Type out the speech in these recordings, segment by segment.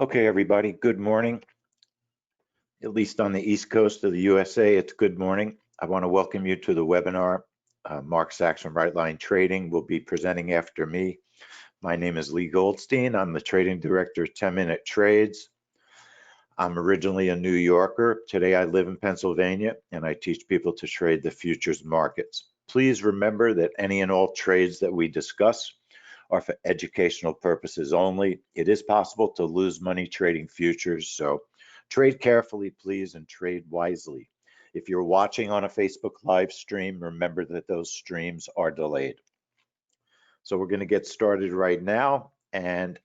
Okay, everybody, good morning. At least on the East Coast of the USA, it's good morning. I want to welcome you to the webinar. Mark Sachs from Right Line Trading will be presenting after me. My name is Leigh Goldstein. I'm the Trading Director of 10-Minute Trades. I'm originally a New Yorker. Today I live in Pennsylvania and I teach people to trade the futures markets. Please remember that any and all trades that we discuss are for educational purposes only. It is possible to lose money trading futures, so trade carefully, please, and trade wisely. If you're watching on a Facebook live stream, remember that those streams are delayed. So we're going to get started right now, and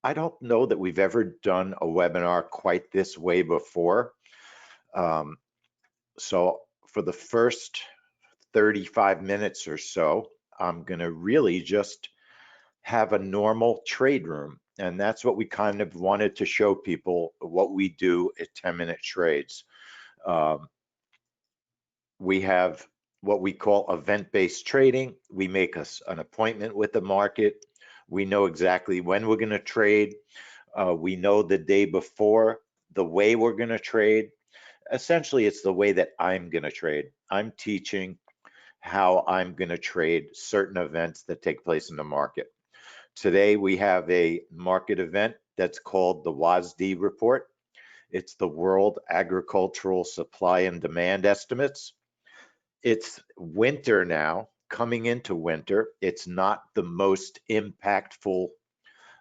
I don't know that we've ever done a webinar quite this way before. So for the first 35 minutes or so, I'm going to really just have a normal trade room. And that's what we kind of wanted to show people what we do at 10-minute trades. We have what we call event-based trading. We make an appointment with the market. We know exactly when we're going to trade. We know the day before the way we're going to trade. Essentially, it's the way that I'm going to trade. I'm teaching how I'm going to trade certain events that take place in the market. Today, we have a market event that's called the WASD report. It's the World Agricultural Supply and Demand Estimates. It's winter now, coming into winter. It's not the most impactful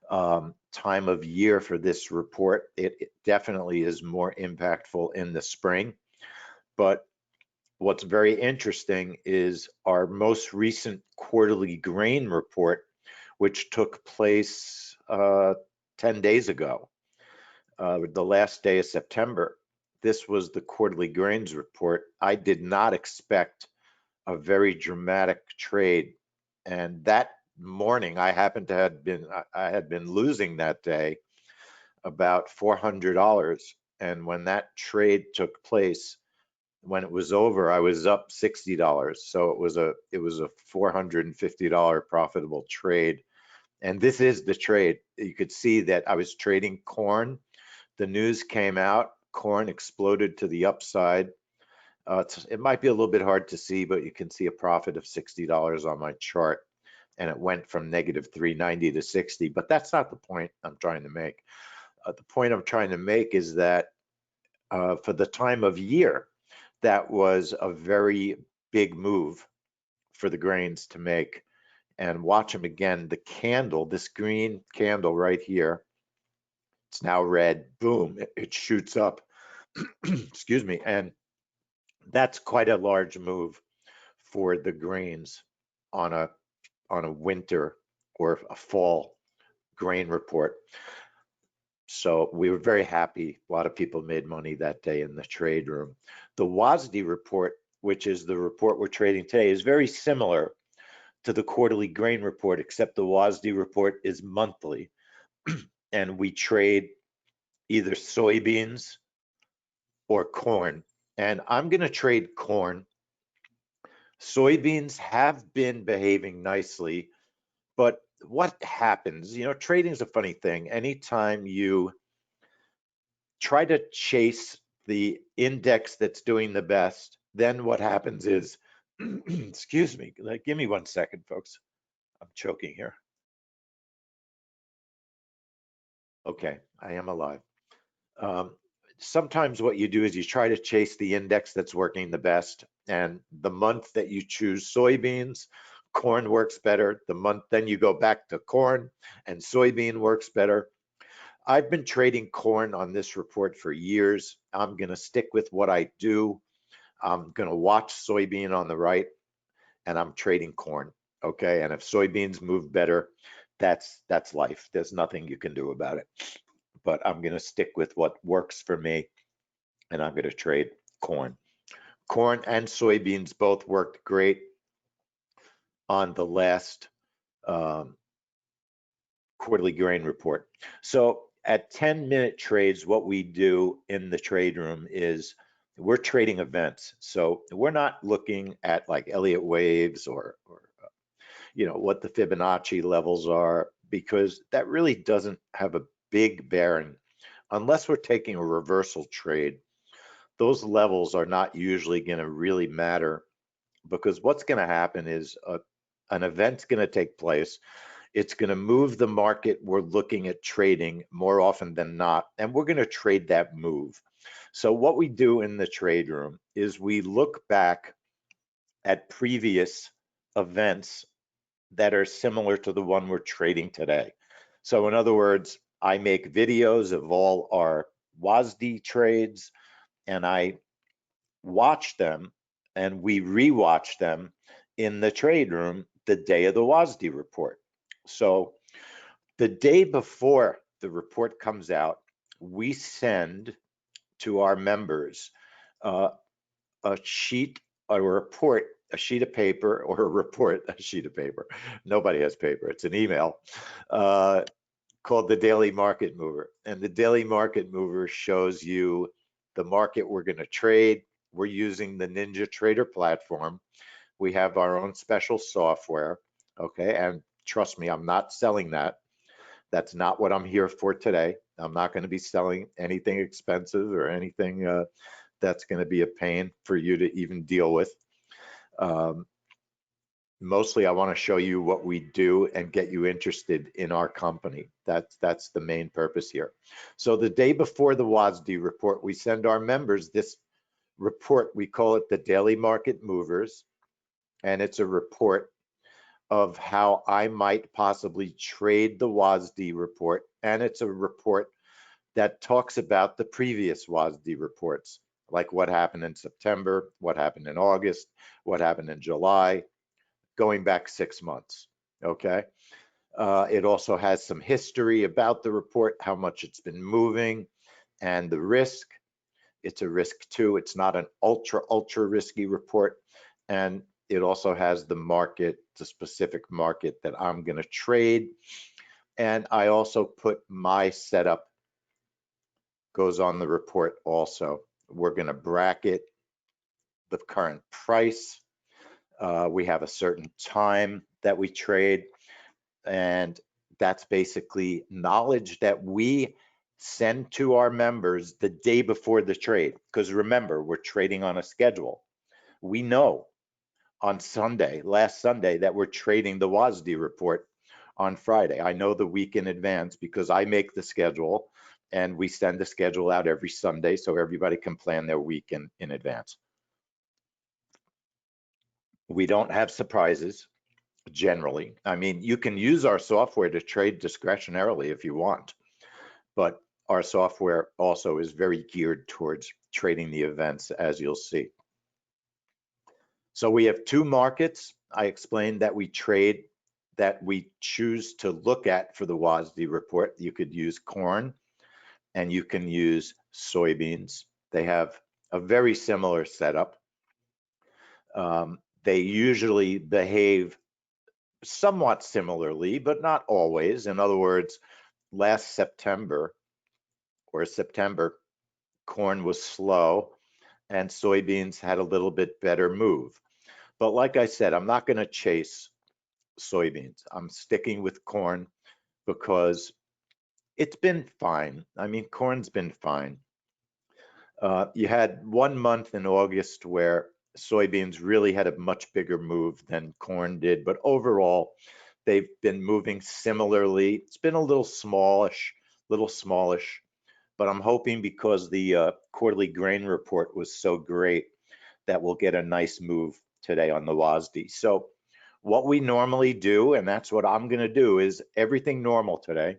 time of year for this report. It definitely is more impactful in the spring. But what's very interesting is our most recent quarterly grain report, which took place 10 days ago, the last day of September. This was the quarterly grains report. I did not expect a very dramatic trade. And that morning, I had been losing that day about $400. And when that trade took place, when it was over, I was up $60. So it was a $450 profitable trade. And this is the trade. You could see that I was trading corn. The news came out, corn exploded to the upside. It might be a little bit hard to see, but you can see a profit of $60 on my chart. And it went from negative 390 to 60, but that's not the point I'm trying to make. The point I'm trying to make is that for the time of year, that was a very big move for the grains to make. And watch them again, the candle, this green candle right here, it's now red, boom, it shoots up, excuse me, and that's quite a large move for the grains on a winter or a fall grain report. So we were very happy. A lot of people made money that day in the trade room. The WASD report, which is the report we're trading today, is very similar to the quarterly grain report, except the WASD report is monthly. And we trade either soybeans or corn. And I'm going to trade corn. Soybeans have been behaving nicely, but what happens? You know, trading is a funny thing. Anytime you try to chase the index that's doing the best, then what happens is, excuse me, give me 1 second, folks. I'm choking here. Okay, I am alive. Sometimes what you do is you try to chase the index that's working the best, and the month that you choose soybeans, corn works better. The month then you go back to corn and soybean works better. I've been trading corn on this report for years. I'm going to stick with what I do. I'm going to watch soybean on the right, and I'm trading corn. Okay, and if soybeans move better, that's life. There's nothing you can do about it. But I'm going to stick with what works for me, and I'm going to trade corn. Corn and soybeans both worked great on the last quarterly grain report. So at 10-minute trades, what we do in the trade room is we're trading events. So we're not looking at like Elliott waves or you know, what the Fibonacci levels are, because that really doesn't have a big bearing. Unless we're taking a reversal trade, those levels are not usually going to really matter, because what's going to happen is an event's going to take place. It's going to move the market we're looking at trading more often than not, and we're going to trade that move. So what we do in the trade room is we look back at previous events that are similar to the one we're trading today. So in other words, I make videos of all our WASD trades, and I watch them, and we rewatch them in the trade room the day of the WASD report. So the day before the report comes out, we send to our members uh, a sheet, a report, a sheet of paper, or a report, a sheet of paper. Nobody has paper, it's an email, called the Daily Market Mover. And the Daily Market Mover shows you the market we're going to trade. We're using the Ninja Trader platform. We have our own special software, okay? And trust me, I'm not selling that. That's not what I'm here for today. I'm not going to be selling anything expensive or anything that's going to be a pain for you to even deal with. Mostly I want to show you what we do and get you interested in our company. That's the main purpose here. So the day before the WASD report, we send our members this report. We call it the Daily Market Movers, and it's a report of how I might possibly trade the WASD report, and it's a report that talks about the previous WASD reports, like what happened in September, what happened in August, what happened in July, going back 6 months, okay? It also has some history about the report, how much it's been moving, and the risk. It's a risk too. It's not an ultra risky report. And it also has the market, the specific market that I'm going to trade. And I also put my setup goes on the report also. We're going to bracket the current price. We have a certain time that we trade, and that's basically knowledge that we send to our members the day before the trade. Because remember, we're trading on a schedule. We know on Sunday, last Sunday, that we're trading the WASD report on Friday. I know the week in advance because I make the schedule, and we send the schedule out every Sunday so everybody can plan their week in advance. We don't have surprises generally. I mean, you can use our software to trade discretionarily if you want, but our software also is very geared towards trading the events, as you'll see. So we have two markets. I explained that we trade, that we choose to look at for the WASD report. You could use corn and you can use soybeans. They have a very similar setup. They usually behave somewhat similarly, but not always. In other words, last September, corn was slow and soybeans had a little bit better move. But like I said, I'm not going to chase soybeans. I'm sticking with corn because it's been fine. I mean, corn's been fine. You had 1 month in August where soybeans really had a much bigger move than corn did, but overall, they've been moving similarly. It's been a little smallish, but I'm hoping because the quarterly grain report was so great that we'll get a nice move today on the WASD. So what we normally do, and that's what I'm going to do, is everything normal today.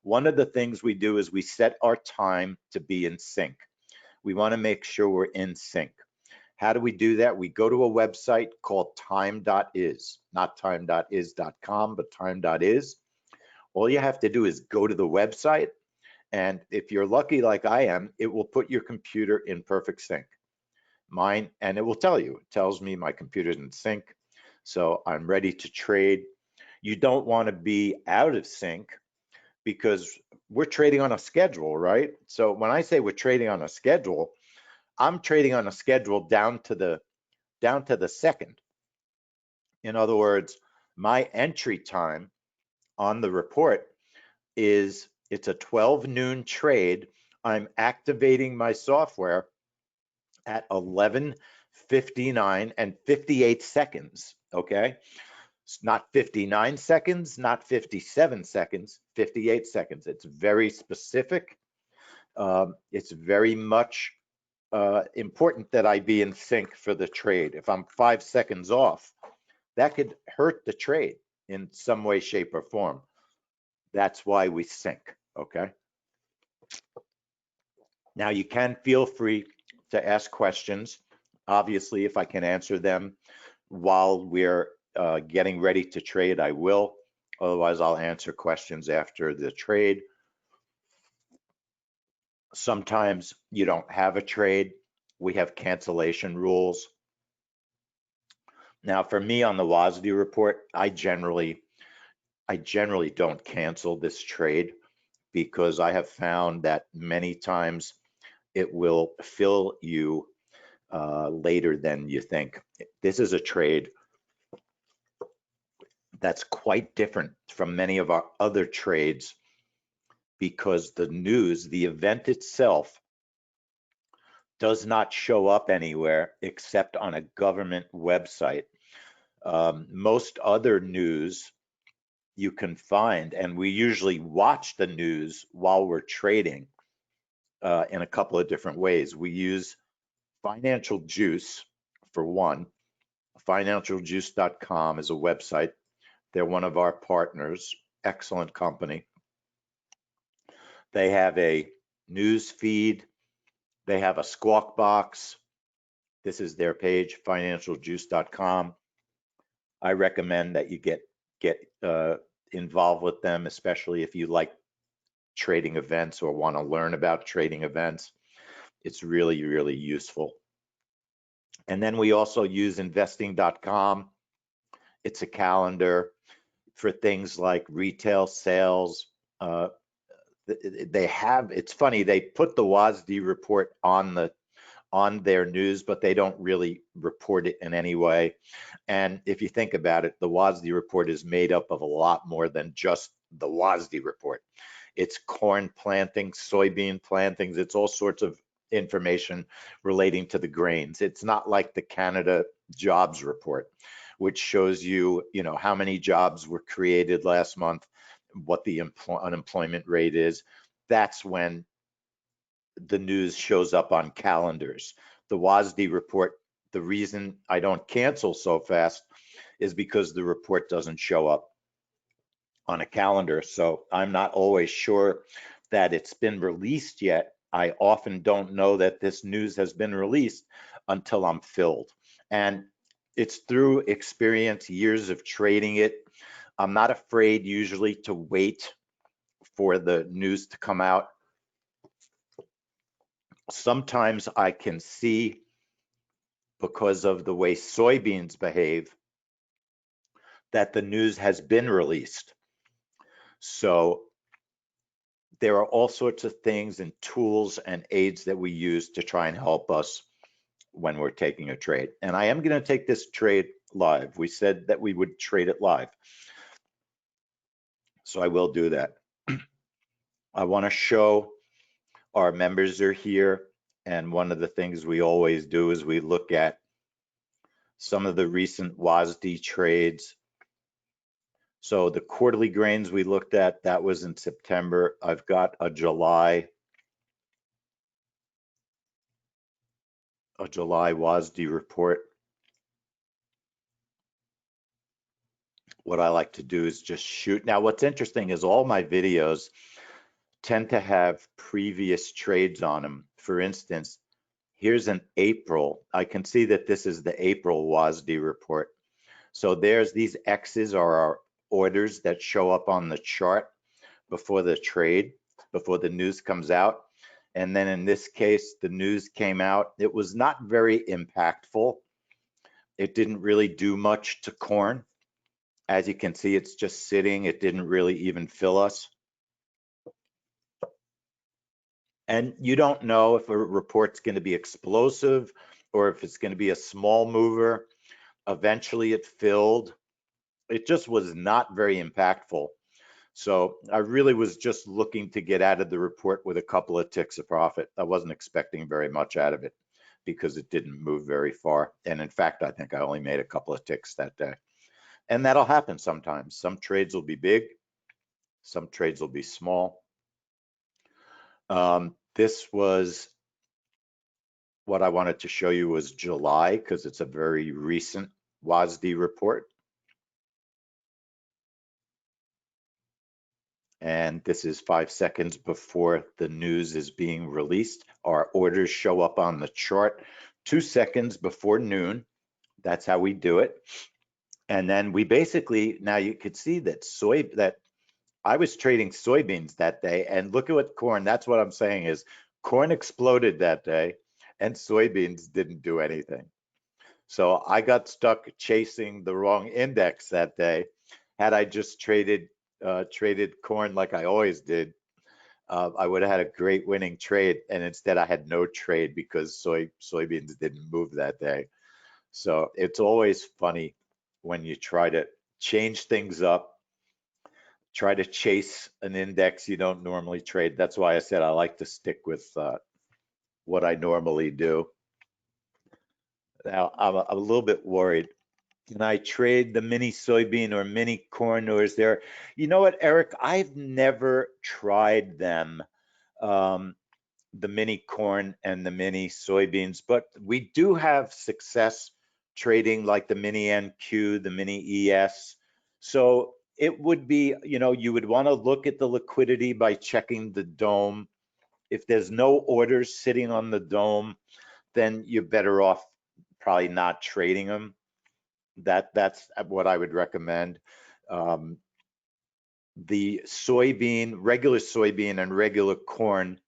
One of the things we do is we set our time to be in sync. We want to make sure we're in sync. How do we do that? We go to a website called time.is, not time.is.com, but time.is. All you have to do is go to the website, and if you're lucky like I am, it will put your computer in perfect sync. Mine, and it will tell you, it tells me my computer's in sync, so I'm ready to trade. You don't want to be out of sync because we're trading on a schedule, right? So when I say we're trading on a schedule, I'm trading on a schedule down to the second. In other words, my entry time on the report is It's a 12 noon trade. I'm activating my software at 11:59 and 58 seconds, okay? It's not 59 seconds, not 57 seconds, 58 seconds. It's very specific. It's very much important that I be in sync for the trade. If I'm 5 seconds off, that could hurt the trade in some way, shape, or form. That's why we sync, okay? Now you can feel free to ask questions. Obviously, if I can answer them while we're getting ready to trade, I will. Otherwise, I'll answer questions after the trade. Sometimes you don't have a trade. We have cancellation rules. Now, for me on the WASD report, I generally don't cancel this trade because I have found that many times it will fill you later than you think. This is a trade that's quite different from many of our other trades because the news, the event itself, does not show up anywhere except on a government website. Most other news you can find, and we usually watch the news while we're trading in a couple of different ways. We use Financial Juice for one. Financialjuice.com is a website. They're one of our partners, excellent company. They have a news feed. They have a Squawk Box. This is their page, financialjuice.com. I recommend that you get involved with them, especially if you like trading events or want to learn about trading events. It's really, really useful. And then we also use investing.com. It's a calendar for things like retail sales. It's funny, they put the WASD report on their news, but they don't really report it in any way. And if you think about it, the WASD report is made up of a lot more than just the WASD report. It's corn plantings, soybean plantings, it's all sorts of information relating to the grains. It's not like the Canada jobs report, which shows you, how many jobs were created last month, what the unemployment rate is. That's when the news shows up on calendars. The WASD report, the reason I don't cancel so fast is because the report doesn't show up on a calendar. So I'm not always sure that it's been released yet. I often don't know that this news has been released until I'm filled. And it's through experience, years of trading it. I'm not afraid usually to wait for the news to come out. Sometimes I can see, because of the way soybeans behave, that the news has been released. So there are all sorts of things and tools and aids that we use to try and help us when we're taking a trade. And I am going to take this trade live. We said that we would trade it live. So I will do that. I want to show our members are here. And one of the things we always do is we look at some of the recent WASD trades. So the quarterly grains we looked at, that was in September. I've got a July WASD report. What I like to do is just shoot. Now, what's interesting is all my videos tend to have previous trades on them. For instance, here's an April. I can see that this is the April WASD report. So there's these X's are our orders that show up on the chart before the trade, before the news comes out. And then in this case, the news came out. It was not very impactful. It didn't really do much to corn. As you can see, it's just sitting. It didn't really even fill us. And you don't know if a report's going to be explosive or if it's going to be a small mover. Eventually it filled. It just was not very impactful. So I really was just looking to get out of the report with a couple of ticks of profit. I wasn't expecting very much out of it because it didn't move very far. And in fact, I think I only made a couple of ticks that day. And that'll happen sometimes. Some trades will be big, some trades will be small. This was what I wanted to show you was July because it's a very recent WASD report. And this is 5 seconds before the news is being released. Our orders show up on the chart 2 seconds before noon. That's how we do it. And then we basically, now you could see that I was trading soybeans that day, and look at what corn, that's what I'm saying is corn exploded that day and soybeans didn't do anything. So I got stuck chasing the wrong index that day. Had I just traded corn like I always did, I would have had a great winning trade. And instead, I had no trade because soybeans didn't move that day. So it's always funny when you try to change things up, try to chase an index you don't normally trade. That's why I said I like to stick with what I normally do. Now, I'm a little bit worried. Can I trade the mini soybean or mini corn, or is there, you know what, Eric, I've never tried them, the mini corn and the mini soybeans, but we do have success trading like the mini NQ, the mini ES. So it would be, you would want to look at the liquidity by checking the dome. If there's no orders sitting on the dome, then you're better off probably not trading them. That's what I would recommend. The regular soybean and regular corn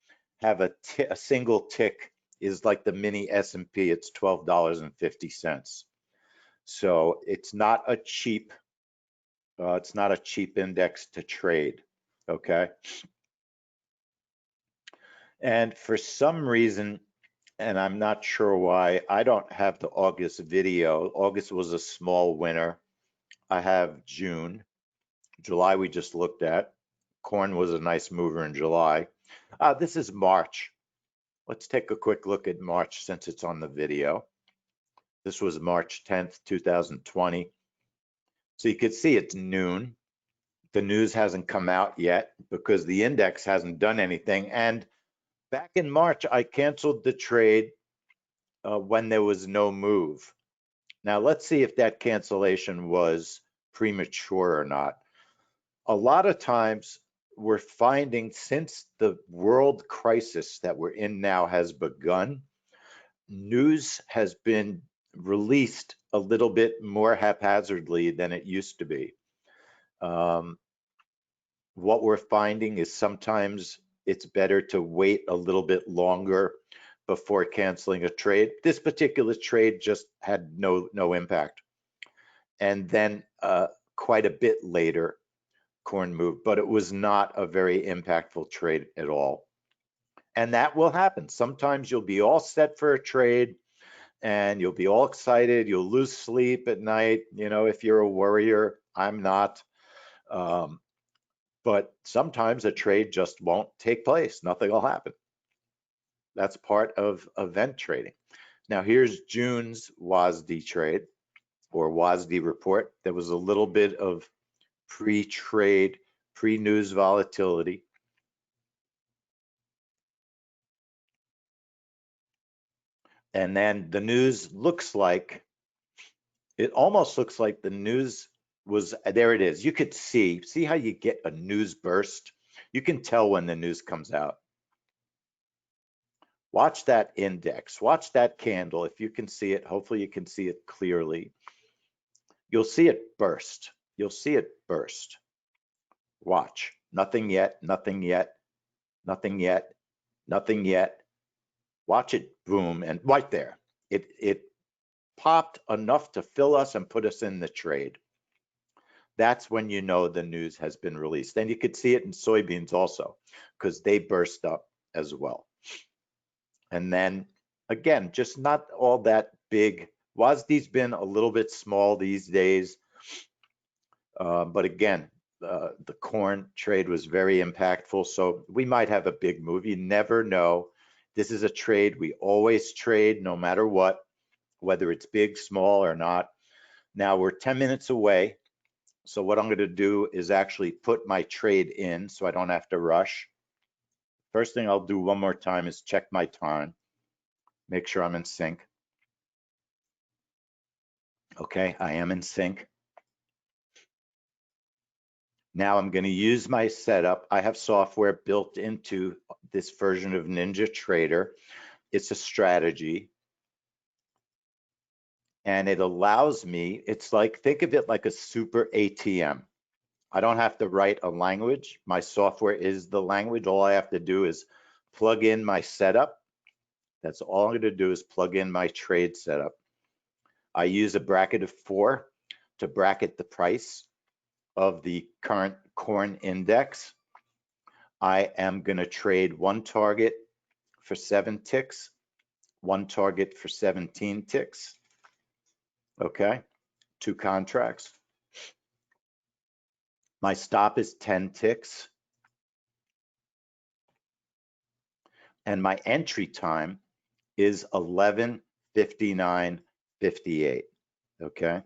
have a single tick is like the mini S&P. It's $12.50. So it's not a cheap index to trade. Okay. And for some reason, and I'm not sure why, I don't have the August video. August was a small winner. I have June. July we just looked at. Corn was a nice mover in July. This is March. Let's take a quick look at March since it's on the video. This was March 10th, 2020. So you can see it's noon. The news hasn't come out yet because the index hasn't done anything. And back in March, I canceled the trade when there was no move. Now let's see if that cancellation was premature or not. A lot of times we're finding since the world crisis that we're in now has begun, news has been released a little bit more haphazardly than it used to be. What we're finding is sometimes it's better to wait a little bit longer before canceling a trade. This particular trade just had no impact. And then quite a bit later, corn moved, but it was not a very impactful trade at all. And that will happen. Sometimes you'll be all set for a trade and you'll be all excited. You'll lose sleep at night. If you're a worrier, I'm not. But sometimes a trade just won't take place. Nothing will happen. That's part of event trading. Now here's June's WASD trade or WASD report. There was a little bit of pre-trade, pre-news volatility. And then the news looks like, it almost looks like the news was, there it is. You could see how you get a news burst? You can tell when the news comes out. Watch that index, watch that candle. If you can see it, hopefully you can see it clearly. You'll see it burst. You'll see it burst. Watch, nothing yet, nothing yet, nothing yet, nothing yet. Watch it boom, and right there, it popped enough to fill us and put us in the trade. That's when you know the news has been released. And you could see it in soybeans also, because they burst up as well. And then again, just not all that big. WASD's been a little bit small these days, but again, the corn trade was very impactful. So we might have a big move. You never know. This is a trade we always trade no matter what, whether it's big, small, or not. Now we're 10 minutes away. So what I'm going to do is actually put my trade in so I don't have to rush. First thing I'll do one more time is check my time, make sure I'm in sync. Okay, I am in sync. Now I'm going to use my setup. I have software built into this version of Ninja Trader. It's a strategy. And it allows me, it's like, think of it like a super ATM. I don't have to write a language. My software is the language. All I have to do is plug in my setup. That's all I'm going to do is plug in my trade setup. I use a bracket of 4 to bracket the price of the current corn index. I am going to trade one target for 7 ticks, one target for 17 ticks. Okay, 2 contracts. My stop is 10 ticks. And my entry time is 11:59:58. Okay.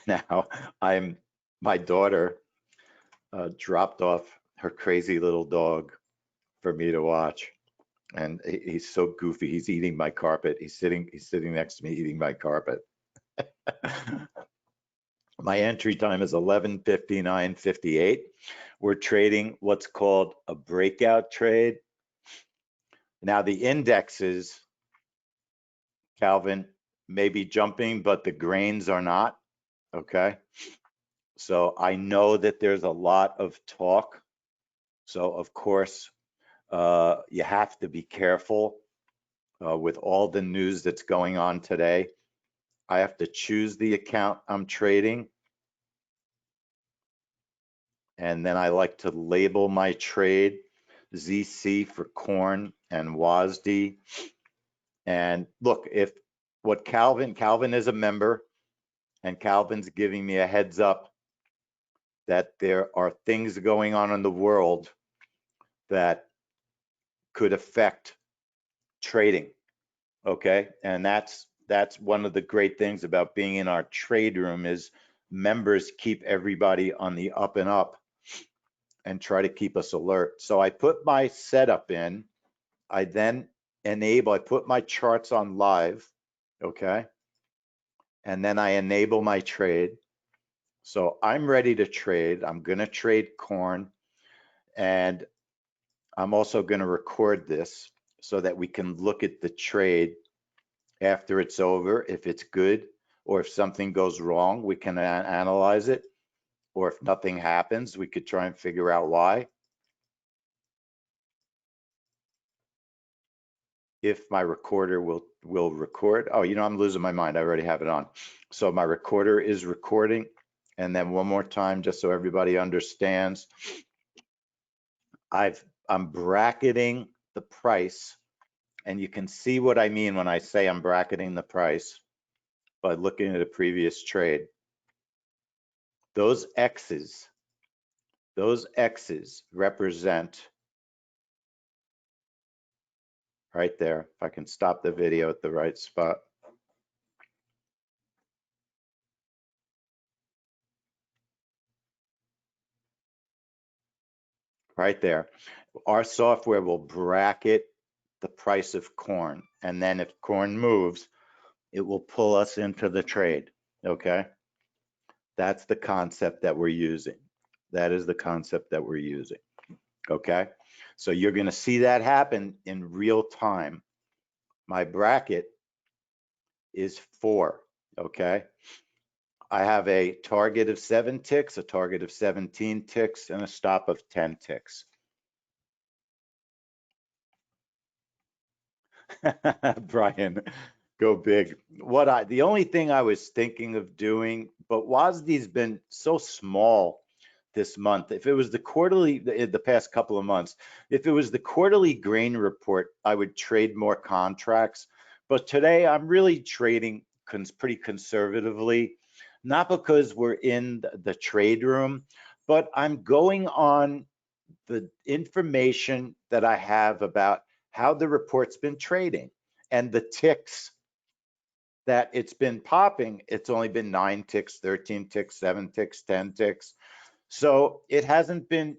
Now my daughter dropped off her crazy little dog for me to watch, and he's so goofy. He's eating my carpet. He's sitting next to me eating my carpet. My entry time is 11:59:58. We're trading what's called a breakout trade. Now the indexes, Calvin, may be jumping, but the grains are not. Okay. So I know that there's a lot of talk. So of course, you have to be careful with all the news that's going on today. I have to choose the account I'm trading. And then I like to label my trade ZC for corn and WASD. And look, if what Calvin is a member, and Calvin's giving me a heads up that there are things going on in the world that could affect trading. Okay, and that's one of the great things about being in our trade room is members keep everybody on the up and up and try to keep us alert. So I put my setup in. I then I put my charts on live. Okay, and then I enable my trade. So I'm ready to trade. I'm going to trade corn, and I'm also going to record this so that we can look at the trade after it's over. If it's good, or if something goes wrong, we can analyze it. Or if nothing happens, we could try and figure out why. If my recorder will record. Oh, I'm losing my mind. I already have it on. So my recorder is recording. And then one more time, just so everybody understands, I'm bracketing the price, and you can see what I mean when I say I'm bracketing the price by looking at a previous trade. Those X's represent right there. If I can stop the video at the right spot. Right there. Our software will bracket the price of corn. And then if corn moves, it will pull us into the trade. Okay. That's the concept that we're using. That is the concept that we're using. Okay. So you're going to see that happen in real time. My bracket is 4. Okay. I have a target of 7 ticks, a target of 17 ticks, and a stop of 10 ticks. Brian, go big. The only thing I was thinking of doing, but WASD's been so small this month. If it was the quarterly, the past couple of months, if it was the quarterly grain report, I would trade more contracts. But today I'm really trading pretty conservatively. not because we're in the trade room, but I'm going on the information that I have about how the report's been trading and the ticks that it's been popping. It's only been 9 ticks, 13 ticks, 7 ticks, 10 ticks. So it hasn't been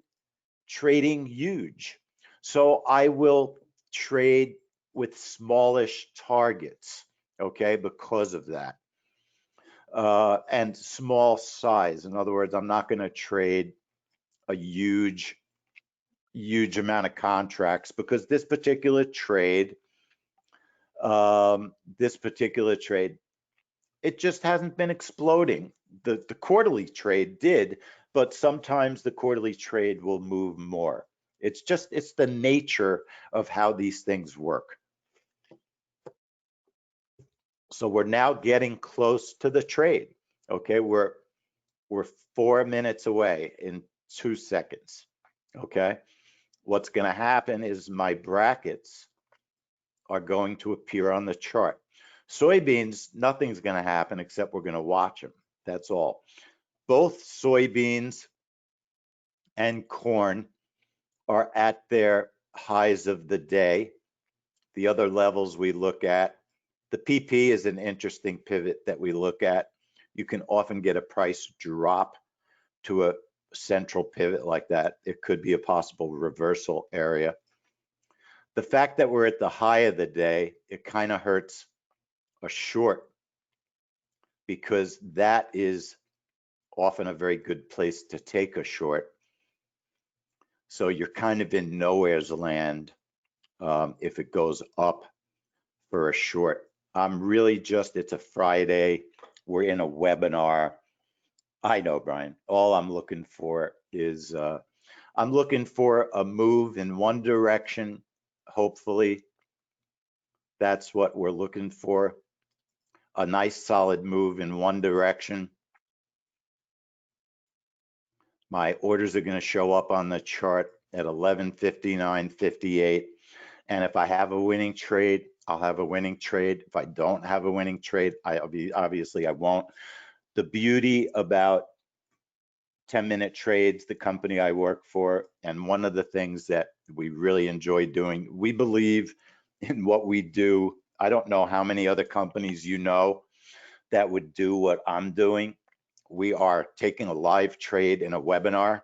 trading huge. So I will trade with smallish targets, okay, because of that. And small size. In other words, I'm not going to trade a huge amount of contracts because this particular trade, it just hasn't been exploding. The quarterly trade did, but sometimes the quarterly trade will move more. It's the nature of how these things work. So we're now getting close to the trade. Okay, we're 4 minutes away in 2 seconds. Okay, what's going to happen is my brackets are going to appear on the chart. Soybeans, nothing's going to happen except we're going to watch them. That's all. Both soybeans and corn are at their highs of the day. The other levels we look at, the PP is an interesting pivot that we look at. You can often get a price drop to a central pivot like that. It could be a possible reversal area. The fact that we're at the high of the day, it kind of hurts a short because that is often a very good place to take a short. So you're kind of in nowhere's land if it goes up for a short. I'm really just, it's a Friday. We're in a webinar. I know, Brian. All I'm looking for is, I'm looking for a move in one direction. Hopefully, that's what we're looking for. A nice solid move in one direction. My orders are going to show up on the chart at 11:59:58. And if I have a winning trade, I'll have a winning trade. If I don't have a winning trade, obviously I won't. The beauty about 10-minute trades, the company I work for, and one of the things that we really enjoy doing, we believe in what we do. I don't know how many other companies you know that would do what I'm doing. We are taking a live trade in a webinar.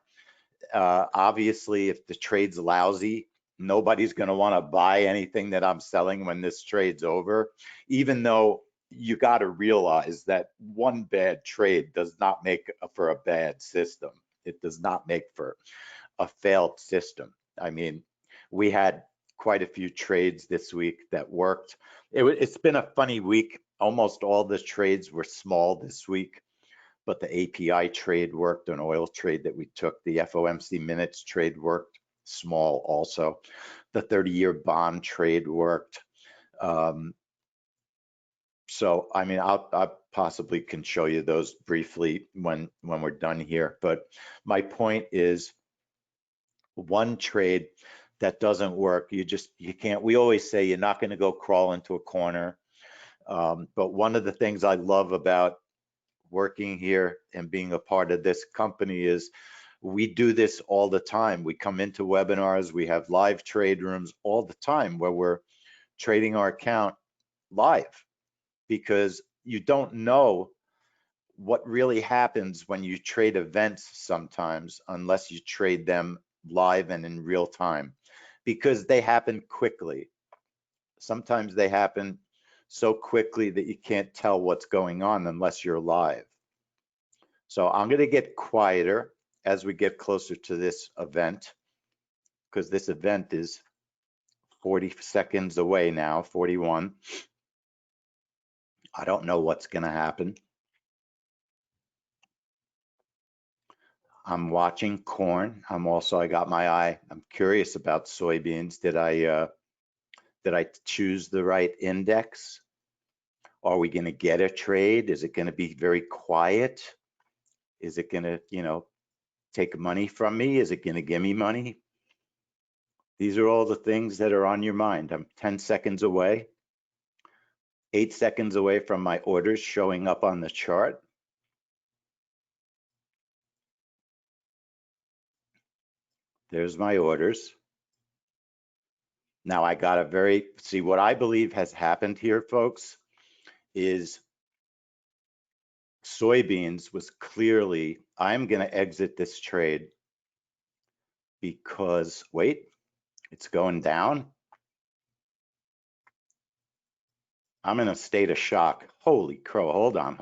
Obviously, if the trade's lousy, nobody's going to want to buy anything that I'm selling when this trade's over, even though you got to realize that one bad trade does not make for a bad system. It does not make for a failed system. I mean, we had quite a few trades this week that worked. It's been a funny week. Almost all the trades were small this week, but the API trade worked, an oil trade that we took. The FOMC minutes trade worked, small also. The 30-year bond trade worked. So, I mean, I possibly can show you those briefly when we're done here. But my point is, one trade that doesn't work, you can't. We always say you're not going to go crawl into a corner. But one of the things I love about working here and being a part of this company is we do this all the time. We come into webinars, we have live trade rooms all the time where we're trading our account live, because you don't know what really happens when you trade events sometimes unless you trade them live and in real time, because they happen quickly. Sometimes they happen so quickly that you can't tell what's going on unless you're live. So I'm going to get quieter as we get closer to this event, because this event is 40 seconds away now, 41. I don't know what's going to happen. I'm watching corn. I got my eye. I'm curious about soybeans. Did I choose the right index? Are we going to get a trade? Is it going to be very quiet? Is it going to, take money from me? Is it going to give me money? These are all the things that are on your mind. I'm 10 seconds away, 8 seconds away from my orders showing up on the chart. There's my orders. Now I got a see what I believe has happened here, folks, is soybeans was clearly, I'm going to exit this trade because, wait, it's going down. I'm in a state of shock. Holy crow. Hold on.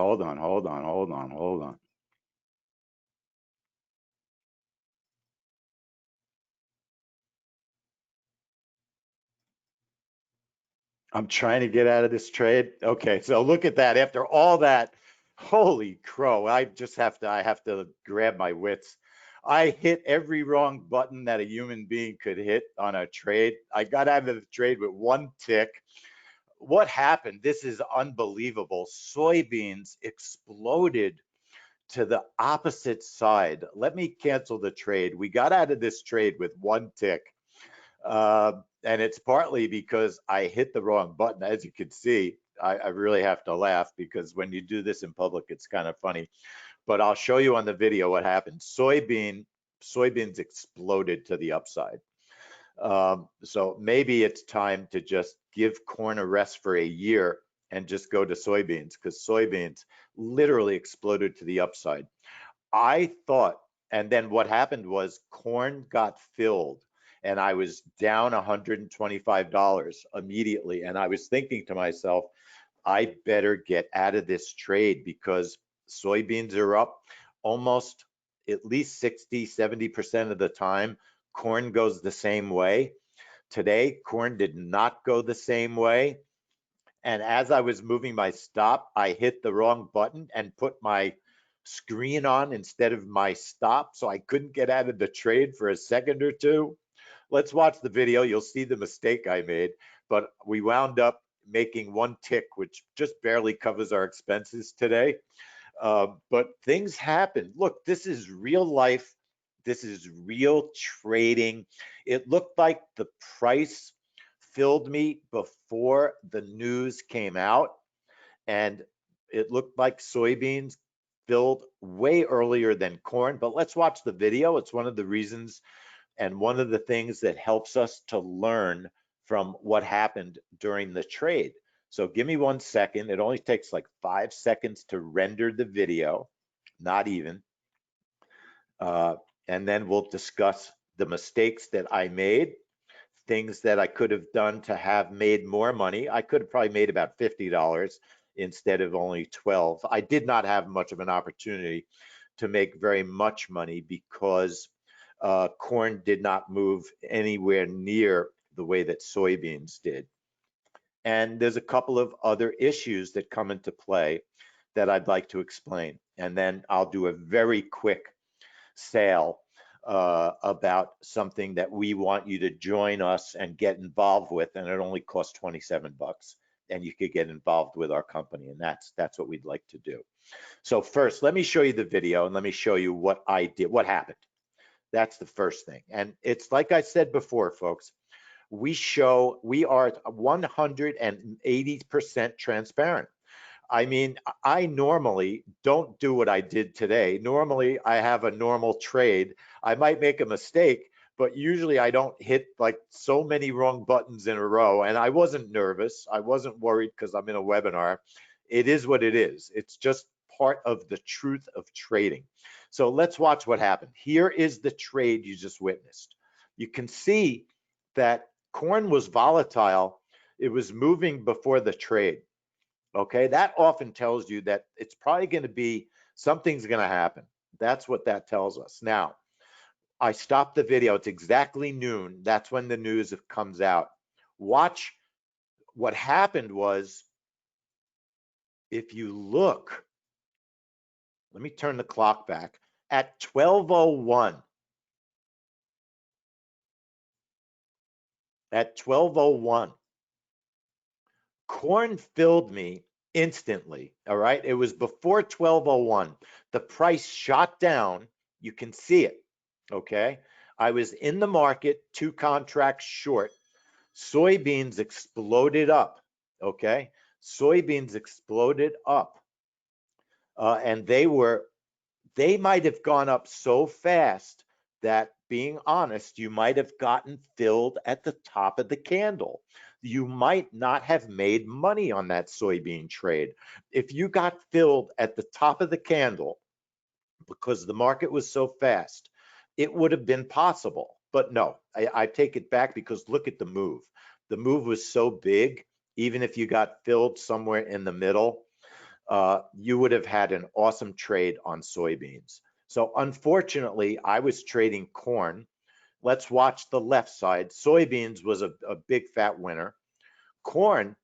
I'm trying to get out of this trade. Okay, so look at that. After all that, holy crow. I have to grab my wits. I hit every wrong button that a human being could hit on a trade. I got out of the trade with one tick. What happened? This is unbelievable. Soybeans exploded to the opposite side. Let me cancel the trade. We got out of this trade with one tick. And it's partly because I hit the wrong button. As you can see, I really have to laugh because when you do this in public, it's kind of funny. But I'll show you on the video what happened. Soybeans exploded to the upside. So maybe it's time to just give corn a rest for a year and just go to soybeans, because soybeans literally exploded to the upside. I thought, and then what happened was corn got filled and I was down $125 immediately. And I was thinking to myself, I better get out of this trade because soybeans are up almost at least 60–70% of the time. Corn goes the same way. Today, corn did not go the same way. And as I was moving my stop, I hit the wrong button and put my screen on instead of my stop. So I couldn't get out of the trade for a second or two. Let's watch the video. You'll see the mistake I made, but we wound up making one tick, which just barely covers our expenses today. But things happen. Look, this is real life. This is real trading. It looked like the price filled me before the news came out, and it looked like soybeans filled way earlier than corn. But let's watch the video. It's one of the reasons and one of the things that helps us to learn from what happened during the trade. So give me 1 second. It only takes like 5 seconds to render the video, not even. And then we'll discuss the mistakes that I made, things that I could have done to have made more money. I could have probably made about $50 instead of only 12. I did not have much of an opportunity to make very much money because corn did not move anywhere near the way that soybeans did. And there's a couple of other issues that come into play that I'd like to explain. And then I'll do a very quick sale about something that we want you to join us and get involved with, and it only costs 27 bucks, and you could get involved with our company, and that's what we'd like to do. So first, let me show you the video and let me show you what I did, what happened. That's the first thing. And it's like I said before, folks, we are 180% transparent. I mean, I normally don't do what I did today. Normally, I have a normal trade. I might make a mistake, but usually I don't hit like so many wrong buttons in a row. And I wasn't nervous. I wasn't worried because I'm in a webinar. It is what it is. It's just part of the truth of trading. So let's watch what happened. Here is the trade you just witnessed. You can see that corn was volatile. It was moving before the trade. Okay, that often tells you that it's probably going to be something's going to happen. That's what that tells us. Now, I stopped the video. It's exactly noon. That's when the news comes out. Watch what happened was, if you look, let me turn the clock back at 12:01. At 12:01, corn filled me instantly. All right, it was before 12:01. The price shot down. You can see it. Okay, I was in the market, 2 contracts short. Soybeans exploded up. Okay, soybeans exploded up, and they might have gone up so fast that being honest, you might have gotten filled at the top of the candle. You might not have made money on that soybean trade. If you got filled at the top of the candle because the market was so fast, it would have been possible. But no, I take it back, because look at the move. The move was so big, even if you got filled somewhere in the middle, you would have had an awesome trade on soybeans. So unfortunately, I was trading corn. Let's watch the left side. Soybeans was a big fat winner. Corn,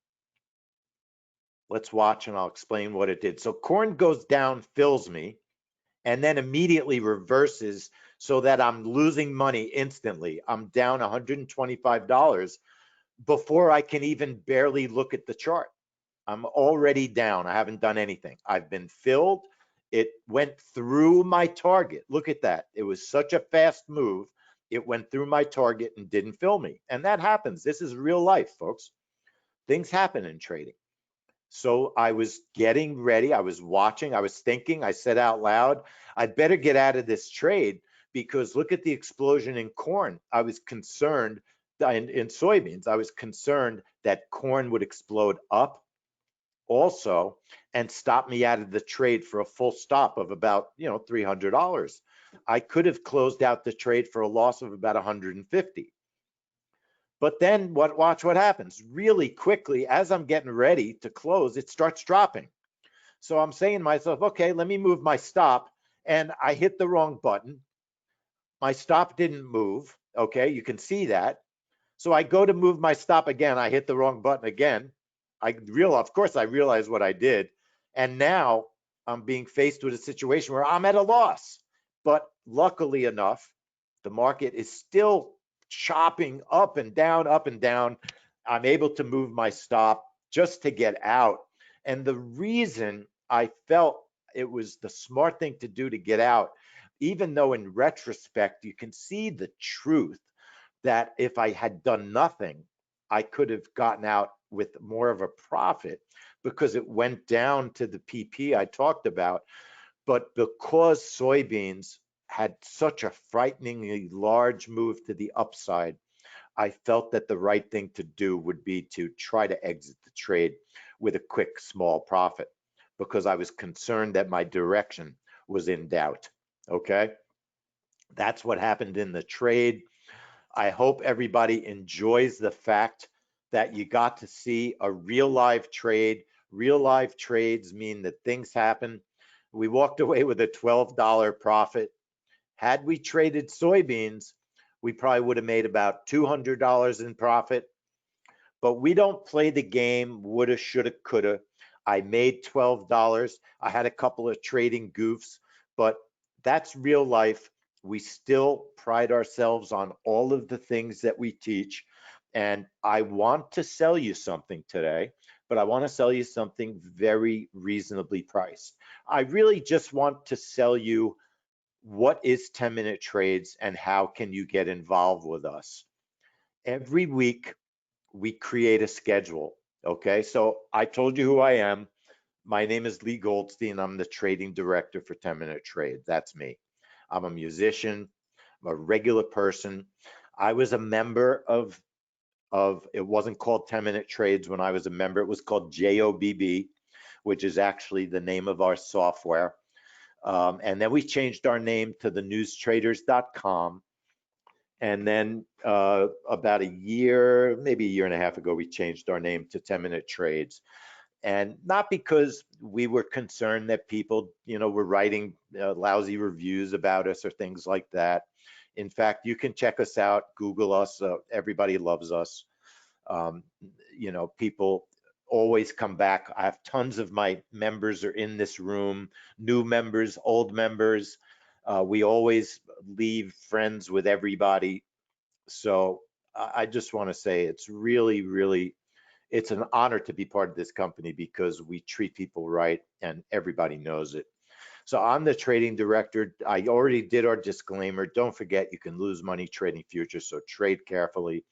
let's watch and I'll explain what it did. So corn goes down, fills me, and then immediately reverses so that I'm losing money instantly. I'm down $125 before I can even barely look at the chart. I'm already down. I haven't done anything. I've been filled. It went through my target. Look at that. It was such a fast move. It went through my target and didn't fill me. And that happens. This is real life, folks. Things happen in trading. So I was getting ready. I was watching. I was thinking. I said out loud, I'd better get out of this trade, because look at the explosion in corn. I was concerned in soybeans. I was concerned that corn would explode up also and stop me out of the trade for a full stop of about, $300. I could have closed out the trade for a loss of about 150. But then watch what happens. Really quickly, as I'm getting ready to close, it starts dropping. So I'm saying to myself, okay, let me move my stop. And I hit the wrong button. My stop didn't move. Okay, you can see that. So I go to move my stop again. I hit the wrong button again. Of course, I realize what I did. And now I'm being faced with a situation where I'm at a loss. But luckily enough, the market is still chopping up and down, up and down. I'm able to move my stop just to get out. And the reason I felt it was the smart thing to do to get out, even though in retrospect, you can see the truth that if I had done nothing, I could have gotten out with more of a profit, because it went down to the PP I talked about. But because soybeans had such a frighteningly large move to the upside, I felt that the right thing to do would be to try to exit the trade with a quick small profit, because I was concerned that my direction was in doubt. Okay, that's what happened in the trade. I hope everybody enjoys the fact that you got to see a real live trade. Real live trades mean that things happen. We walked away with a $12 profit. Had we traded soybeans, we probably would have made about $200 in profit. But we don't play the game woulda, shoulda, coulda. I made $12. I had a couple of trading goofs, but that's real life. We still pride ourselves on all of the things that we teach. And I want to sell you something today, but I want to sell you something very reasonably priced. I really just want to sell you what is 10-minute trades and how can you get involved with us. Every week, we create a schedule. Okay, so I told you who I am. My name is Leigh Goldstein. I'm the trading director for 10-minute trade. That's me. I'm a musician, I'm a regular person. I was a member of it wasn't called 10-minute trades when I was a member. It was called JOBB, which is actually the name of our software. And then we changed our name to the newstraders.com. And then about a year, maybe a year and a half ago, we changed our name to 10-minute trades. And not because we were concerned that people, were writing lousy reviews about us or things like that. In fact, you can check us out, Google us. Everybody loves us. Um, people always come back. I have tons of my members are in this room, new members, old members. We always leave friends with everybody. So I just want to say it's really, really, it's an honor to be part of this company, because we treat people right and everybody knows it. So I'm the trading director. I already did our disclaimer. Don't forget, you can lose money trading futures, so trade carefully.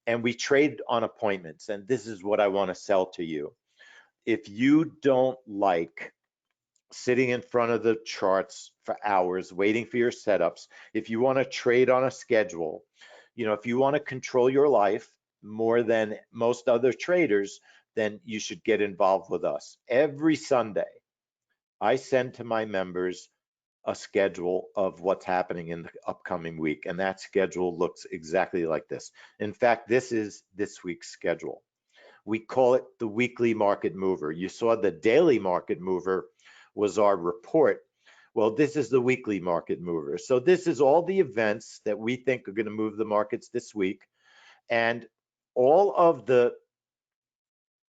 And we trade on appointments. And this is what I want to sell to you. If you don't like sitting in front of the charts for hours, waiting for your setups. If you want to trade on a schedule, if you want to control your life more than most other traders, then you should get involved with us. Every Sunday, I send to my members a schedule of what's happening in the upcoming week, and that schedule looks exactly like this. In fact, this is this week's schedule. We call it the weekly market mover. You saw the daily market mover was our report. Well, this is the weekly market mover. So this is all the events that we think are going to move the markets this week. And all of the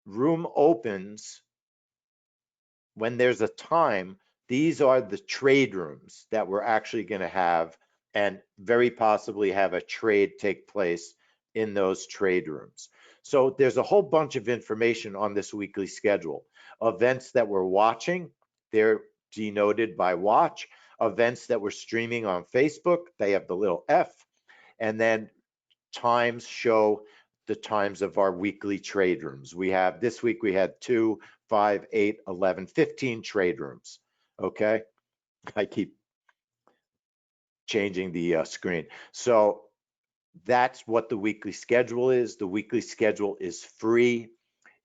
room opens when there's a time. These are the trade rooms that we're actually going to have, and very possibly have a trade take place in those trade rooms. So there's a whole bunch of information on this weekly schedule. Events that we're watching, they're denoted by watch. Events that we're streaming on Facebook, they have the little F. And then times show the times of our weekly trade rooms. This week we had 2, 5, 8, 11, 15 trade rooms. Okay, I keep changing the screen. So that's what the weekly schedule is. The weekly schedule is free.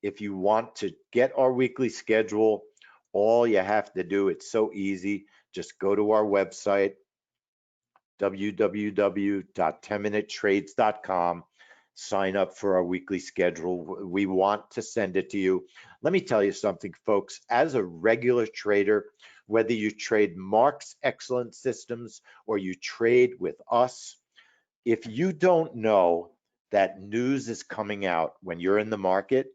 If you want to get our weekly schedule, all you have to do, it's so easy, just go to our website, www.10minutetrades.com, sign up for our weekly schedule. We want to send it to you. Let me tell you something, folks. As a regular trader, whether you trade Mark's Excellent Systems or you trade with us, if you don't know that news is coming out when you're in the market,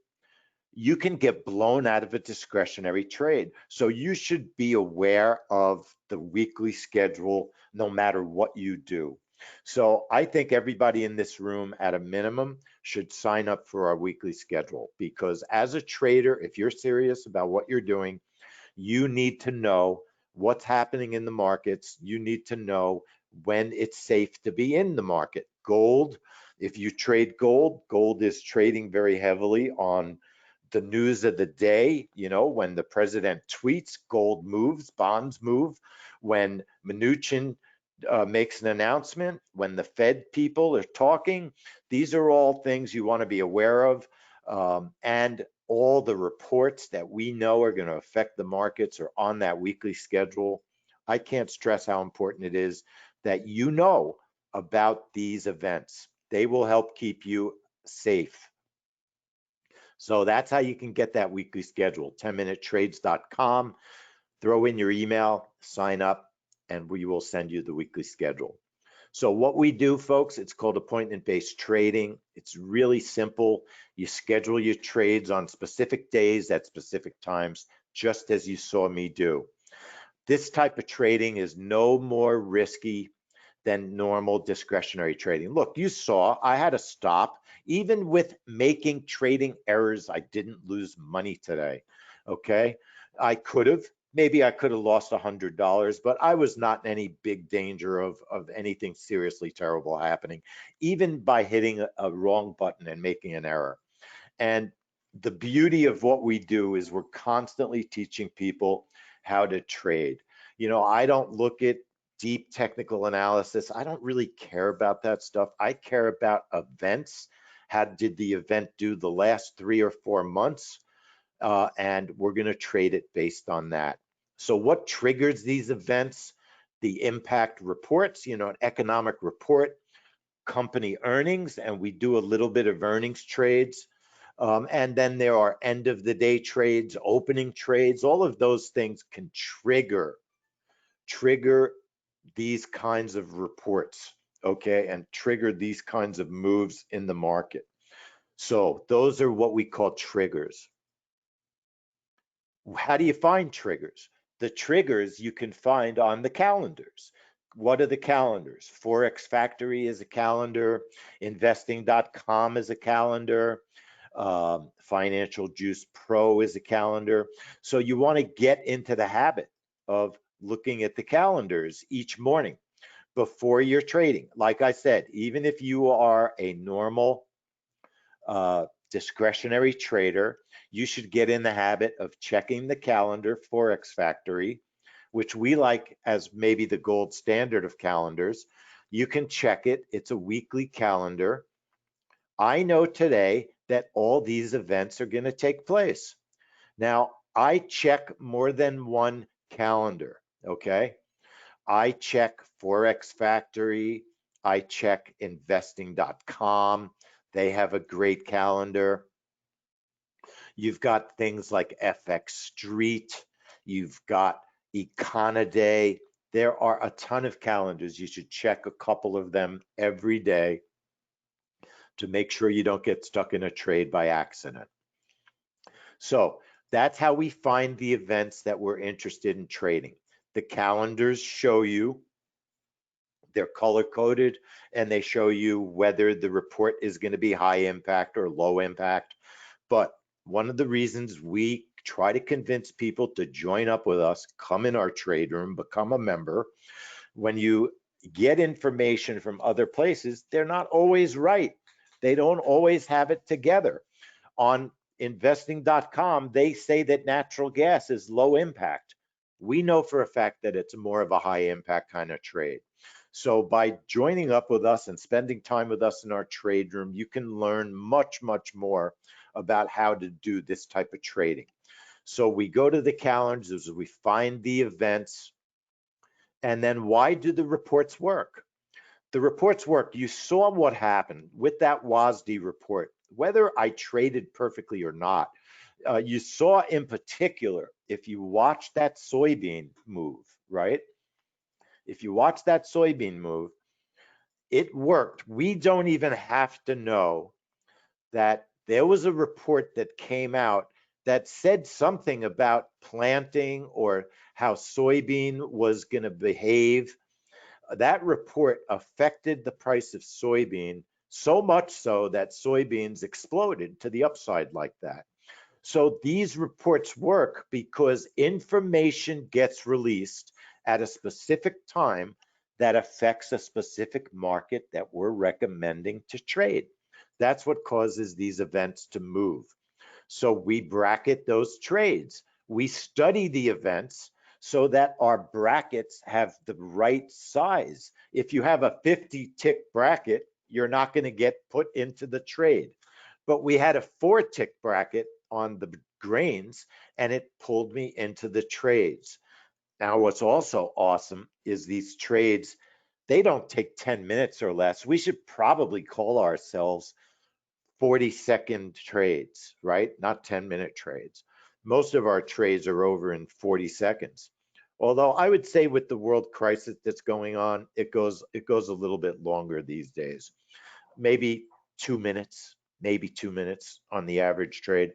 you can get blown out of a discretionary trade. So you should be aware of the weekly schedule no matter what you do. So I think everybody in this room at a minimum should sign up for our weekly schedule, because as a trader, if you're serious about what you're doing, you need to know what's happening in the markets. You need to know when it's safe to be in the market. Gold, if you trade gold, gold is trading very heavily on the news of the day. When the president tweets, gold moves, bonds move. When Mnuchin makes an announcement, when the Fed people are talking, these are all things you want to be aware of. And all the reports that we know are going to affect the markets are on that weekly schedule. I can't stress how important it is that you know about these events. They will help keep you safe. So that's how you can get that weekly schedule, 10minutetrades.com. Throw in your email, sign up, and we will send you the weekly schedule. So what we do, folks, it's called appointment-based trading. It's really simple. You schedule your trades on specific days at specific times, just as you saw me do. This type of trading is no more risky than normal discretionary trading. Look, you saw I had to stop. Even with making trading errors, I didn't lose money today. Okay, maybe I could have lost $100, but I was not in any big danger of anything seriously terrible happening, even by hitting a wrong button and making an error. And the beauty of what we do is we're constantly teaching people how to trade. I don't look at deep technical analysis. I don't really care about that stuff. I care about events. How did the event do the last 3 or 4 months? And we're going to trade it based on that. So what triggers these events? The impact reports, an economic report, company earnings, and we do a little bit of earnings trades. And then there are end of the day trades, opening trades. All of those things can trigger these kinds of reports, okay, and trigger these kinds of moves in the market. So those are what we call triggers. How do you find triggers? The triggers you can find on the calendars. What are the calendars? Forex Factory is a calendar. Investing.com is a calendar. Financial Juice Pro is a calendar. So you want to get into the habit of looking at the calendars each morning before you're trading. Like I said, even if you are a normal discretionary trader, you should get in the habit of checking the calendar Forex Factory, which we like as maybe the gold standard of calendars. You can check it. It's a weekly calendar. I know today that all these events are going to take place. Now, I check more than one calendar, okay? I check Forex Factory. I check investing.com. They have a great calendar. You've got things like FX Street. You've got Econoday. There are a ton of calendars. You should check a couple of them every day to make sure you don't get stuck in a trade by accident. So that's how we find the events that we're interested in trading. The calendars show you, they're color coded, and they show you whether the report is going to be high impact or low impact. But one of the reasons we try to convince people to join up with us, come in our trade room, become a member, when you get information from other places, they're not always right. They don't always have it together. On investing.com, they say that natural gas is low impact. We know for a fact that it's more of a high impact kind of trade. So by joining up with us and spending time with us in our trade room, you can learn much, much more about how to do this type of trading. So we go to the calendars, we find the events, and then why do the reports work? The reports work. You saw what happened with that WASD report, whether I traded perfectly or not. You saw in particular, if you watch that soybean move, right? If you watch that soybean move, it worked. We don't even have to know that there was a report that came out that said something about planting or how soybean was going to behave. That report affected the price of soybean so much so that soybeans exploded to the upside like that. So these reports work because information gets released at a specific time that affects a specific market that we're recommending to trade. That's what causes these events to move. So we bracket those trades. We study the events so that our brackets have the right size. If you have a 50 tick bracket, you're not going to get put into the trade. But we had a 4 tick bracket on the grains and it pulled me into the trades. Now, what's also awesome is these trades, they don't take 10 minutes or less. We should probably call ourselves 40-second trades, right? Not 10-minute trades. Most of our trades are over in 40 seconds. Although I would say with the world crisis that's going on, it goes a little bit longer these days. Maybe 2 minutes, maybe 2 minutes on the average trade.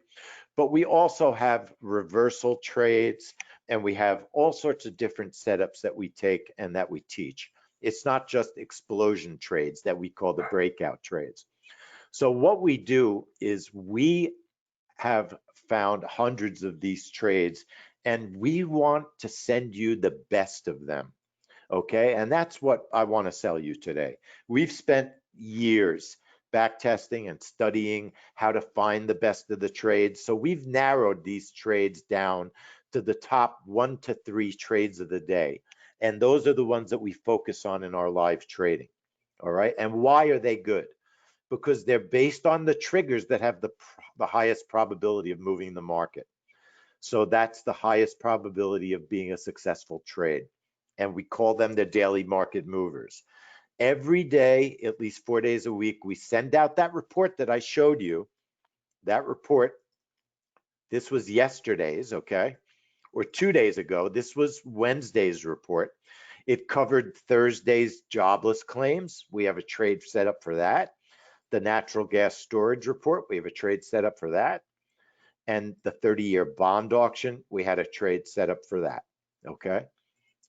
But we also have reversal trades and we have all sorts of different setups that we take and that we teach. It's not just explosion trades that we call the breakout trades. So what we do is we have found hundreds of these trades and we want to send you the best of them. Okay, and that's what I want to sell you today. We've spent years back testing and studying how to find the best of the trades. So we've narrowed these trades down to the top 1 to 3 trades of the day. And those are the ones that we focus on in our live trading. All right, and why are they good? Because they're based on the triggers that have the highest probability of moving the market. So that's the highest probability of being a successful trade. And we call them the daily market movers. Every day, at least 4 days a week, we send out that report that I showed you. That report, this was yesterday's, okay, or 2 days ago. This was Wednesday's report. It covered Thursday's jobless claims. We have a trade set up for that. The natural gas storage report, we have a trade set up for that. And the 30-year bond auction, we had a trade set up for that, okay?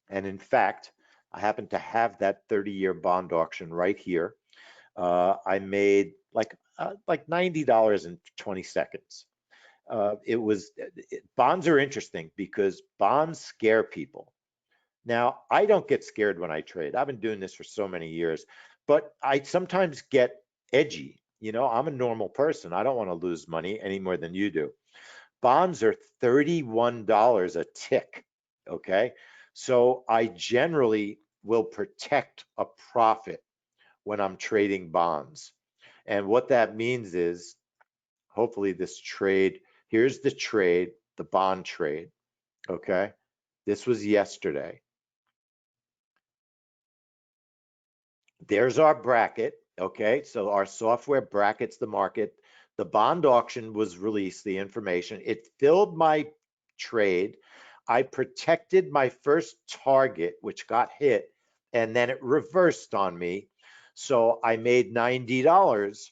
And in fact, I happen to have that 30-year bond auction right here. I made like $90 in 20 seconds. Bonds are interesting because bonds scare people. Now, I don't get scared when I trade. I've been doing this for so many years, but I sometimes get edgy. You know, I'm a normal person. I don't want to lose money any more than you do. Bonds are $31 a tick. Okay. So I generally will protect a profit when I'm trading bonds. And what that means is hopefully this trade, here's the trade, the bond trade. Okay. This was yesterday. There's our bracket. Okay. So our software brackets the market. The bond auction was released, the information. It filled my trade. I protected my first target, which got hit, and then it reversed on me. So I made $90,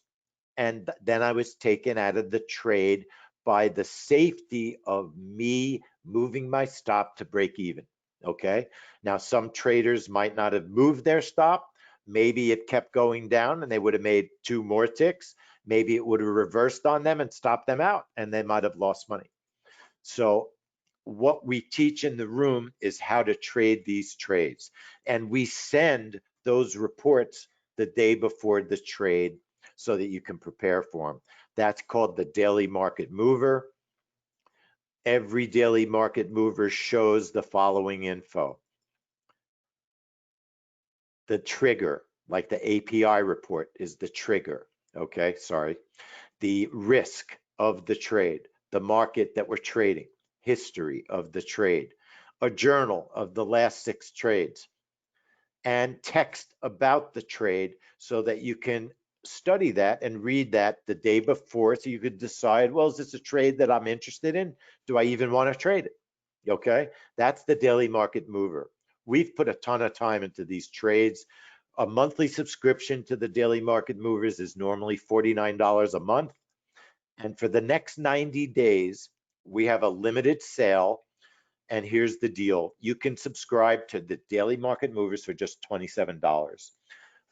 and then I was taken out of the trade by the safety of me moving my stop to break even. Okay. Now, some traders might not have moved their stop. Maybe it kept going down and they would have made 2 more ticks. Maybe it would have reversed on them and stopped them out and they might have lost money. So what we teach in the room is how to trade these trades. And we send those reports the day before the trade so that you can prepare for them. That's called the daily market mover. Every daily market mover shows the following info. The trigger, like the API report, is the trigger. Okay, sorry. The risk of the trade, the market that we're trading, history of the trade, a journal of the last 6 trades, and text about the trade so that you can study that and read that the day before so you could decide, well, is this a trade that I'm interested in? Do I even want to trade it? Okay, that's the daily market mover. We've put a ton of time into these trades. A monthly subscription to the daily market movers is normally $49 a month. And for the next 90 days, we have a limited sale. And here's the deal. You can subscribe to the daily market movers for just $27.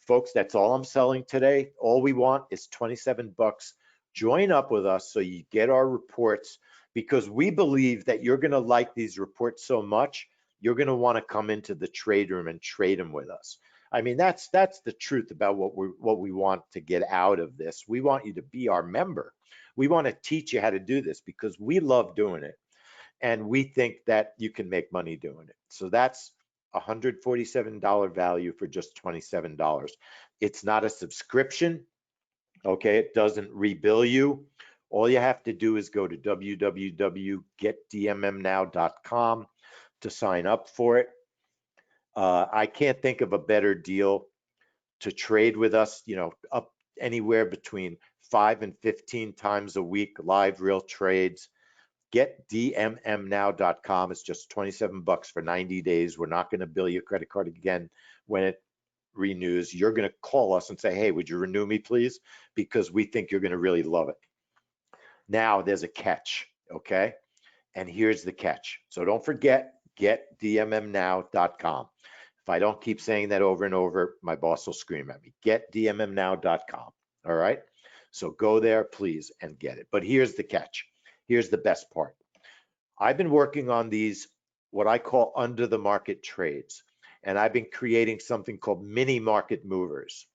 Folks, that's all I'm selling today. All we want is 27 bucks. Join up with us so you get our reports because we believe that you're going to like these reports so much, you're going to want to come into the trade room and trade them with us. I mean, that's the truth about what we want to get out of this. We want you to be our member. We want to teach you how to do this because we love doing it. And we think that you can make money doing it. So that's $147 value for just $27. It's not a subscription. Okay, it doesn't rebill you. All you have to do is go to www.getdmmnow.com to sign up for it. I can't think of a better deal to trade with us, you know, up anywhere between 5 and 15 times a week, live real trades. GetDMMnow.com. It's just 27 bucks for 90 days. We're not going to bill your credit card again when it renews. You're going to call us and say, hey, would you renew me, please? Because we think you're going to really love it. Now, there's a catch, okay? And here's the catch. So don't forget, getdmmnow.com. If I don't keep saying that over and over, my boss will scream at me. Getdmmnow.com. All right? So go there, please, and get it. But here's the catch. Here's the best part. I've been working on these, what I call under the market trades, and I've been creating something called mini market movers.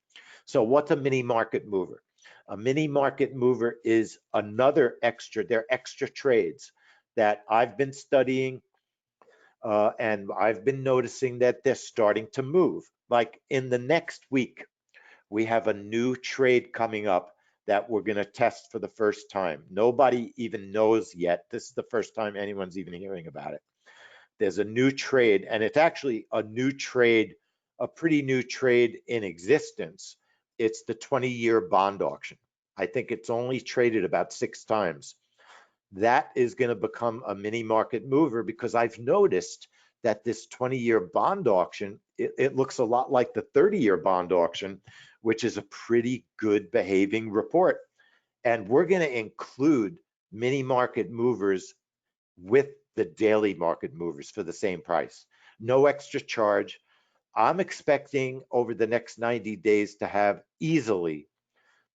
So what's a mini market mover? A mini market mover is another extra, they're extra trades that I've been studying and I've been noticing that they're starting to move. Like in the next week, we have a new trade coming up that we're going to test for the first time. Nobody even knows yet. This is the first time anyone's even hearing about it. There's a new trade, and it's actually a new trade, a pretty new trade in existence. It's the 20-year bond auction. I think it's only traded about 6 times. That is going to become a mini market mover because I've noticed that this 20-year bond auction, it looks a lot like the 30-year bond auction, which is a pretty good behaving report. And we're going to include mini market movers with the daily market movers for the same price. No extra charge. I'm expecting over the next 90 days to have easily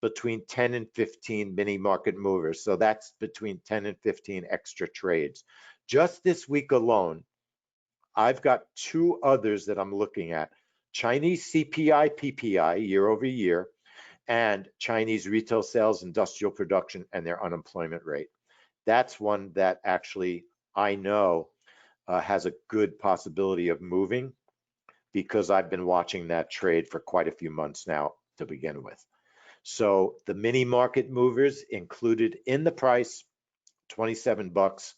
between 10 and 15 mini market movers. So that's between 10 and 15 extra trades. Just this week alone, I've got 2 others that I'm looking at. Chinese CPI, PPI year over year, and Chinese retail sales, industrial production, and their unemployment rate. That's one that actually I know has a good possibility of moving because I've been watching that trade for quite a few months now to begin with. So the mini market movers included in the price, 27 bucks,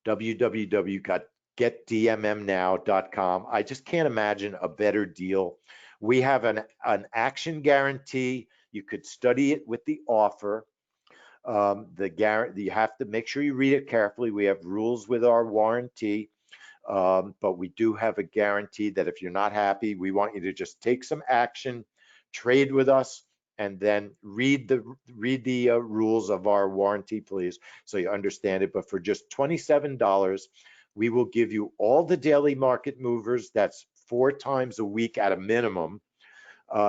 www.getdmmnow.com. I just can't imagine a better deal. We have an action guarantee. You could study it with the offer. The guarantee, you have to make sure you read it carefully. We have rules with our warranty. But we do have a guarantee that if you're not happy, we want you to just take some action, trade with us, and then read the rules of our warranty, please, so you understand it. But for just $27, we will give you all the daily market movers. That's 4 times a week at a minimum,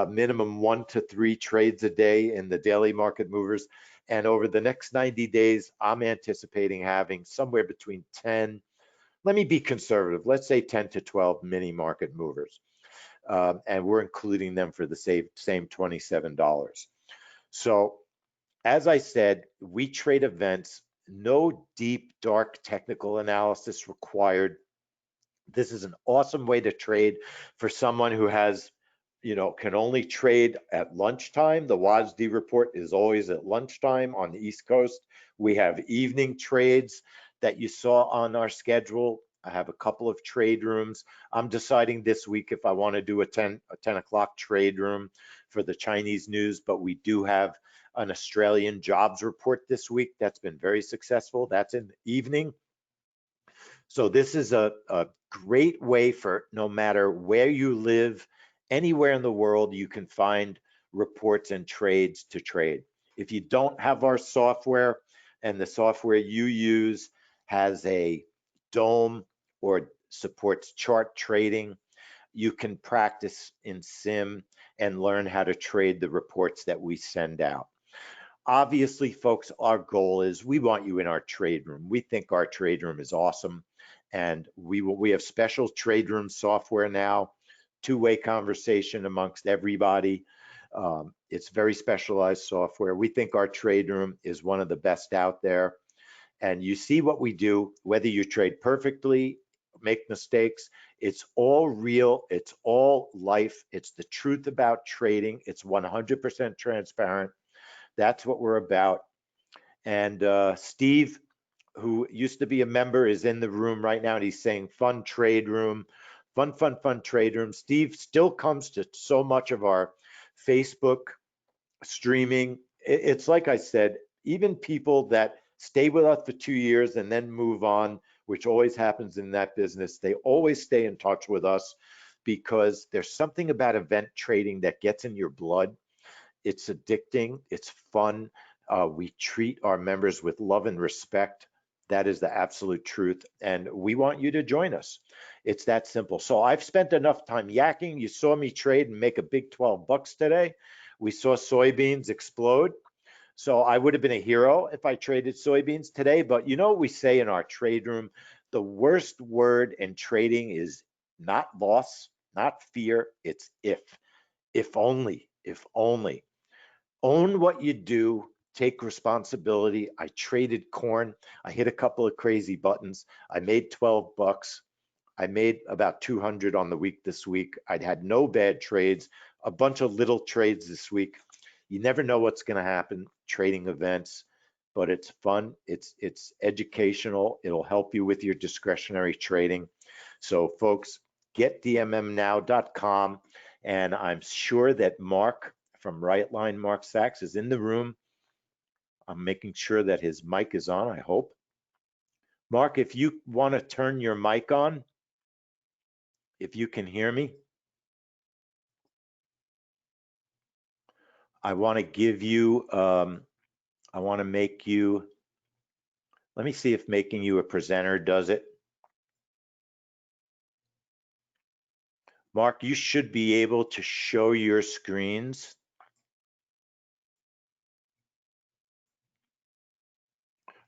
minimum 1 to 3 trades a day in the daily market movers. And over the next 90 days, I'm anticipating having somewhere between 10, let me be conservative, let's say 10 to 12 mini market movers. And we're including them for the same $27. So as I said, we trade events, no deep, dark technical analysis required. This is an awesome way to trade for someone who has, can only trade at lunchtime. The WASD report is always at lunchtime on the East Coast. We have evening trades that you saw on our schedule. I have a couple of trade rooms. I'm deciding this week if I want to do a 10 o'clock trade room for the Chinese news, but we do have an Australian jobs report this week that's been very successful. That's in the evening. So this is a great way for no matter where you live, anywhere in the world, you can find reports and trades to trade. If you don't have our software and the software you use has a DOM or supports chart trading, you can practice in sim and learn how to trade the reports that we send out. Obviously, folks, our goal is we want you in our trade room. We think our trade room is awesome. And we have special trade room software now, two-way conversation amongst everybody. It's very specialized software. We think our trade room is one of the best out there. And you see what we do, whether you trade perfectly, make mistakes, it's all real, it's all life, it's the truth about trading, it's 100% transparent. That's what we're about. And Steve, who used to be a member, is in the room right now, and he's saying fun trade room, fun trade room. Steve still comes to so much of our Facebook streaming. It's like I said, even people that stay with us for 2 years and then move on, which always happens in that business, they always stay in touch with us because there's something about event trading that gets in your blood. It's addicting, it's fun. We treat our members with love and respect. That is the absolute truth. And we want you to join us. It's that simple. So I've spent enough time yakking. You saw me trade and make a big 12 bucks today. We saw soybeans explode. So I would have been a hero if I traded soybeans today. But you know what we say in our trade room? The worst word in trading is not loss, not fear. It's if. If only, if only. Own what you do, take responsibility. I traded corn. I hit a couple of crazy buttons. I made 12 bucks. I made about 200 on the week this week. I'd had no bad trades, a bunch of little trades this week. You never know what's going to happen trading events, but it's fun. It's educational. It'll help you with your discretionary trading. So folks, getdmmnow.com. And I'm sure that Mark from Right Line, Mark Sachs, is in the room. I'm making sure that his mic is on, I hope. Mark, if you want to turn your mic on, if you can hear me, I want to give you, I want to make you, let me see if making you a presenter does it. Mark, you should be able to show your screens.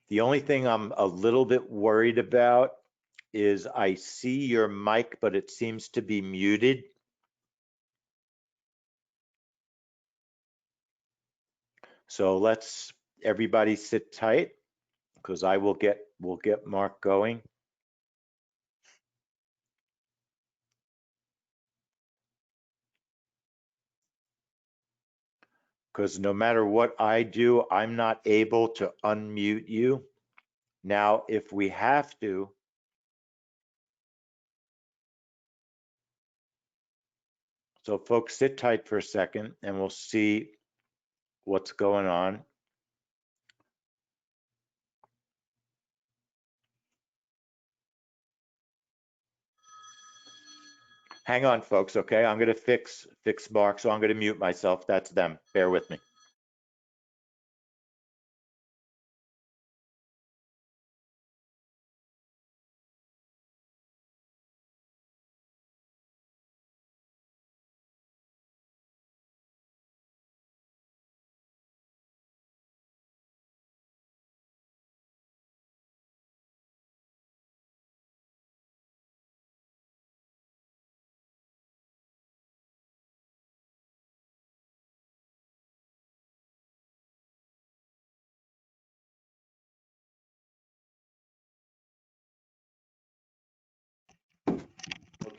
The only thing I'm a little bit worried about is I see your mic, but it seems to be muted. So let's everybody sit tight because we'll get Mark going. Because no matter what I do, I'm not able to unmute you. Now, if we have to, so folks, sit tight for a second and we'll see what's going on. Hang on, folks, okay? I'm gonna fix Mark, so I'm gonna mute myself. That's them. Bear with me.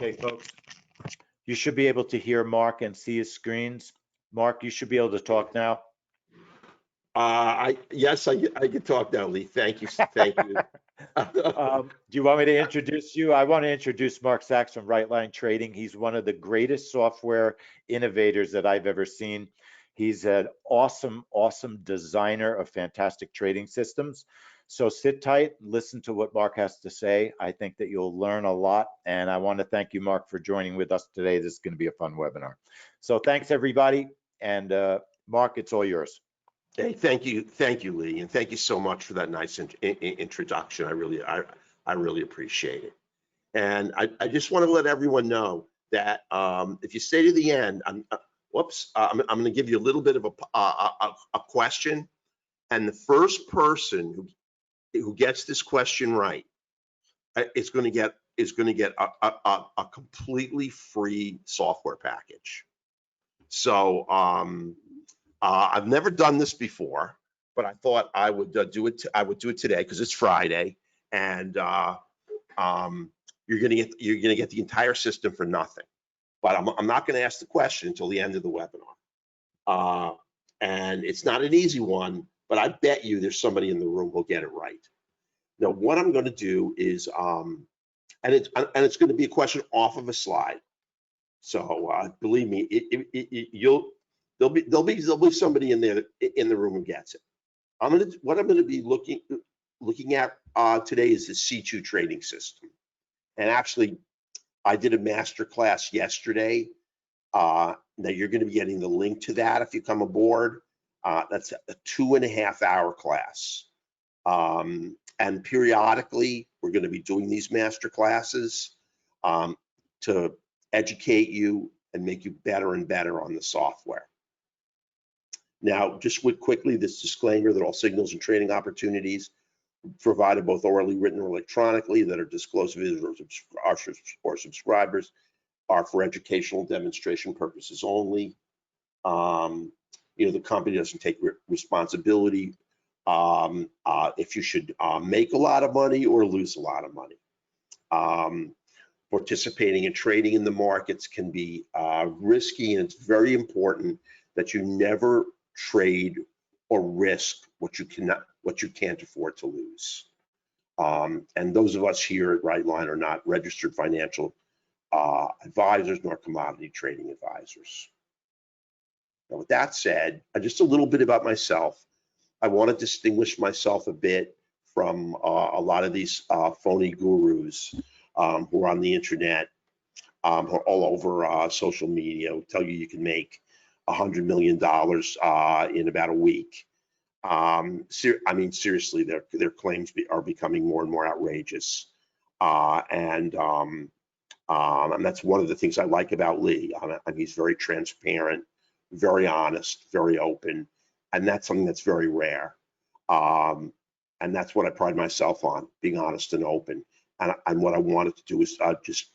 Okay, folks, you should be able to hear Mark and see his screens. Mark, you should be able to talk now. Yes, I can talk now, Leigh. Thank you. Thank you. Do you want me to introduce you? I want to introduce Mark Sachs from Right Line Trading. He's one of the greatest software innovators that I've ever seen. He's an awesome, awesome designer of fantastic trading systems. So sit tight, listen to what Mark has to say. I think that you'll learn a lot. And I want to thank you, Mark, for joining with us today. This is going to be a fun webinar. So thanks, everybody. And Mark, it's all yours. Hey, thank you, Leigh, and thank you so much for that nice introduction. I really appreciate it. And I just want to let everyone know that if you stay to the end, I'm going to give you a little bit of a question, and the first person who gets this question right is going to get a completely free software package. So I've never done this before, but I thought I would do it. I would do it today because it's Friday, and you're gonna get the entire system for nothing. But I'm not going to ask the question until the end of the webinar. And it's not an easy one, but I bet you there's somebody in the room who'll get it right. Now, what I'm going to do is, and it's going to be a question off of a slide. So believe me, there'll be somebody in there in the room who gets it. What I'm going to be looking at today is the C2 trading system. And actually, I did a master class yesterday. Now you're going to be getting the link to that if you come aboard. That's a 2.5-hour class. And periodically, we're going to be doing these master classes to educate you and make you better and better on the software. Now, just quickly, this disclaimer that all signals and trading opportunities provided both orally, written, or electronically that are disclosed to visitors or subscribers are for educational demonstration purposes only. The company doesn't take responsibility if you should make a lot of money or lose a lot of money. Participating in trading in the markets can be risky, and it's very important that you never trade or risk what you can't afford to lose. And those of us here at Right Line are not registered financial advisors nor commodity trading advisors. Now, with that said, just a little bit about myself. I want to distinguish myself a bit from a lot of these phony gurus who are on the internet, who are all over social media, who tell you can make $100 million in about a week. I mean, seriously, their claims are becoming more and more outrageous. And that's one of the things I like about Leigh. He's very transparent, very honest, very open, and that's something that's very rare. And that's what I pride myself on, being honest and open. And what I wanted to do is just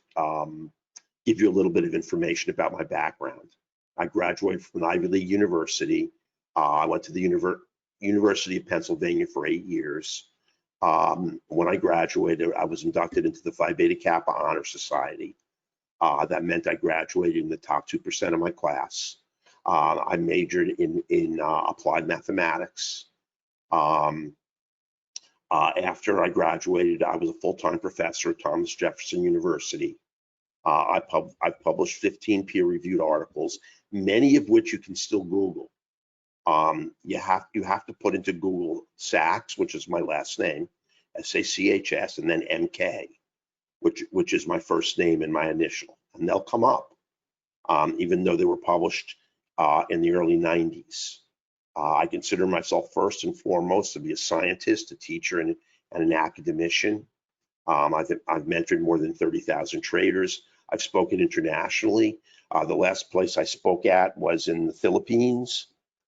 give you a little bit of information about my background. I graduated from an Ivy League university. I went to the University of Pennsylvania for 8 years. When I graduated, I was inducted into the Phi Beta Kappa Honor Society. That meant I graduated in the top 2% of my class. I majored in applied mathematics. After I graduated, I was a full-time professor at Thomas Jefferson University. I've published 15 peer-reviewed articles, many of which you can still Google. You have to put into Google Sachs, which is my last name, SACHS, and then MK, which is my first name and my initial, and they'll come up, even though they were published in the early 90s. I consider myself first and foremost to be a scientist, a teacher, and an academician. I've mentored more than 30,000 traders. I've spoken internationally. The last place I spoke at was in the Philippines.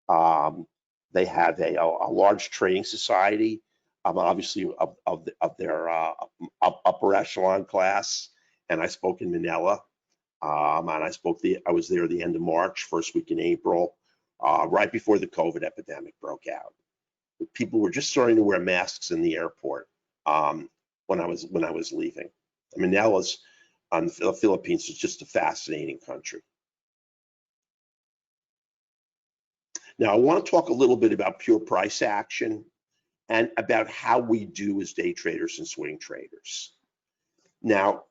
They have a large trading society, obviously of their upper echelon class, and I spoke in Manila. And I was there the end of March, first week in April, right before the COVID epidemic broke out. People were just starting to wear masks in the airport when I was leaving. Manila's on the Philippines is just a fascinating country. Now, I want to talk a little bit about pure price action and about how we do as day traders and swing traders. Now,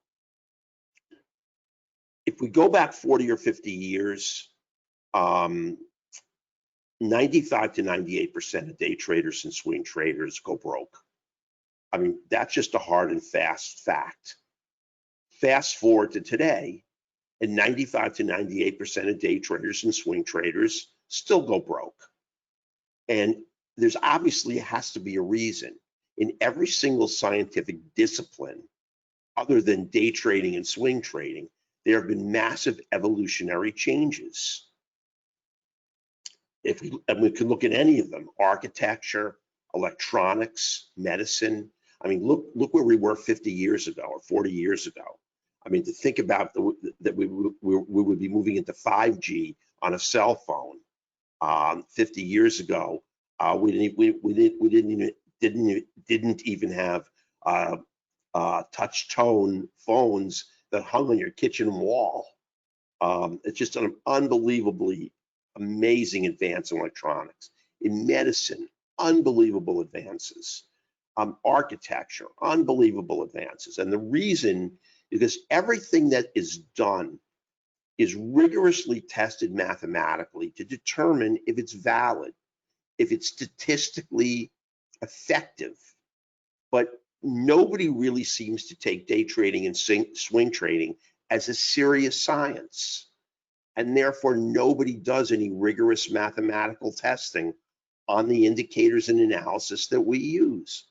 if we go back 40 or 50 years, 95 to 98% of day traders and swing traders go broke. I mean, that's just a hard and fast fact. Fast forward to today, and 95 to 98% of day traders and swing traders still go broke. And there's obviously has to be a reason. In every single scientific discipline, other than day trading and swing trading, there have been massive evolutionary changes. And we can look at any of them: architecture, electronics, medicine. I mean, look where we were 50 years ago or 40 years ago. I mean, to think about that we would be moving into 5G on a cell phone 50 years ago. We didn't even have touch tone phones that hung on your kitchen wall. It's just an unbelievably amazing advance in electronics. In medicine, unbelievable advances. Architecture, unbelievable advances. And the reason is because everything that is done is rigorously tested mathematically to determine if it's valid, if it's statistically effective. But nobody really seems to take day trading and swing trading as a serious science. And therefore, nobody does any rigorous mathematical testing on the indicators and analysis that we use.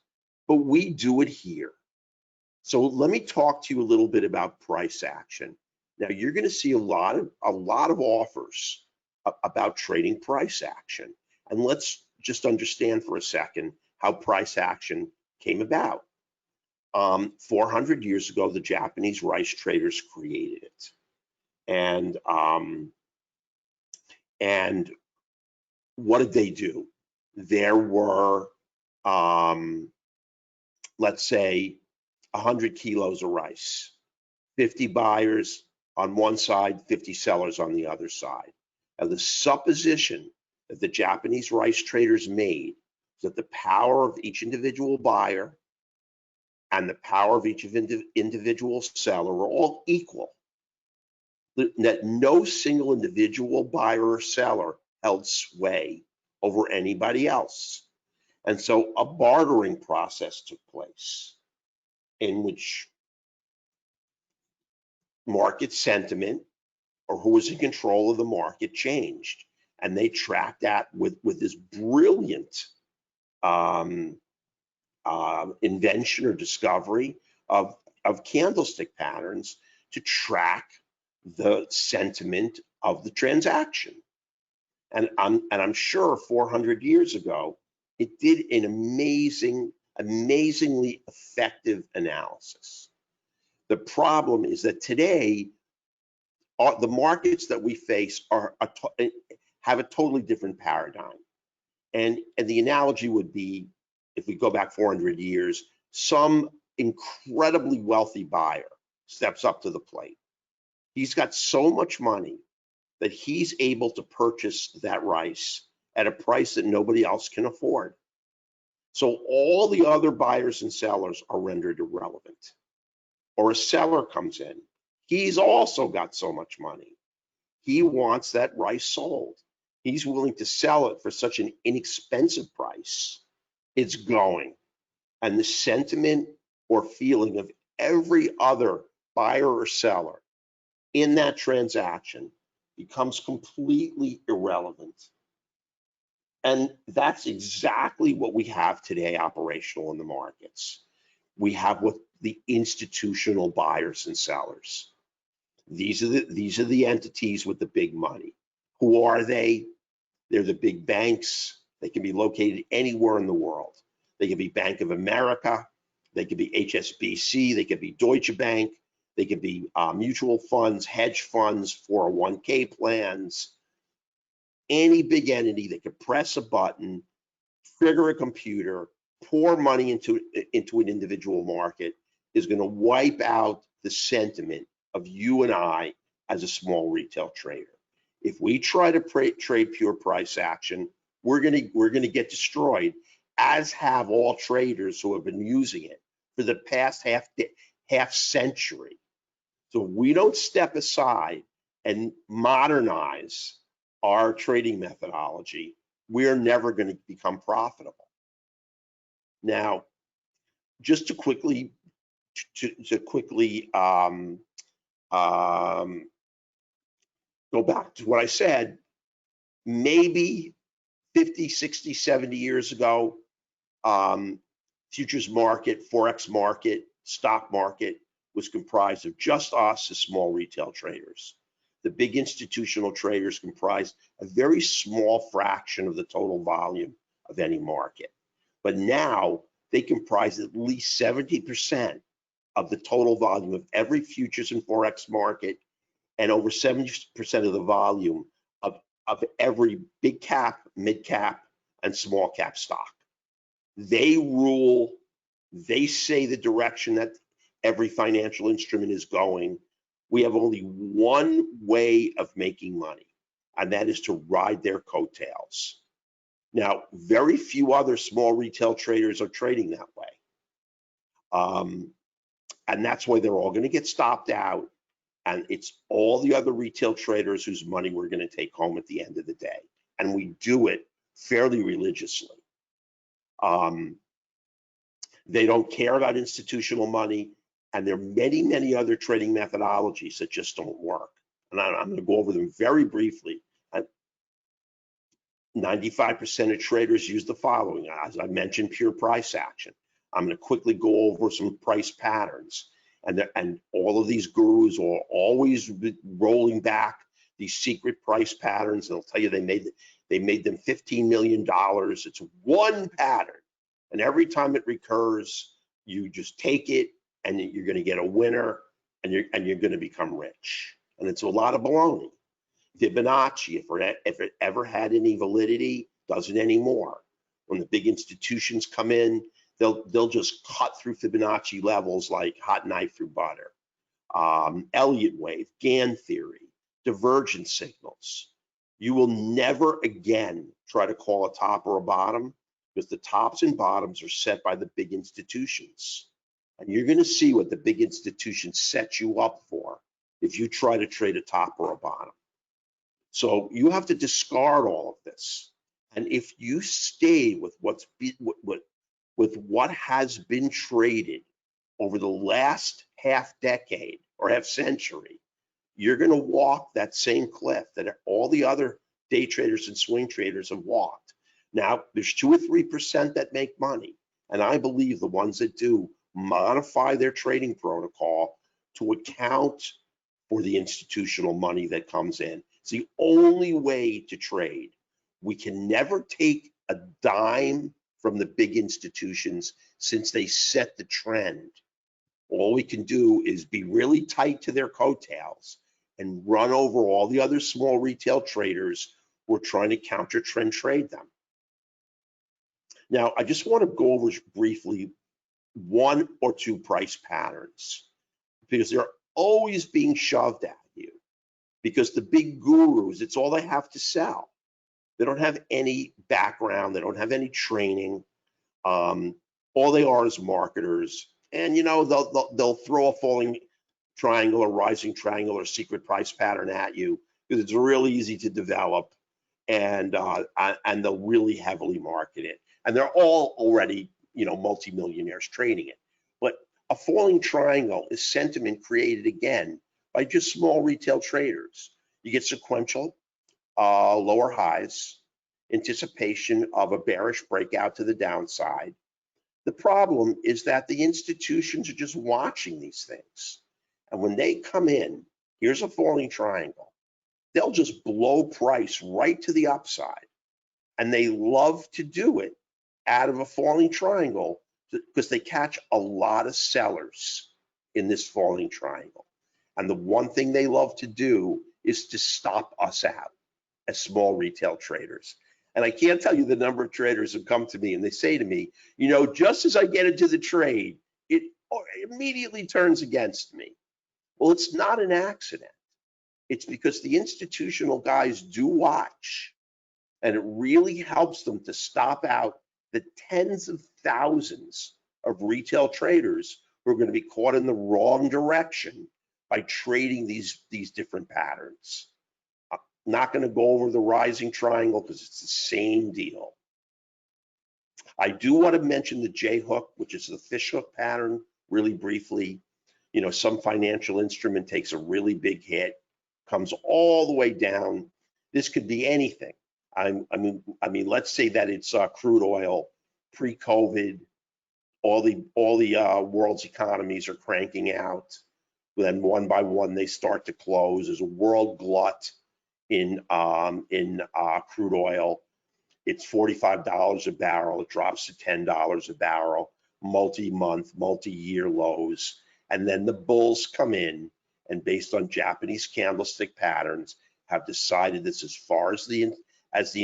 But we do it here. So let me talk to you a little bit about price action. Now, you're going to see a lot of offers about trading price action. And let's just understand for a second how price action came about. 400 years ago, the Japanese rice traders created it. And what did they do? There were, let's say, 100 kilos of rice, 50 buyers on one side, 50 sellers on the other side. Now, the supposition that the Japanese rice traders made is that the power of each individual buyer and the power of each individual seller were all equal, that no single individual buyer or seller held sway over anybody else. And so a bartering process took place in which market sentiment, or who was in control of the market, changed. And they tracked that with this brilliant invention or discovery of candlestick patterns to track the sentiment of the transaction. And I'm sure 400 years ago, it did an amazingly effective analysis. The problem is that today, the markets that we face have a totally different paradigm. And the analogy would be, if we go back 400 years, some incredibly wealthy buyer steps up to the plate. He's got so much money that he's able to purchase that rice at a price that nobody else can afford. So all the other buyers and sellers are rendered irrelevant. Or a seller comes in, he's also got so much money. He wants that rice sold. He's willing to sell it for such an inexpensive price. It's going. And the sentiment or feeling of every other buyer or seller in that transaction becomes completely irrelevant. And that's exactly what we have today operational in the markets. We have what the institutional buyers and sellers. These are the entities with the big money. Who are they? They're the big banks. They can be located anywhere in the world. They could be Bank of America. They could be HSBC. They could be Deutsche Bank. They could be mutual funds, hedge funds, 401k plans. Any big entity that could press a button, trigger a computer, pour money into an individual market is going to wipe out the sentiment of you and I as a small retail trader. If we try to trade pure price action, we're going to get destroyed, as have all traders who have been using it for the past half century. So we don't step aside and modernize our trading methodology, we're never going to become profitable. Now, just to quickly go back to what I said, maybe 50, 60, 70 years ago, futures market, Forex market, stock market was comprised of just us as small retail traders. The big institutional traders comprised a very small fraction of the total volume of any market. But now they comprise at least 70% of the total volume of every futures and Forex market, and over 70% of the volume of every big cap, mid cap, and small cap stock. They rule, they say the direction that every financial instrument is going. We have only one way of making money, and that is to ride their coattails. Now, very few other small retail traders are trading that way. And that's why they're all going to get stopped out. And it's all the other retail traders whose money we're going to take home at the end of the day. And we do it fairly religiously. They don't care about institutional money. And there are many, many other trading methodologies that just don't work. And I'm going to go over them very briefly. 95% of traders use the following. As I mentioned, pure price action. I'm going to quickly go over some price patterns. And all of these gurus are always rolling back these secret price patterns. They'll tell you they made them $15 million. It's one pattern. And every time it recurs, you just take it and you're going to get a winner and you're going to become rich. And it's a lot of baloney. Fibonacci, if it ever had any validity, doesn't anymore. When the big institutions come in, they'll just cut through Fibonacci levels like hot knife through butter. Elliott wave, Gann theory, divergence signals. You will never again try to call a top or a bottom, because the tops and bottoms are set by the big institutions. And you're going to see what the big institutions set you up for if you try to trade a top or a bottom. So you have to discard all of this. And if you stay with what has been traded over the last half decade or half century, you're going to walk that same cliff that all the other day traders and swing traders have walked. Now, there's 2 or 3% that make money. And I believe the ones that do modify their trading protocol to account for the institutional money that comes in. It's the only way to trade. We can never take a dime from the big institutions since they set the trend. All we can do is be really tight to their coattails and run over all the other small retail traders who are trying to counter trend trade them. Now, I just want to go over briefly one or two price patterns because they're always being shoved at you because the big gurus, it's all they have to sell. They don't have any background. They don't have any training. All they are is marketers. And, they'll throw a falling triangle or rising triangle or secret price pattern at you because it's really easy to develop, and they'll really heavily market it. And they're all already, multimillionaires trading it. But a falling triangle is sentiment created again by just small retail traders. You get sequential lower highs, anticipation of a bearish breakout to the downside. The problem is that the institutions are just watching these things. And when they come in, here's a falling triangle. They'll just blow price right to the upside. And they love to do it out of a falling triangle because they catch a lot of sellers in this falling triangle. And the one thing they love to do is to stop us out as small retail traders. And I can't tell you the number of traders who come to me and they say to me, just as I get into the trade, it immediately turns against me. Well, it's not an accident. It's because the institutional guys do watch, and it really helps them to stop out the tens of thousands of retail traders who are going to be caught in the wrong direction by trading these different patterns. I'm not going to go over the rising triangle because it's the same deal. I do want to mention the J hook, which is the fish hook pattern, really briefly. Some financial instrument takes a really big hit, comes all the way down. This could be anything. I mean, let's say that it's crude oil, pre-COVID, all the world's economies are cranking out. Then one by one they start to close. There's a world glut in crude oil. It's $45 a barrel. It drops to $10 a barrel. Multi-month, multi-year lows. And then the bulls come in, and based on Japanese candlestick patterns, have decided this as far as the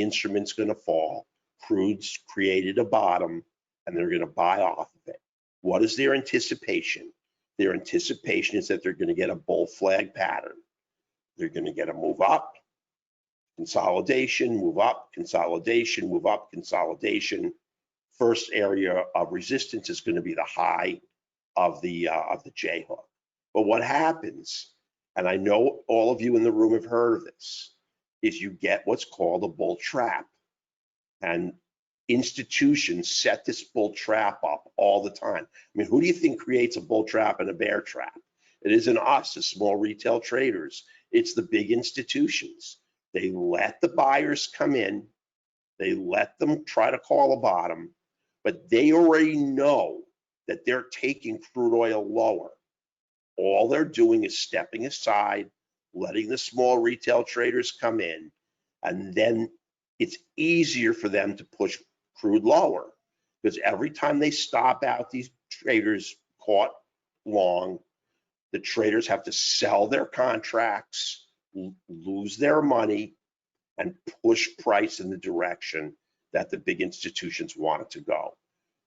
instrument's going to fall. Crude's created a bottom, and they're going to buy off of it. What is their anticipation? Their anticipation is that they're going to get a bull flag pattern. They're going to get a move up, consolidation, move up, consolidation, move up, consolidation. First area of resistance is going to be the high of the J hook. But what happens, and I know all of you in the room have heard of this, is you get what's called a bull trap. And institutions set this bull trap up all the time. I mean, who do you think creates a bull trap and a bear trap? It isn't us as small retail traders. It's the big institutions. They let the buyers come in. They let them try to call a bottom, but they already know that they're taking crude oil lower. All they're doing is stepping aside, letting the small retail traders come in, and then it's easier for them to push crude lower because every time they stop out these traders caught long, the traders have to sell their contracts, lose their money, and push price in the direction that the big institutions want it to go.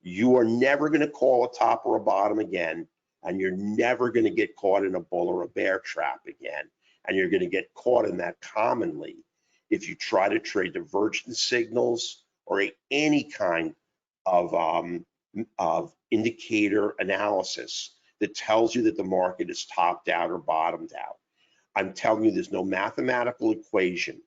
You are never going to call a top or a bottom again, and you're never going to get caught in a bull or a bear trap again. And you're going to get caught in that commonly if you try to trade divergence signals or any kind of indicator analysis that tells you that the market is topped out or bottomed out. I'm telling you, there's no mathematical equation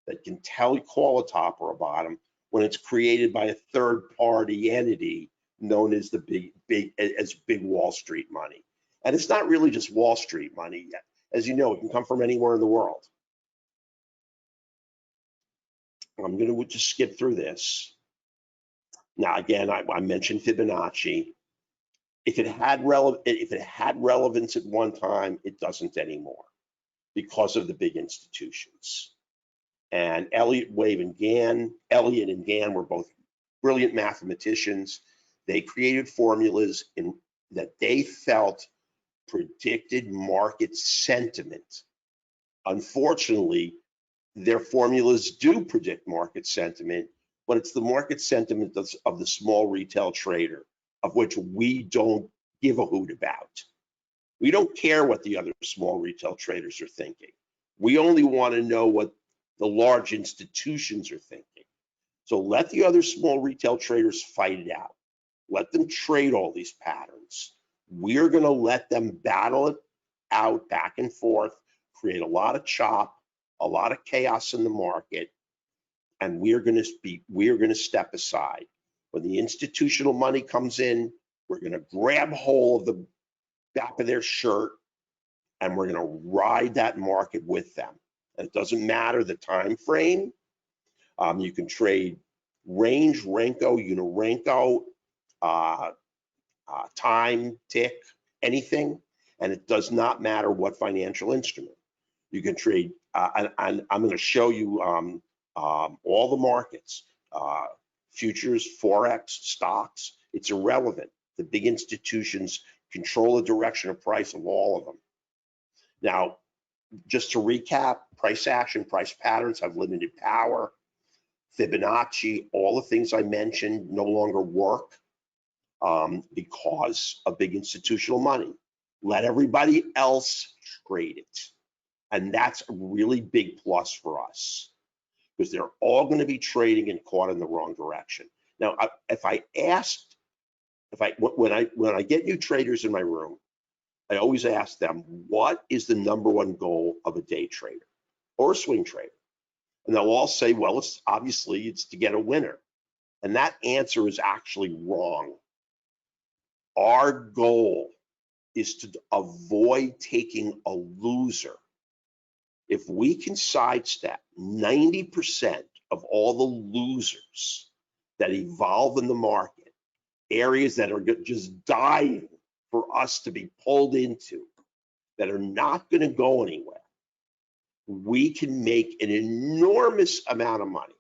that can call a top or a bottom when it's created by a third-party entity known as the big Wall Street money. And it's not really just Wall Street money. As you know, it can come from anywhere in the world. I'm going to just skip through this. Now, again, I mentioned Fibonacci. If it had relevance at one time, it doesn't anymore because of the big institutions. And Elliott and Gann were both brilliant mathematicians. They created formulas that they felt predicted market sentiment. Unfortunately, their formulas do predict market sentiment, but it's the market sentiment of the small retail trader, of which we don't give a hoot about. We don't care what the other small retail traders are thinking. We only want to know what the large institutions are thinking. So let the other small retail traders fight it out. Let them trade all these patterns. We're going to let them battle it out back and forth, create a lot of chop, a lot of chaos in the market, and we're going to step aside. When the institutional money comes in, we're going to grab hold of the back of their shirt and we're going to ride that market with them. And it doesn't matter the time frame. You can trade range, Renko, Unirenko, time, tick, anything, and it does not matter what financial instrument. You can trade, and I'm going to show you all the markets, futures, Forex, stocks. It's irrelevant. The big institutions control the direction of price of all of them. Now, just to recap, price action, price patterns have limited power. Fibonacci, all the things I mentioned no longer work because of big institutional money. Let everybody else trade it. And that's a really big plus for us because they're all going to be trading and caught in the wrong direction. Now, when I get new traders in my room, I always ask them, what is the number one goal of a day trader or a swing trader? And they'll all say, well, it's to get a winner. And that answer is actually wrong. Our goal is to avoid taking a loser. If we can sidestep 90% of all the losers that evolve in the market, areas that are just dying for us to be pulled into, that are not going to go anywhere, we can make an enormous amount of money.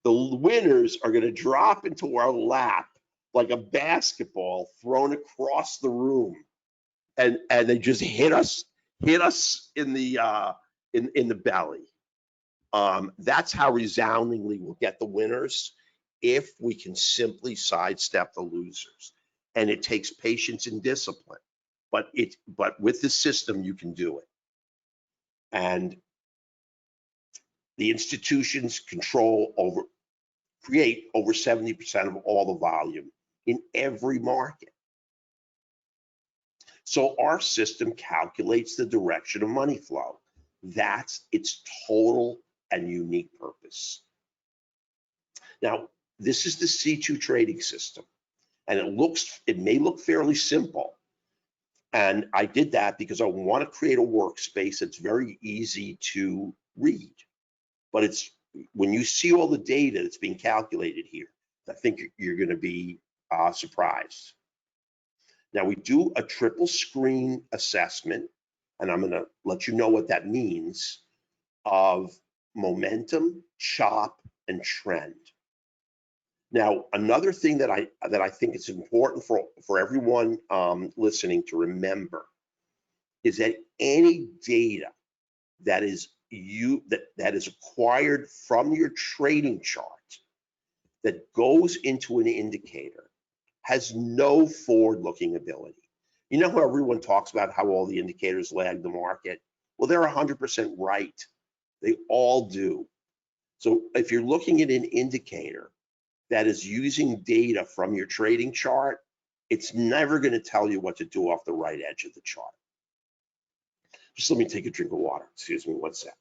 The winners are going to drop into our lap like a basketball thrown across the room, and they just hit us in the belly. That's how resoundingly we'll get the winners, if we can simply sidestep the losers. And it takes patience and discipline, but with the system you can do it. And the institutions create over 70% of all the volume in every market. So our system calculates the direction of money flow. That's its total and unique purpose. Now, this is the C2 trading system, and it may look fairly simple. And I did that because I want to create a workspace that's very easy to read. But when you see all the data that's being calculated here, I think you're going to be surprised. Now, we do a triple screen assessment, and I'm going to let you know what that means, of momentum, chop, and trend. Now, another thing that I think is important for everyone listening to remember is that any data that is acquired from your trading chart that goes into an indicator has no forward-looking ability. You know how everyone talks about how all the indicators lag the market? Well, they're 100% right. They all do. So if you're looking at an indicator that is using data from your trading chart, it's never going to tell you what to do off the right edge of the chart. Just let me take a drink of water. Excuse me, one sec.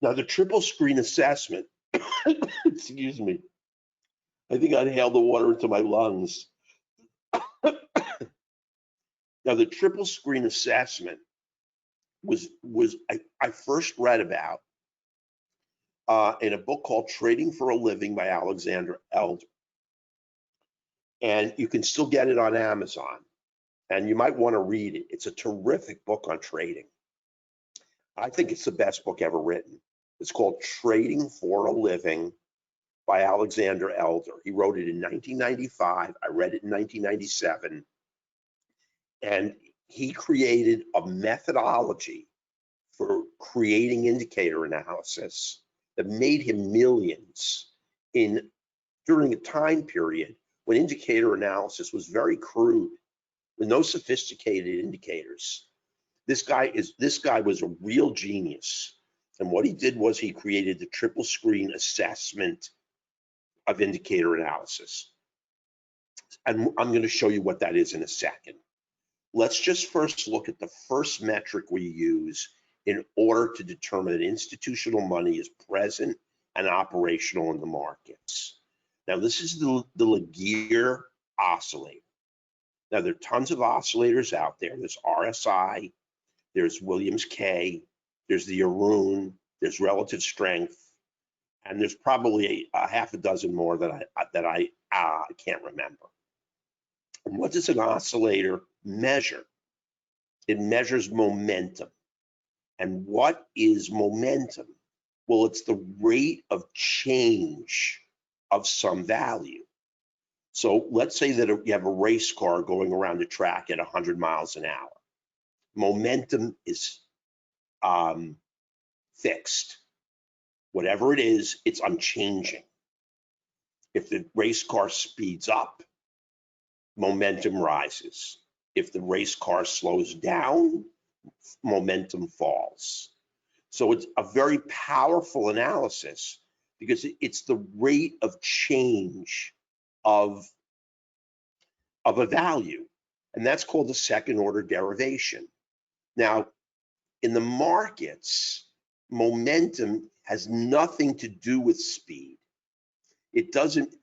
Now, the triple screen assessment, excuse me, I think I inhaled the water into my lungs. Now, the triple screen assessment I first read about in a book called Trading for a Living by Alexander Elder. And you can still get it on Amazon, and you might want to read it. It's a terrific book on trading. I think it's the best book ever written. It's called Trading for a Living by Alexander Elder. He wrote it in 1995. I read it in 1997. And he created a methodology for creating indicator analysis that made him millions during a time period when indicator analysis was very crude, with no sophisticated indicators. This guy was a real genius. And what he did was he created the triple screen assessment of indicator analysis. And I'm going to show you what that is in a second. Let's just first look at the first metric we use in order to determine that institutional money is present and operational in the markets. Now, this is the Leigh oscillator. Now, there are tons of oscillators out there. There's RSI, there's Williams K, there's the Arun, there's relative strength, and there's probably a half a dozen more that I can't remember. And what does an oscillator measure? It measures momentum. And what is momentum? Well, it's the rate of change of some value. So let's say that you have a race car going around the track at 100 miles an hour. Momentum is fixed. Whatever it is, it's unchanging. If the race car speeds up, momentum rises. If the race car slows down, momentum falls. So it's a very powerful analysis because it's the rate of change of a value. And that's called the second order derivation. Now, in the markets, momentum has nothing to do with speed. It doesn't,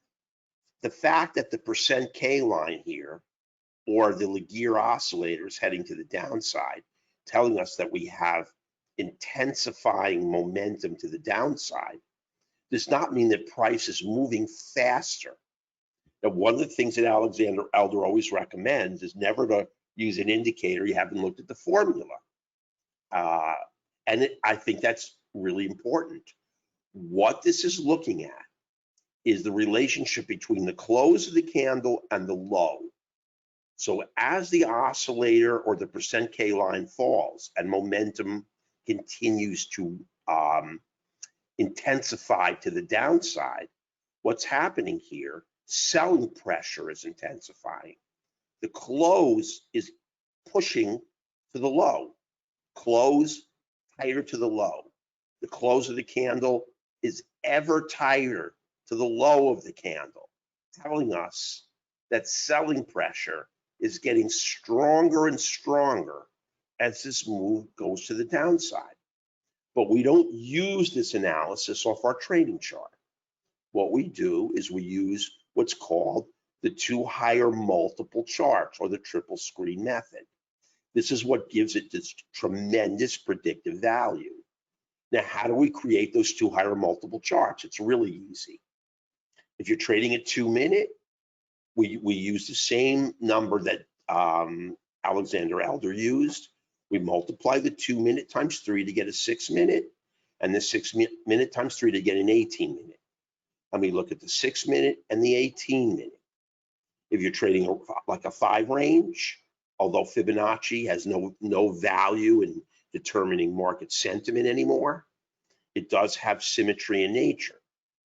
the fact that the percent K line here, or the Leigh oscillator is heading to the downside, telling us that we have intensifying momentum to the downside, does not mean that price is moving faster. Now, one of the things that Alexander Elder always recommends is never to use an indicator you haven't looked at the formula. I think that's really important. What this is looking at is the relationship between the close of the candle and the low. So as the oscillator or the percent K line falls and momentum continues to intensify to the downside, what's happening here, selling pressure is intensifying. The close is pushing to the low. Close tighter to the low. The close of the candle is ever tighter to the low of the candle, telling us that selling pressure is getting stronger and stronger as this move goes to the downside. But we don't use this analysis off our trading chart. What we do is we use what's called the two higher multiple charts, or the triple screen method. This is what gives it this tremendous predictive value. Now, how do we create those two higher multiple charts? It's really easy. If you're trading at 2 minute, we use the same number that Alexander Elder used. We multiply the 2 minute times 3 to get a 6 minute, and the 6 minute times 3 to get an 18 minute. And we look at the 6 minute and the 18 minute. If you're trading like a 5 range, although Fibonacci has no value in determining market sentiment anymore, it does have symmetry in nature.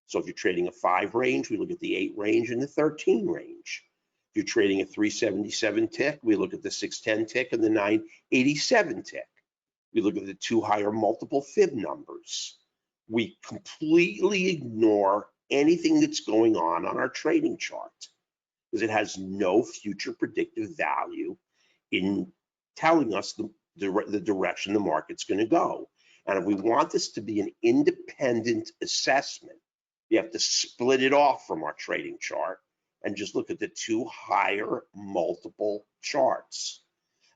So if you're trading a 5 range, we look at the 8 range and the 13 range. If you're trading a 377 tick, we look at the 610 tick and the 987 tick. We look at the two higher multiple fib numbers. We completely ignore anything that's going on our trading chart because it has no future predictive value in telling us the direction the market's going to go. And if we want this to be an independent assessment, we have to split it off from our trading chart and just look at the two higher multiple charts.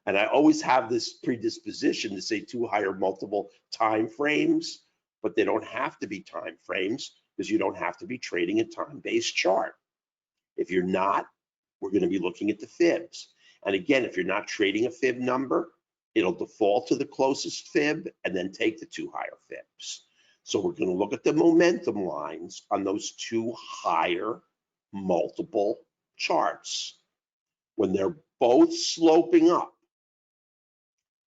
And I always have this predisposition to say two higher multiple time frames, but they don't have to be time frames because you don't have to be trading a time-based chart. If you're not, we're going to be looking at the fibs. And again, if you're not trading a fib number, it'll default to the closest fib and then take the two higher fibs. So we're going to look at the momentum lines on those two higher multiple charts. When they're both sloping up,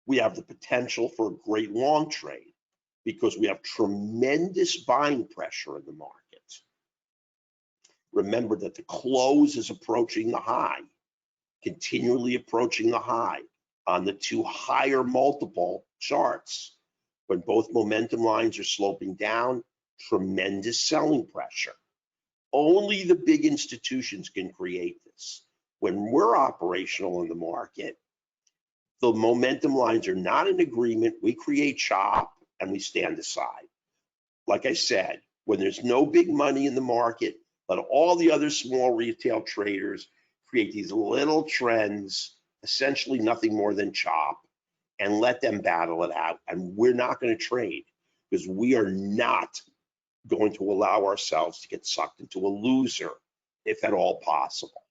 we have the potential for a great long trade because we have tremendous buying pressure in the market. Remember that the close is approaching the high, continually approaching the high on the two higher multiple charts. When both momentum lines are sloping down, tremendous selling pressure. Only the big institutions can create this. When we're operational in the market, the momentum lines are not in agreement. We create chop and we stand aside. Like I said, when there's no big money in the market, let all the other small retail traders create these little trends, essentially nothing more than chop, and let them battle it out. And we're not going to trade because we are not going to allow ourselves to get sucked into a loser, if at all possible.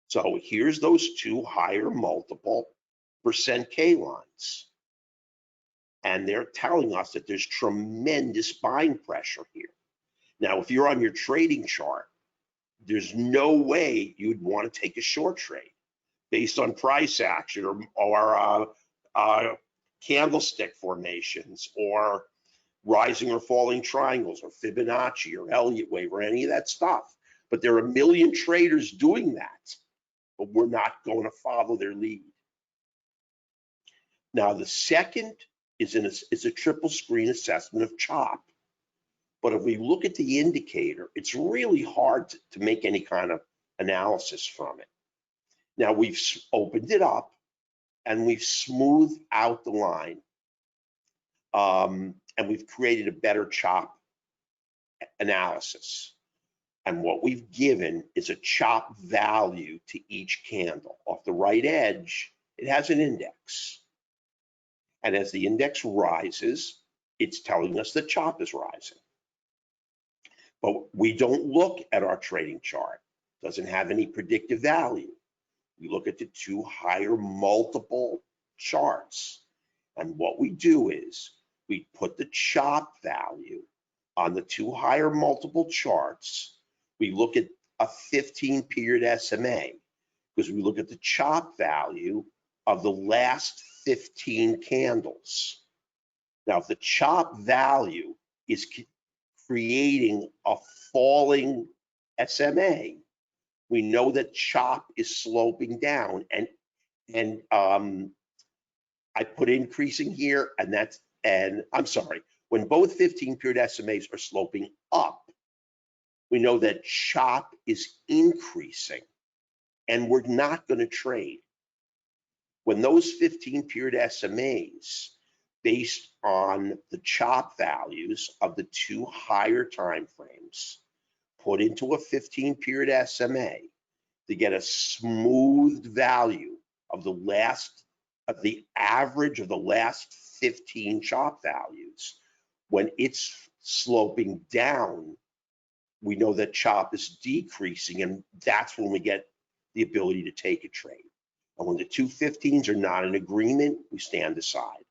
So here's those two higher multiple percent K lines. And they're telling us that there's tremendous buying pressure here. Now, if you're on your trading chart, there's no way you'd want to take a short trade based on price action or candlestick formations or rising or falling triangles or Fibonacci or Elliott wave or any of that stuff. But there are a million traders doing that, but we're not going to follow their lead. Now, the second is a triple screen assessment of chop. But if we look at the indicator, it's really hard to make any kind of analysis from it. Now, we've opened it up and we've smoothed out the line. And we've created a better chop analysis. And what we've given is a chop value to each candle. Off the right edge, it has an index. And as the index rises, it's telling us that chop is rising. But we don't look at our trading chart. It doesn't have any predictive value. We look at the two higher multiple charts. And what we do is we put the chop value on the two higher multiple charts. We look at a 15-period SMA because we look at the chop value of the last 15 candles. Now, if the chop value is creating a falling SMA, we know that chop is sloping down, and I put increasing here, and I'm sorry, when both 15-period SMAs are sloping up, we know that chop is increasing, and we're not going to trade. When those 15-period SMAs, based on the chop values of the two higher time frames, put into a 15-period SMA to get a smoothed value of the average of the last 15 chop values. When it's sloping down, we know that chop is decreasing, and that's when we get the ability to take a trade. And when the two 15s are not in agreement, we stand aside.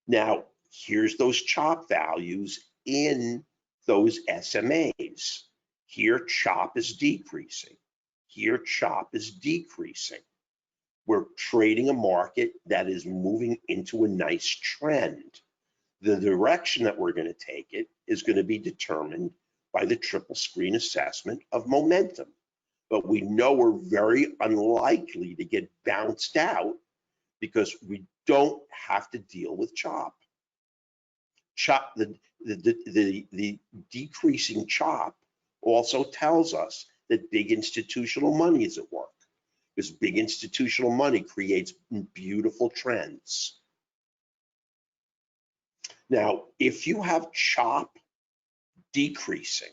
Now, here's those chop values in those SMAs. Here, chop is decreasing. Here, chop is decreasing. We're trading a market that is moving into a nice trend. The direction that we're going to take it is going to be determined by the triple screen assessment of momentum. But we know we're very unlikely to get bounced out because we don't have to deal with chop. The decreasing chop also tells us that big institutional money is at work, because big institutional money creates beautiful trends. Now, if you have chop decreasing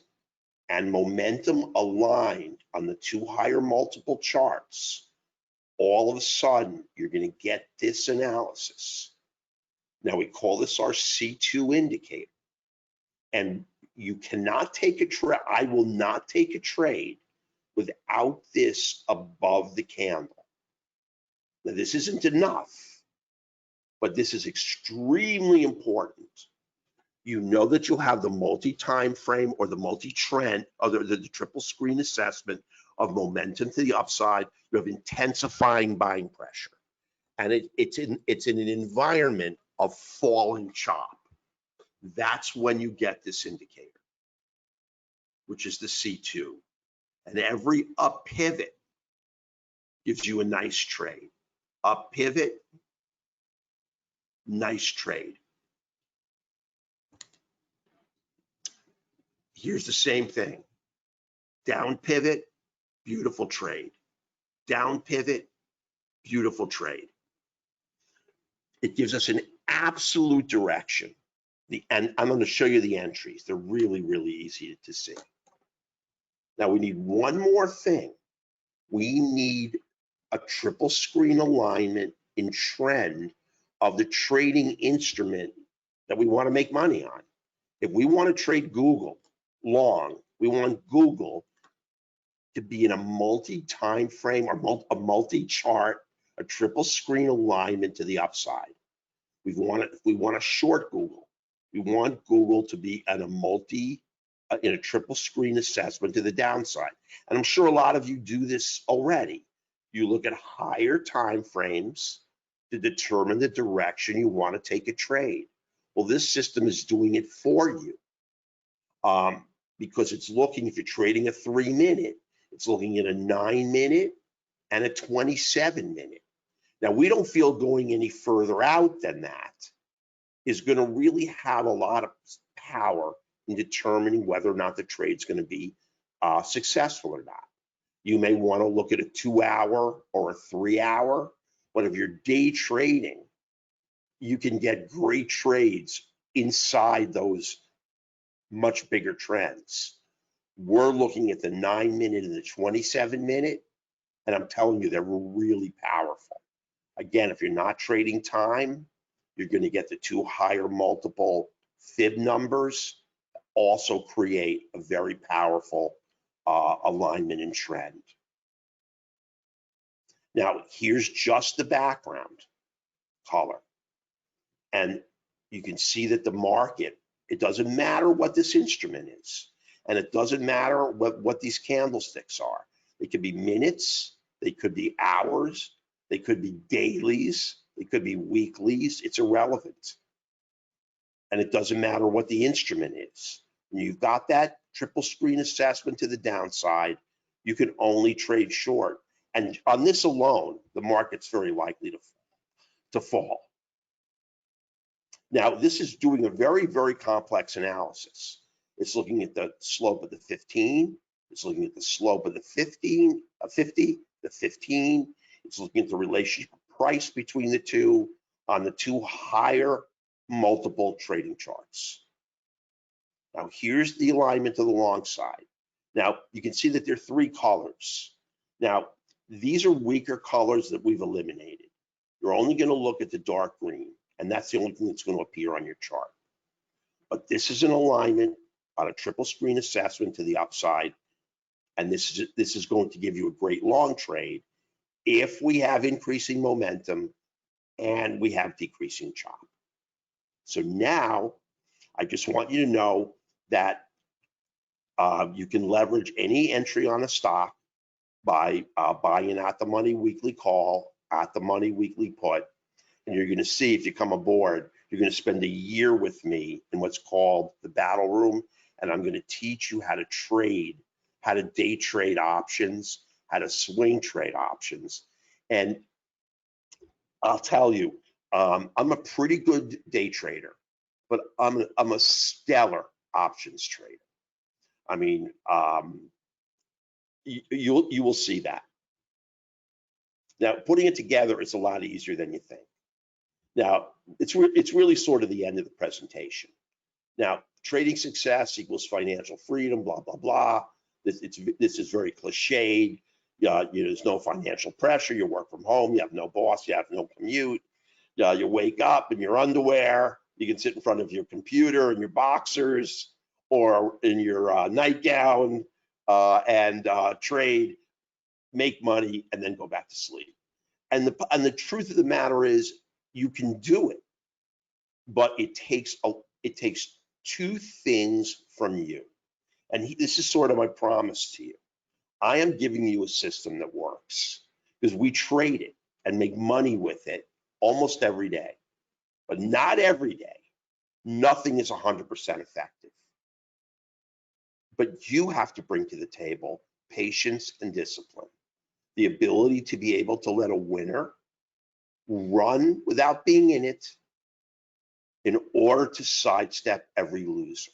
and momentum aligned on the two higher multiple charts, all of a sudden you're going to get this analysis. Now, we call this our C2 indicator. And you cannot take a trade. I will not take a trade without this above the candle. Now, this isn't enough, but this is extremely important. You know that you'll have the multi-time frame or the multi-trend, or the triple screen assessment of momentum to the upside. You have intensifying buying pressure. and it's in an environment of falling chop. That's when you get this indicator, which is the C2. And every up pivot gives you a nice trade. Up pivot, nice trade. Here's the same thing. Down pivot, beautiful trade. Down pivot, beautiful trade. It gives us an absolute direction. And I'm going to show you the entries. They're really, really easy to see. Now we need one more thing. We need a triple screen alignment in trend of the trading instrument that we want to make money on. If we want to trade Google long, we want Google to be in a multi-time frame or a multi-chart, a triple screen alignment to the upside. If we want to short Google, we want Google to be at in a triple screen assessment to the downside. And I'm sure a lot of you do this already. You look at higher time frames to determine the direction you want to take a trade. Well, this system is doing it for you because it's looking, if you're trading a 3-minute, it's looking at a 9-minute and a 27-minute. Now, we don't feel going any further out than that is going to really have a lot of power in determining whether or not the trade's going to be successful or not. You may want to look at a 2-hour or a 3-hour, but if you're day trading, you can get great trades inside those much bigger trends. We're looking at the 9-minute and the 27-minute, and I'm telling you, they're really powerful. Again, if you're not trading time, you're going to get the 2 higher multiple fib numbers, also create a very powerful alignment and trend. Now, here's just the background color. And you can see that the market, it doesn't matter what this instrument is, and it doesn't matter what these candlesticks are. They could be minutes, they could be hours, they could be dailies, they could be weeklies. It's irrelevant. And it doesn't matter what the instrument is. When you've got that triple screen assessment to the downside, you can only trade short. And on this alone, the market's very likely to fall. Now, this is doing a very, very complex analysis. It's looking at the slope of the 15. It's looking at the slope of the 50, the 15. It's looking at the relationship price between the two on the 2 higher multiple trading charts. Now, here's the alignment to the long side. Now, you can see that there are 3 colors. Now, these are weaker colors that we've eliminated. You're only going to look at the dark green, and that's the only thing that's going to appear on your chart. But this is an alignment on a triple screen assessment to the upside, and this is going to give you a great long trade if we have increasing momentum and we have decreasing chop. So now, I just want you to know that you can leverage any entry on a stock by buying at the money weekly call, at the money weekly put, and you're going to see if you come aboard, you're going to spend a year with me in what's called the battle room, and I'm going to teach you how to trade, how to day trade options, how to swing trade options. And I'll tell you, I'm a pretty good day trader, but I'm a stellar options trader. I mean, you will see that. Now, putting it together is a lot easier than you think. Now, it's really sort of the end of the presentation. Now, trading success equals financial freedom, blah, blah, blah. This is very cliched. There's no financial pressure. You work from home. You have no boss. You have no commute. You wake up in your underwear. You can sit in front of your computer in your boxers or in your nightgown and trade, make money, and then go back to sleep. And the truth of the matter is, you can do it, but it takes 2 things from you. And this is sort of my promise to you. I am giving you a system that works because we trade it and make money with it almost every day, but not every day. Nothing is 100% effective. But you have to bring to the table patience and discipline, the ability to be able to let a winner run without being in it in order to sidestep every loser.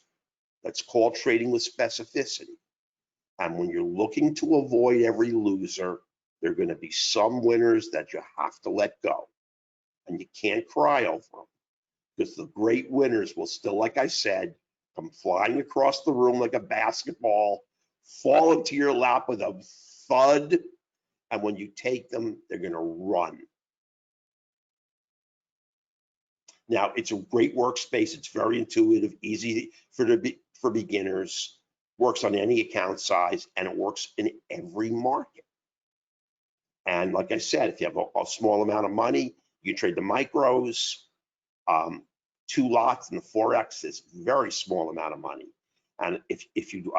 That's called trading with specificity. And when you're looking to avoid every loser, there are going to be some winners that you have to let go. And you can't cry over them, because the great winners will still, like I said, come flying across the room like a basketball, fall into your lap with a thud, and when you take them, they're going to run. Now, it's a great workspace. It's very intuitive, easy for beginners, works on any account size, and it works in every market. And like I said, if you have a small amount of money, you can trade the micros. 2 lots in the Forex is very small amount of money. And if you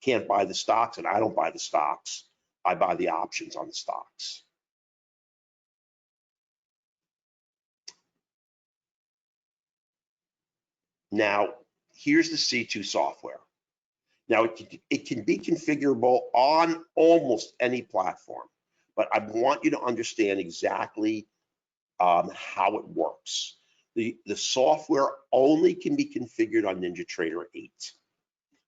can't buy the stocks, and I don't buy the stocks, I buy the options on the stocks. Now, here's the C2 software. Now, it can be configurable on almost any platform, but I want you to understand exactly how it works. The software only can be configured on NinjaTrader 8,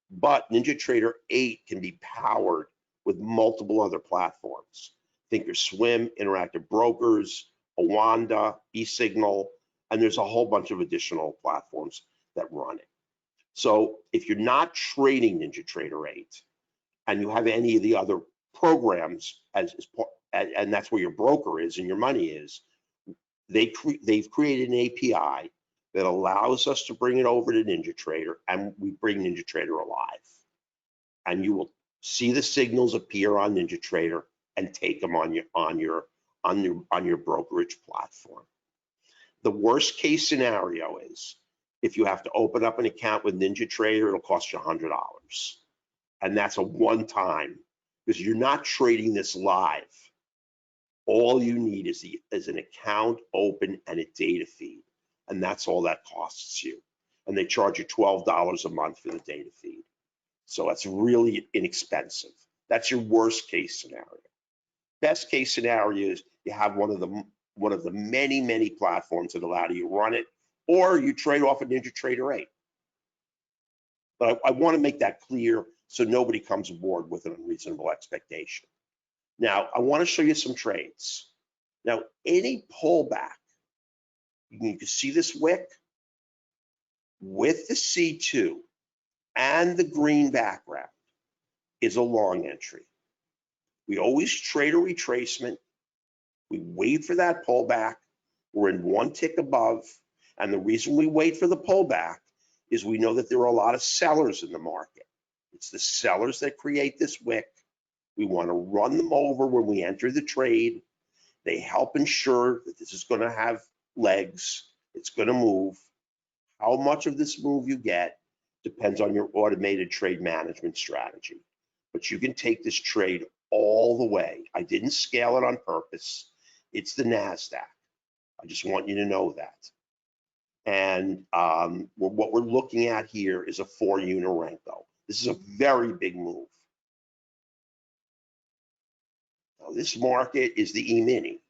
but NinjaTrader 8 can be powered with multiple other platforms. Thinkorswim, Interactive Brokers, Awanda, eSignal, and there's a whole bunch of additional platforms that run it. So if you're not trading NinjaTrader 8 and you have any of the other programs and that's where your broker is and your money is, they've created an API that allows us to bring it over to NinjaTrader, and we bring NinjaTrader alive. And you will see the signals appear on NinjaTrader and take them on your brokerage platform. The worst case scenario is if you have to open up an account with NinjaTrader, it'll cost you $100. And that's a one-time, because you're not trading this live. All you need is an account open and a data feed, and that's all that costs you. And they charge you $12 a month for the data feed. So that's really inexpensive. That's your worst case scenario. Best case scenario is you have one of the many platforms that allow you to run it, or you trade off of NinjaTrader 8. But I want to make that clear so nobody comes aboard with an unreasonable expectation. Now, I want to show you some trades. Now, any pullback, you can see this wick with the C2 and the green background is a long entry. We always trade a retracement. We wait for that pullback. We're in one tick above. And the reason we wait for the pullback is we know that there are a lot of sellers in the market. It's the sellers that create this wick. We want to run them over when we enter the trade. They help ensure that this is going to have legs. It's going to move. How much of this move you get depends on your automated trade management strategy. But you can take this trade all the way. I didn't scale it on purpose. It's the NASDAQ. I just want you to know that. And what we're looking at here is a 4-unit Renko. This is a very big move. Now, this market is the E-mini.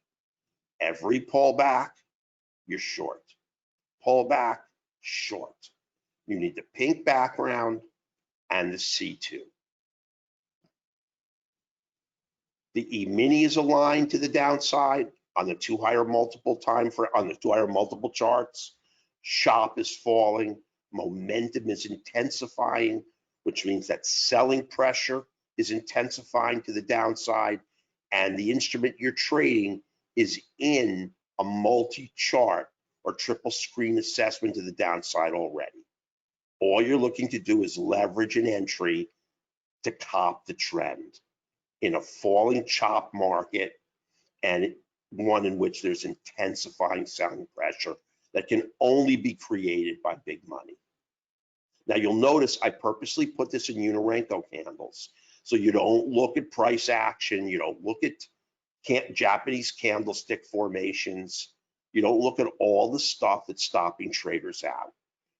Every pullback, you're short. Pullback, short. You need the pink background and the C2. The E-mini is aligned to the downside on the 2 higher multiple charts. Shop is falling. Momentum is intensifying, which means that selling pressure is intensifying to the downside, and the instrument you're trading is in a multi-chart or triple screen assessment to the downside already. All you're looking to do is leverage an entry to cop the trend in a falling chop market, and one in which there's intensifying selling pressure that can only be created by big money. Now, you'll notice I purposely put this in Unirenko candles. So you don't look at price action, you don't look at Japanese candlestick formations. You don't look at all the stuff that's stopping traders out.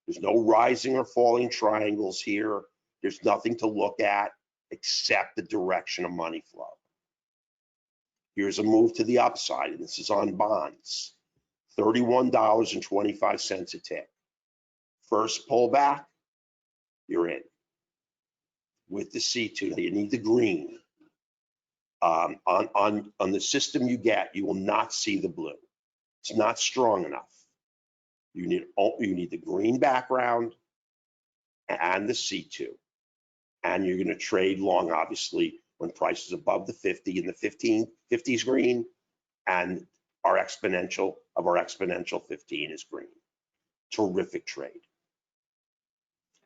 There's no rising or falling triangles here. There's nothing to look at except the direction of money flow. Here's a move to the upside, and this is on bonds. $31.25 a tick. First pullback, you're in. With the C2, you need the green. On the system you get, you will not see the blue. It's not strong enough. You need the green background and the C2. And you're going to trade long, obviously, when price is above the 50 and the 50 is green, and our exponential 15 is green. Terrific trade.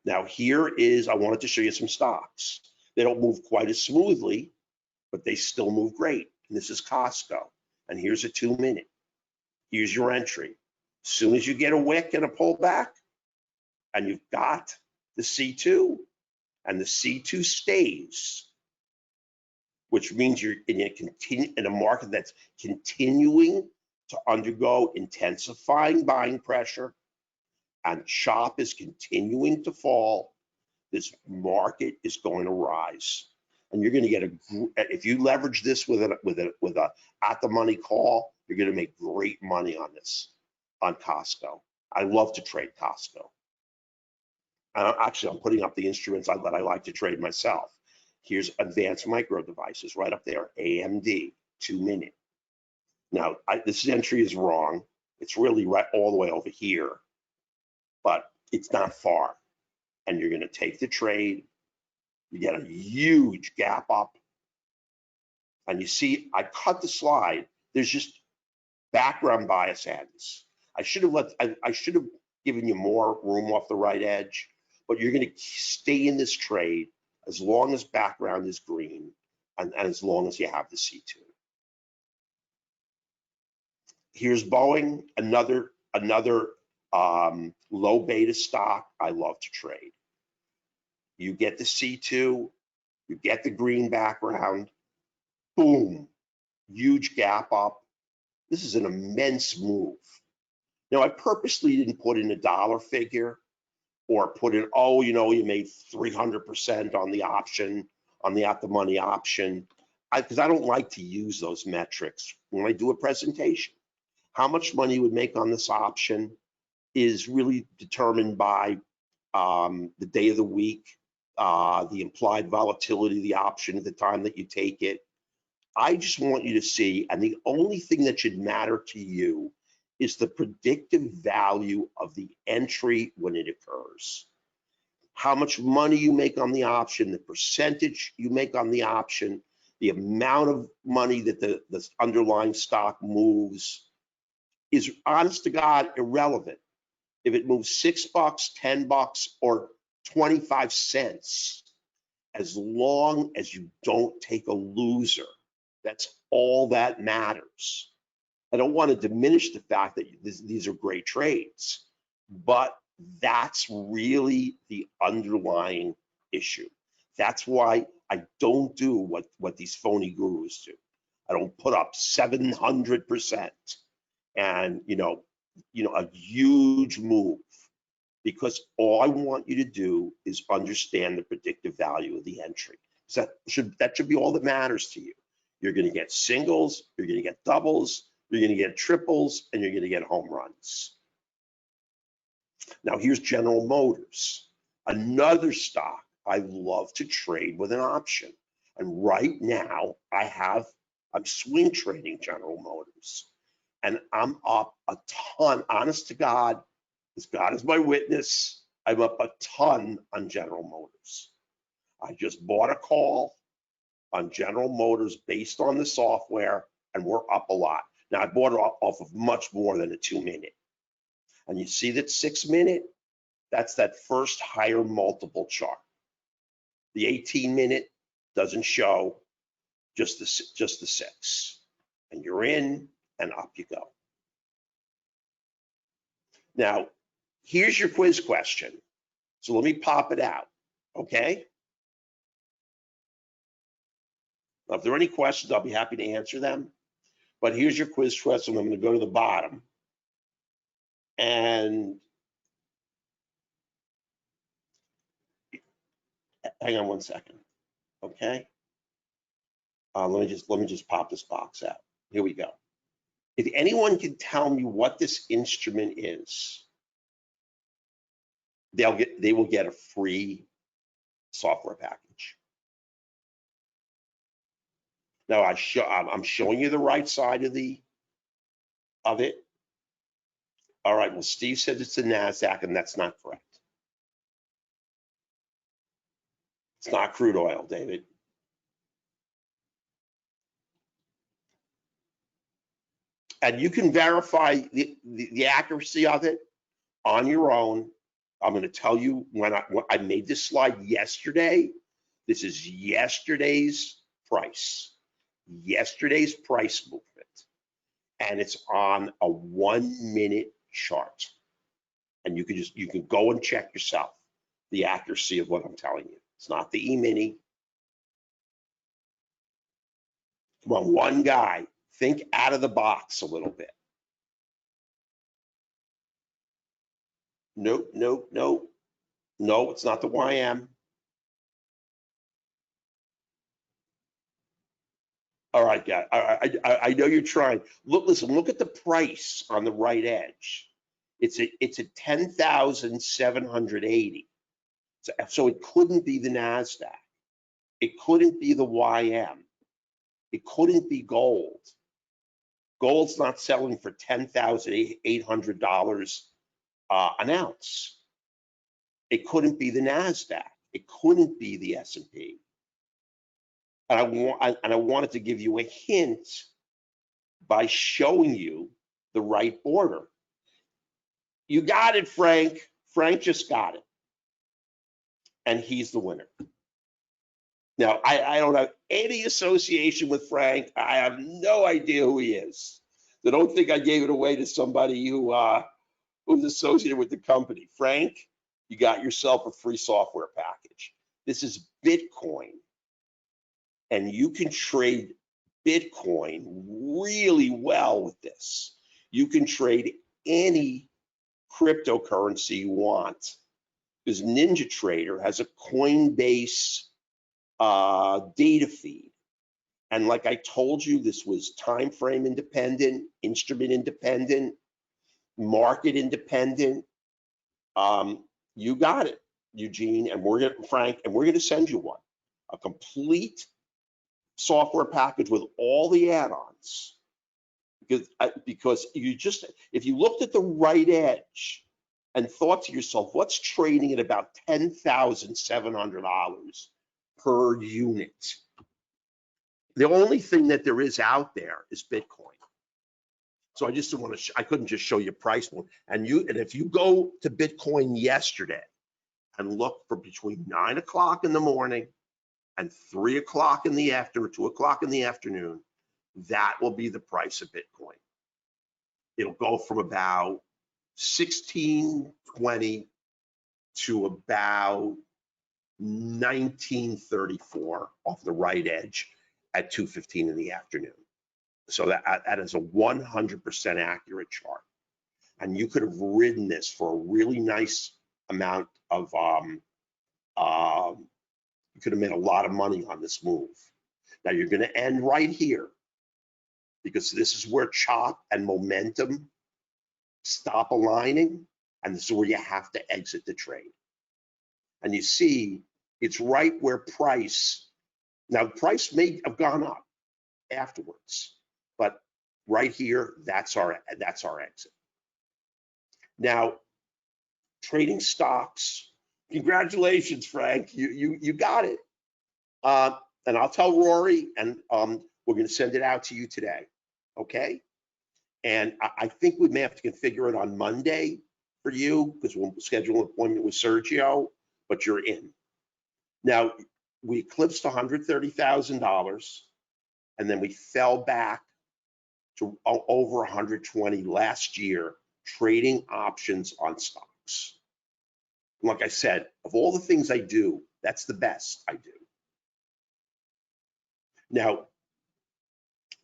Now here is, I wanted to show you some stocks. They don't move quite as smoothly, but they still move great. And this is Costco. And here's a 2-minute. Here's your entry. As soon as you get a wick and a pullback, and you've got the C2, and the C2 stays, which means you're in a market that's continuing to undergo intensifying buying pressure, and chop is continuing to fall, this market is going to rise. And you're going to get if you leverage this with a at the money call, you're going to make great money on this, on Costco. I love to trade Costco. Actually, I'm putting up the instruments that I like to trade myself. Here's Advanced Micro Devices right up there, AMD, 2-minute. Now, this entry is wrong. It's really right all the way over here, but it's not far. And you're going to take the trade. You get a huge gap up. And you see, I cut the slide. There's just background bias ends. I should have given you more room off the right edge, but you're going to stay in this trade as long as background is green and as long as you have the C2. Here's Boeing, another low beta stock I love to trade. You get the C2, you get the green background, boom, huge gap up. This is an immense move. Now, I purposely didn't put in a dollar figure or put in, oh, you made 300% on the option, on the at the money option, because I don't like to use those metrics when I do a presentation. How much money you would make on this option is really determined by the day of the week, the implied volatility of the option at the time that you take it. I just want you to see, and the only thing that should matter to you is the predictive value of the entry when it occurs. How much money you make on the option, the percentage you make on the option, the amount of money that the underlying stock moves is, honest to God, irrelevant. If it moves $6, $10, or 25 cents, as long as you don't take a loser, that's all that matters. I don't want to diminish the fact that these are great trades, but that's really the underlying issue. That's why I don't do what these phony gurus do. I don't put up 700% and a huge move, because all I want you to do is understand the predictive value of the entry. So that should be all that matters to you. You're going to get singles, you're going to get doubles, you're going to get triples, and you're going to get home runs. Now here's General Motors, another stock I love to trade with an option. And right now I'm swing trading General Motors, and I'm up a ton, honest to God, as God is my witness, I'm up a ton on General Motors. I just bought a call on General Motors based on the software, and we're up a lot. Now, I bought it off of much more than a 2-minute. And you see that 6-minute, that's that first higher multiple chart. The 18-minute doesn't show, just the 6. And you're in, and up you go. Now, here's your quiz question. So let me pop it out, okay? Now, if there are any questions, I'll be happy to answer them. But here's your quiz question. I'm going to go to the bottom. And hang on one second, okay? Let me just pop this box out. Here we go. If anyone can tell me what this instrument is, they will get a free software package. Now I'm showing you the right side of it. All right, well, Steve says it's a NASDAQ, and that's not correct. It's not crude oil, David. And you can verify the accuracy of it on your own. I'm going to tell you when I made this slide yesterday. This is yesterday's price movement, and it's on a 1 minute chart. And you can go and check yourself the accuracy of what I'm telling you. It's not the E-mini. Come on, one guy, think out of the box a little bit. Nope, nope, nope. No, it's not the YM. All right, guy. I know you're trying. Listen, look at the price on the right edge. It's a 10,780. So it couldn't be the NASDAQ. It couldn't be the YM. It couldn't be gold. Gold's not selling for $10,800 an ounce. It couldn't be the NASDAQ. It couldn't be the S&P. And I wanted to give you a hint by showing you the right order. You got it, Frank. Frank just got it. And he's the winner. Now, I don't have any association with Frank. I have no idea who he is. So don't think I gave it away to somebody who's associated with the company. Frank, you got yourself a free software package. This is Bitcoin. And you can trade Bitcoin really well with this. You can trade any cryptocurrency you want, because NinjaTrader has a Coinbase data feed. And like I told you, this was time frame independent, instrument independent, market independent. You got it, Eugene, and Frank, and we're gonna send you one, a complete software package with all the add-ons. Because if you looked at the right edge and thought to yourself, what's trading at about $10,700 per unit? The only thing that there is out there is Bitcoin. So I just didn't want to. I couldn't just show you price point. And if you go to Bitcoin yesterday and look for between 9 o'clock in the morning and 3 o'clock in the afternoon, 2 o'clock in the afternoon, that will be the price of Bitcoin. It'll go from about 1620 to about 1934 off the right edge at 2:15 in the afternoon. So that is a 100% accurate chart. And you could have ridden this for a really nice amount of, you could have made a lot of money on this move. Now you're going to end right here, because this is where chop and momentum stop aligning, and this is where you have to exit the trade. And you see, it's right where price, now price may have gone up afterwards, but right here, that's our exit. Now, trading stocks, congratulations, Frank, you got it. And I'll tell Rory, and we're going to send it out to you today, okay? And I think we may have to configure it on Monday for you, because we'll schedule an appointment with Sergio, but you're in. Now, we eclipsed $130,000, and then we fell back to over 120 last year, trading options on stocks. Like I said, of all the things I do, that's the best I do. Now,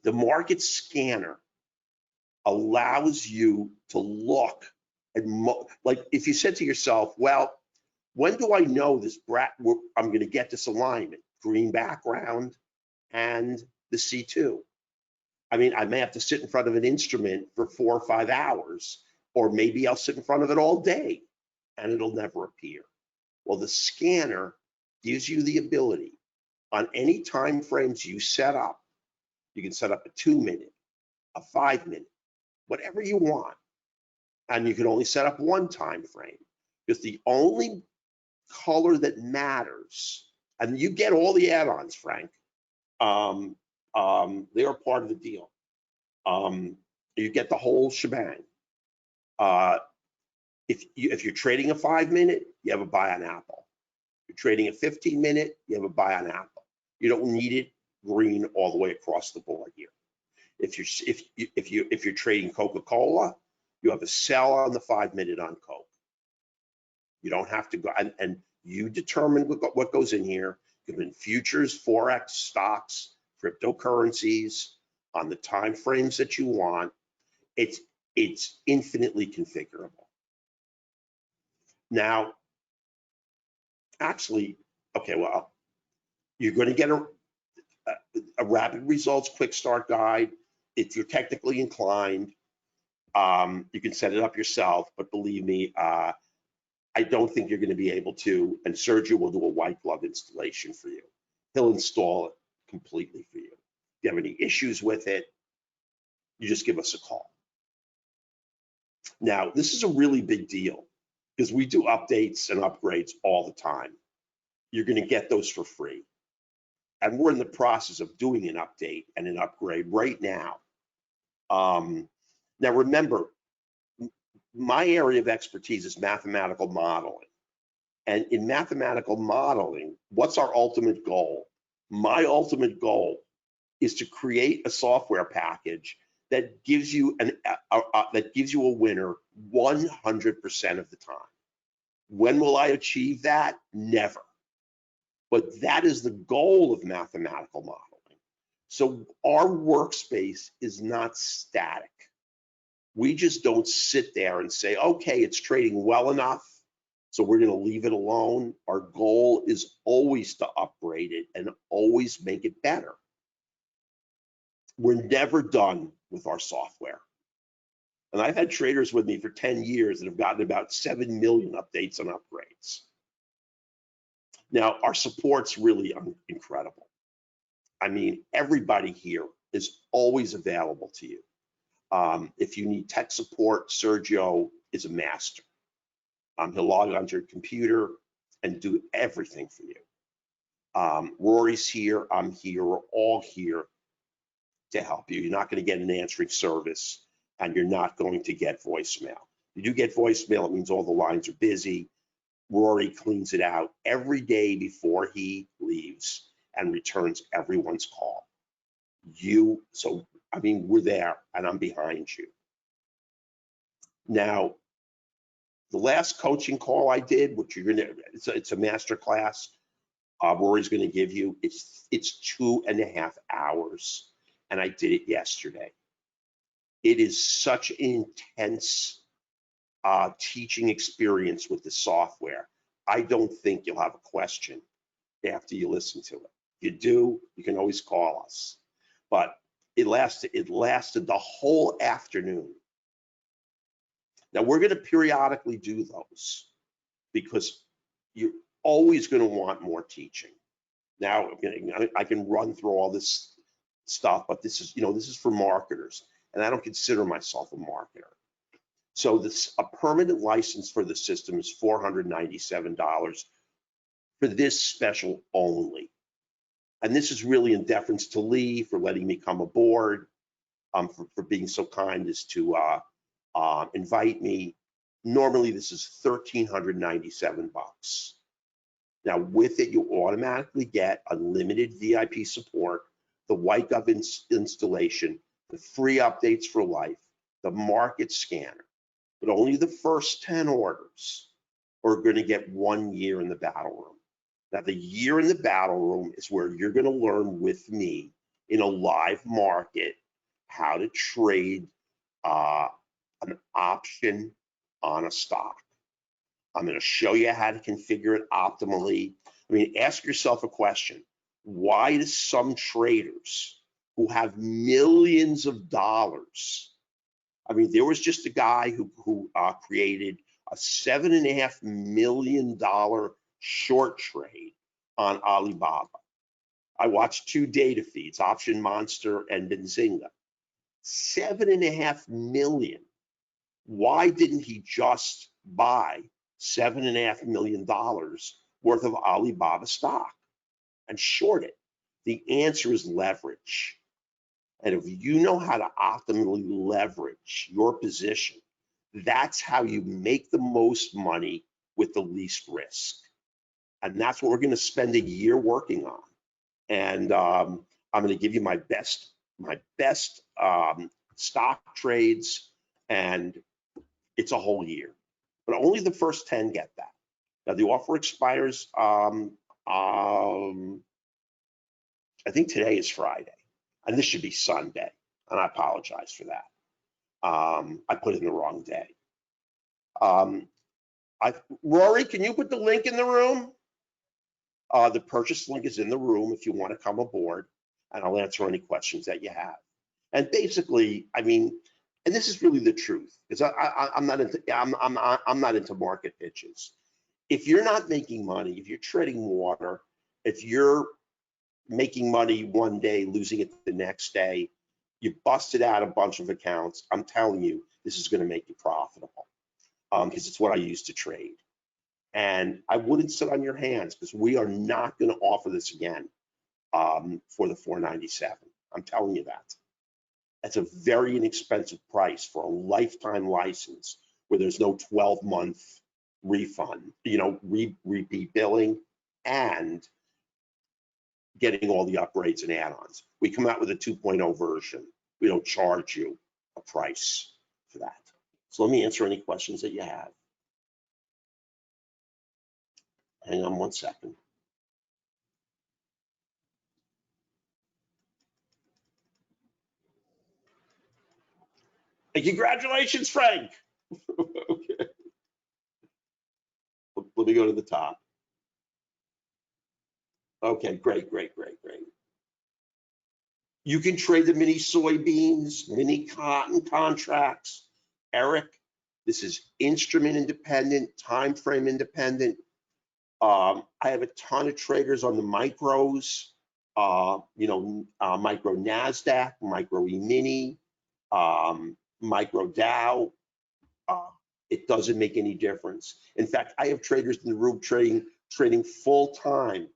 the market scanner allows you to look And like if you said to yourself, well, when do I know I'm going to get this alignment, green background and the C2? I mean, I may have to sit in front of an instrument for 4 or 5 hours, or maybe I'll sit in front of it all day and it'll never appear. Well, the scanner gives you the ability on any time frames you set up. You can set up a 2-minute, a 5-minute, whatever you want. And you can only set up one time frame, because the only color that matters, and you get all the add-ons, Frank. They are part of the deal. You get the whole shebang. If you're trading a 5-minute, you have a buy on Apple. If you're trading a 15-minute, you have a buy on Apple. You don't need it green all the way across the board here. If you're trading Coca-Cola, you have a sell on the 5-minute on Coke. You don't have to go, and you determine what goes in here. It could be futures, forex, stocks, cryptocurrencies, on the time frames that you want. It's infinitely configurable. Now, actually, okay, well, you're going to get a rapid results quick start guide. If you're technically inclined, you can set it up yourself, but believe me, I don't think you're going to be able to, and Sergio will do a white glove installation for you. He'll install it completely for you. If you have any issues with it, you just give us a call. Now, this is a really big deal because we do updates and upgrades all the time. You're going to get those for free. And we're in the process of doing an update and an upgrade right now. Now, remember, my area of expertise is mathematical modeling. And in mathematical modeling, what's our ultimate goal? My ultimate goal is to create a software package that gives you a winner 100% of the time. When will I achieve that? Never. But that is the goal of mathematical modeling. So our workspace is not static. We just don't sit there and say, okay, it's trading well enough, so we're going to leave it alone. Our goal is always to upgrade it and always make it better. We're never done with our software. And I've had traders with me for 10 years that have gotten about 7 million updates and upgrades. Now, our support's really incredible. I mean, everybody here is always available to you. If you need tech support, Sergio is a master. He'll log onto your computer and do everything for you. Rory's here, I'm here, we're all here to help you. You're not going to get an answering service, and you're not going to get voicemail. If you do get voicemail, it means all the lines are busy. Rory cleans it out every day before he leaves and returns everyone's call. I mean, we're there and I'm behind you. Now, the last coaching call I did, which it's a master class, Rory's gonna give you, it's 2.5 hours, and I did it yesterday. It is such an intense teaching experience with the software. I don't think you'll have a question after you listen to it. If you do, you can always call us. But it lasted the whole afternoon. Now, we're going to periodically do those because you're always going to want more teaching. Now, I can run through all this stuff, but this is for marketers, and I don't consider myself a marketer. So a permanent license for the system is $497 for this special only. And this is really in deference to Leigh for letting me come aboard, for being so kind as to invite me. Normally, this is $1,397. Now, with it, you automatically get unlimited VIP support, the white glove installation, the free updates for life, the market scanner. But only the first 10 orders are going to get 1 year in the battle room. Now, the year in the battle room is where you're going to learn with me in a live market how to trade an option on a stock. I'm going to show you how to configure it optimally. I mean, ask yourself a question. Why do some traders who have millions of dollars, I mean, there was just a guy who created a $7.5 million short trade on Alibaba. I watched 2 data feeds, Option Monster and Benzinga. 7.5 million. Why didn't he just buy $7.5 million worth of Alibaba stock and short it? The answer is leverage. And if you know how to optimally leverage your position, that's how you make the most money with the least risk. And that's what we're going to spend a year working on. And I'm going to give you my best stock trades, and it's a whole year. But only the first 10 get that. Now the offer expires, I think today is Friday, and this should be Sunday, and I apologize for that. I put in the wrong day. Rory, can you put the link in the room? The purchase link is in the room if you want to come aboard, and I'll answer any questions that you have. And basically, I mean, and this is really the truth, because I'm not into market pitches. If you're not making money, if you're treading water, if you're making money one day, losing it the next day, you busted out a bunch of accounts, I'm telling you, this is going to make you profitable, because it's what I used to trade. And I wouldn't sit on your hands, because we are not going to offer this again for the $497. I'm telling you that. That's a very inexpensive price for a lifetime license where there's no 12-month refund, repeat billing, and getting all the upgrades and add-ons. We come out with a 2.0 version. We don't charge you a price for that. So let me answer any questions that you have. Hang on one second. And congratulations, Frank. Okay. Let me go to the top. Okay, great. You can trade the mini soybeans, mini cotton contracts. Eric, this is instrument independent, time frame independent. I have a ton of traders on the micros, micro NASDAQ, micro E-mini, micro Dow. It doesn't make any difference. In fact, I have traders in the room trading full time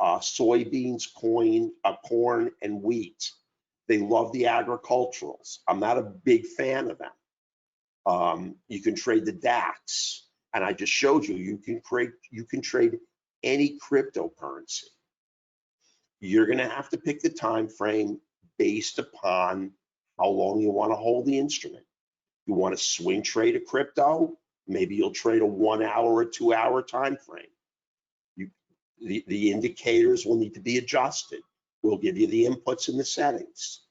soybeans, corn, and wheat. They love the agriculturals. I'm not a big fan of them. You can trade the DAX, and I just showed you. You can trade any cryptocurrency. You're going to have to pick the time frame based upon how long you want to hold the instrument. You want to swing trade a crypto? Maybe you'll trade a 1 hour or 2 hour time frame. The indicators will need to be adjusted. We'll give you the inputs and the settings,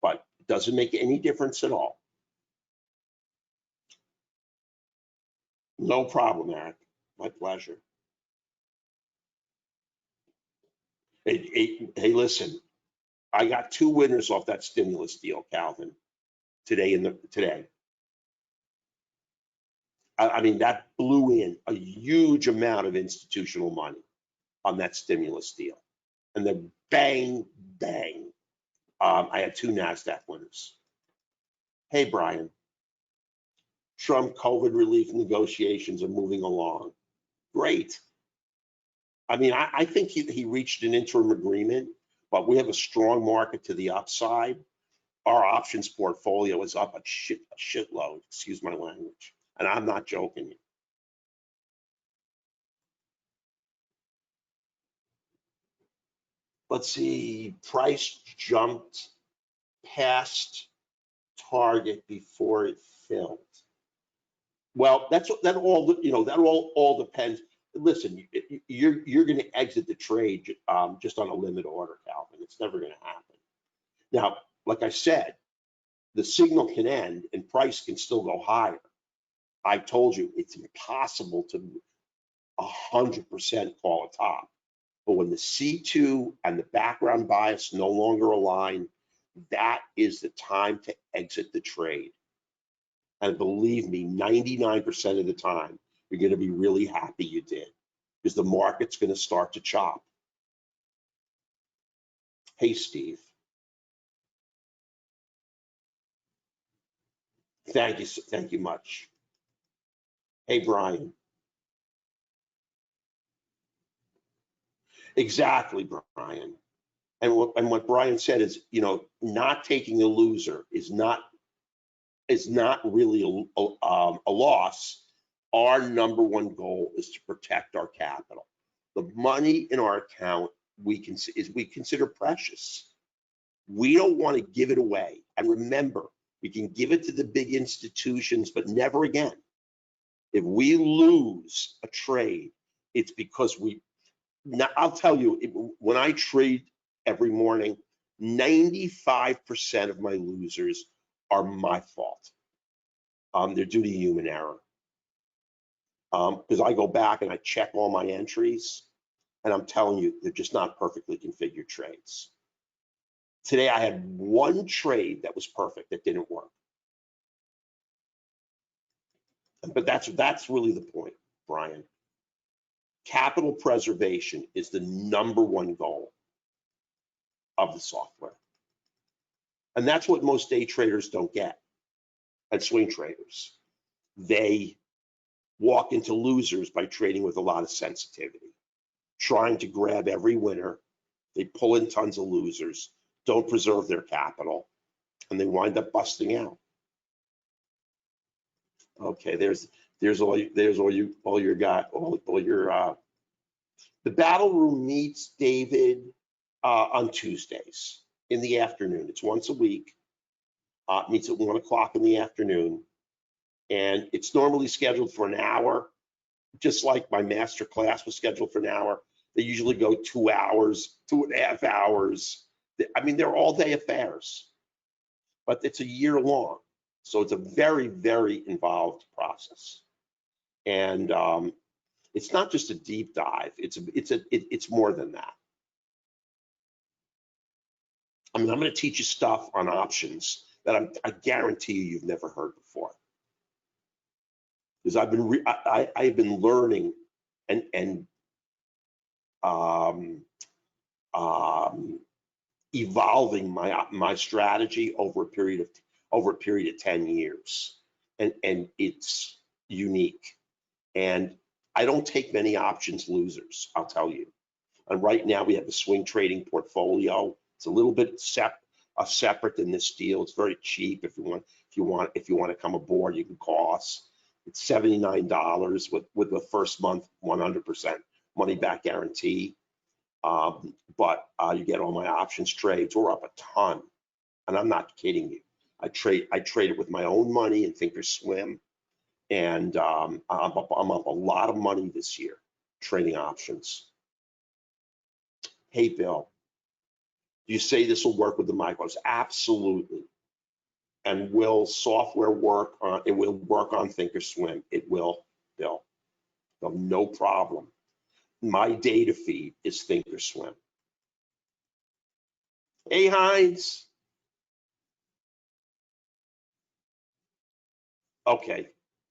but it doesn't make any difference at all. No problem, Eric. My pleasure. Hey, listen, I got 2 winners off that stimulus deal, Calvin, today. I mean, that blew in a huge amount of institutional money on that stimulus deal. And then bang, bang, I had 2 NASDAQ winners. Hey, Brian, Trump COVID relief negotiations are moving along. Great. I mean, I think he reached an interim agreement, but we have a strong market to the upside. Our options portfolio is up a shitload, excuse my language, and I'm not joking. Let's see, price jumped past target before it filled. Well, that all depends. Listen, you're going to exit the trade just on a limit order, Calvin. It's never going to happen. Now, like I said, the signal can end and price can still go higher. I told you it's impossible to 100% call a top. But when the C2 and the background bias no longer align, that is the time to exit the trade. And believe me, 99% of the time, you're going to be really happy you did, because the market's going to start to chop. Hey, Steve. Thank you much. Hey, Brian. Exactly, Brian. And what Brian said is, not taking a loser is not really a loss. Our number one goal is to protect our capital. The money in our account we consider precious. We don't want to give it away. And remember, we can give it to the big institutions, but never again. If we lose a trade, it's because I'll tell you, when I trade every morning, 95% of my losers are my fault. They're due to human error. Because I go back and I check all my entries, and I'm telling you, they're just not perfectly configured trades. Today, I had one trade that was perfect that didn't work. But that's really the point, Brian. Capital preservation is the number one goal of the software. And that's what most day traders don't get, and swing traders. They walk into losers by trading with a lot of sensitivity, trying to grab every winner. They pull in tons of losers, don't preserve their capital, and they wind up busting out. Okay, there's all your got all your the battle room meets, David, on Tuesdays in the afternoon. It's once a week. Meets at 1 o'clock in the afternoon, and it's normally scheduled for an hour, just like my master class was scheduled for an hour. They usually go 2 hours, 2.5 hours. I mean, they're all day affairs, but it's a year long. So it's a very, very involved process. And it's not just a deep dive, it's more than that. I mean, I'm going to teach you stuff on options that I guarantee you've never heard before. Because I've been learning and evolving my strategy over a period of 10 years, and it's unique. And I don't take many options losers, I'll tell you. And right now we have a swing trading portfolio. It's a little bit separate than this deal. It's very cheap. If you want to come aboard, you can call us. It's $79 with the first month 100% money back guarantee. But you get all my options trades. We're up a ton, and I'm not kidding you. I trade it with my own money in Thinkorswim, and I'm up a lot of money this year trading options. Hey, Bill, do you say this will work with the micros? Absolutely. And will software work on? It will work on Thinkorswim. It will, Bill. No problem. My data feed is Thinkorswim. Hey, Heinz. Okay,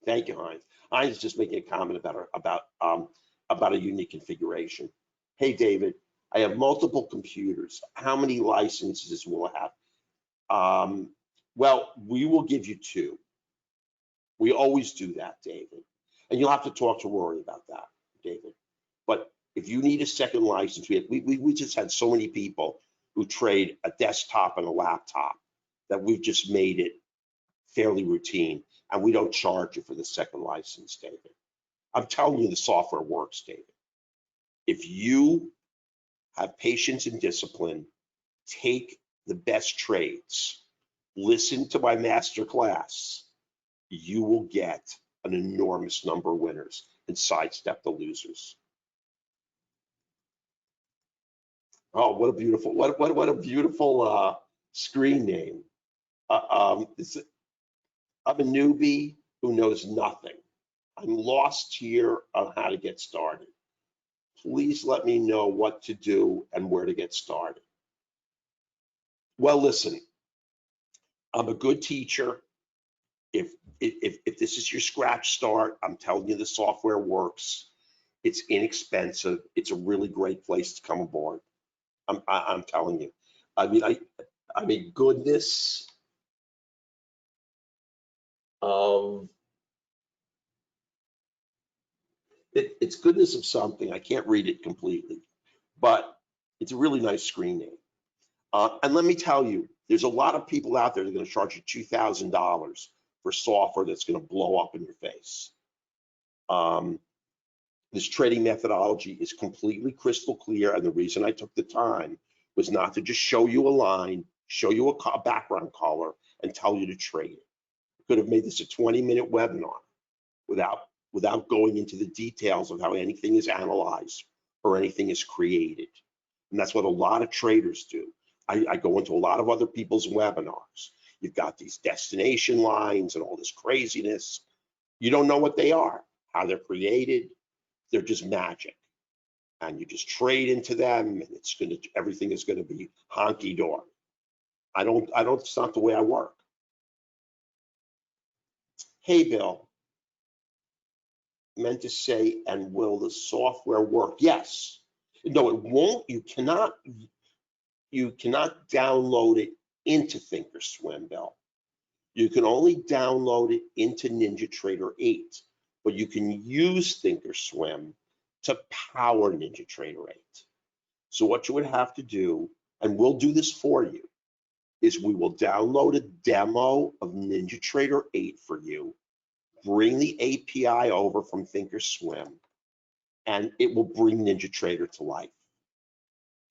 thank you, Heinz. Heinz is just making a comment about a unique configuration. Hey, David, I have multiple computers. How many licenses will I have? Well, we will give you 2. We always do that, David. And you'll have to talk to Rory about that, David. But if you need a second license, we just had so many people who trade a desktop and a laptop that we've just made it fairly routine, and we don't charge you for the second license, David. I'm telling you, the software works, David. If you have patience and discipline, take the best trades, listen to my master class, you will get an enormous number of winners and sidestep the losers. Oh, what a beautiful screen name. I'm a newbie. who knows nothing. I'm lost here on how to get started. Please let me know what to do and where to get started. Well, listen, I'm a good teacher. If this is your scratch start, I'm telling you the software works. It's inexpensive. It's a really great place to come aboard. I'm telling you. I mean, goodness of it's goodness of something. I can't read it completely, but it's a really nice screen name. And let me tell you, there's a lot of people out there that are going to charge you $2,000 for software that's going to blow up in your face. This trading methodology is completely crystal clear, and the reason I took the time was not to just show you a line, show you a background color, and tell you to trade it. I could have made this a 20-minute webinar without going into the details of how anything is analyzed or anything is created. And that's what a lot of traders do. I go into a lot of other people's webinars. You've got these destination lines and all this craziness. You don't know what they are, how they're created. They're just magic. And you just trade into them, and everything is gonna be honky-dory. It's not the way I work. Hey, Bill, meant to say, and will the software work? Yes. No, it won't. You cannot download it into thinkorswim, Bill. You can only download it into NinjaTrader 8, but you can use thinkorswim to power NinjaTrader 8. So what you would have to do, and we'll do this for you, is we will download a demo of NinjaTrader 8 for you, bring the API over from thinkorswim, and it will bring NinjaTrader to life.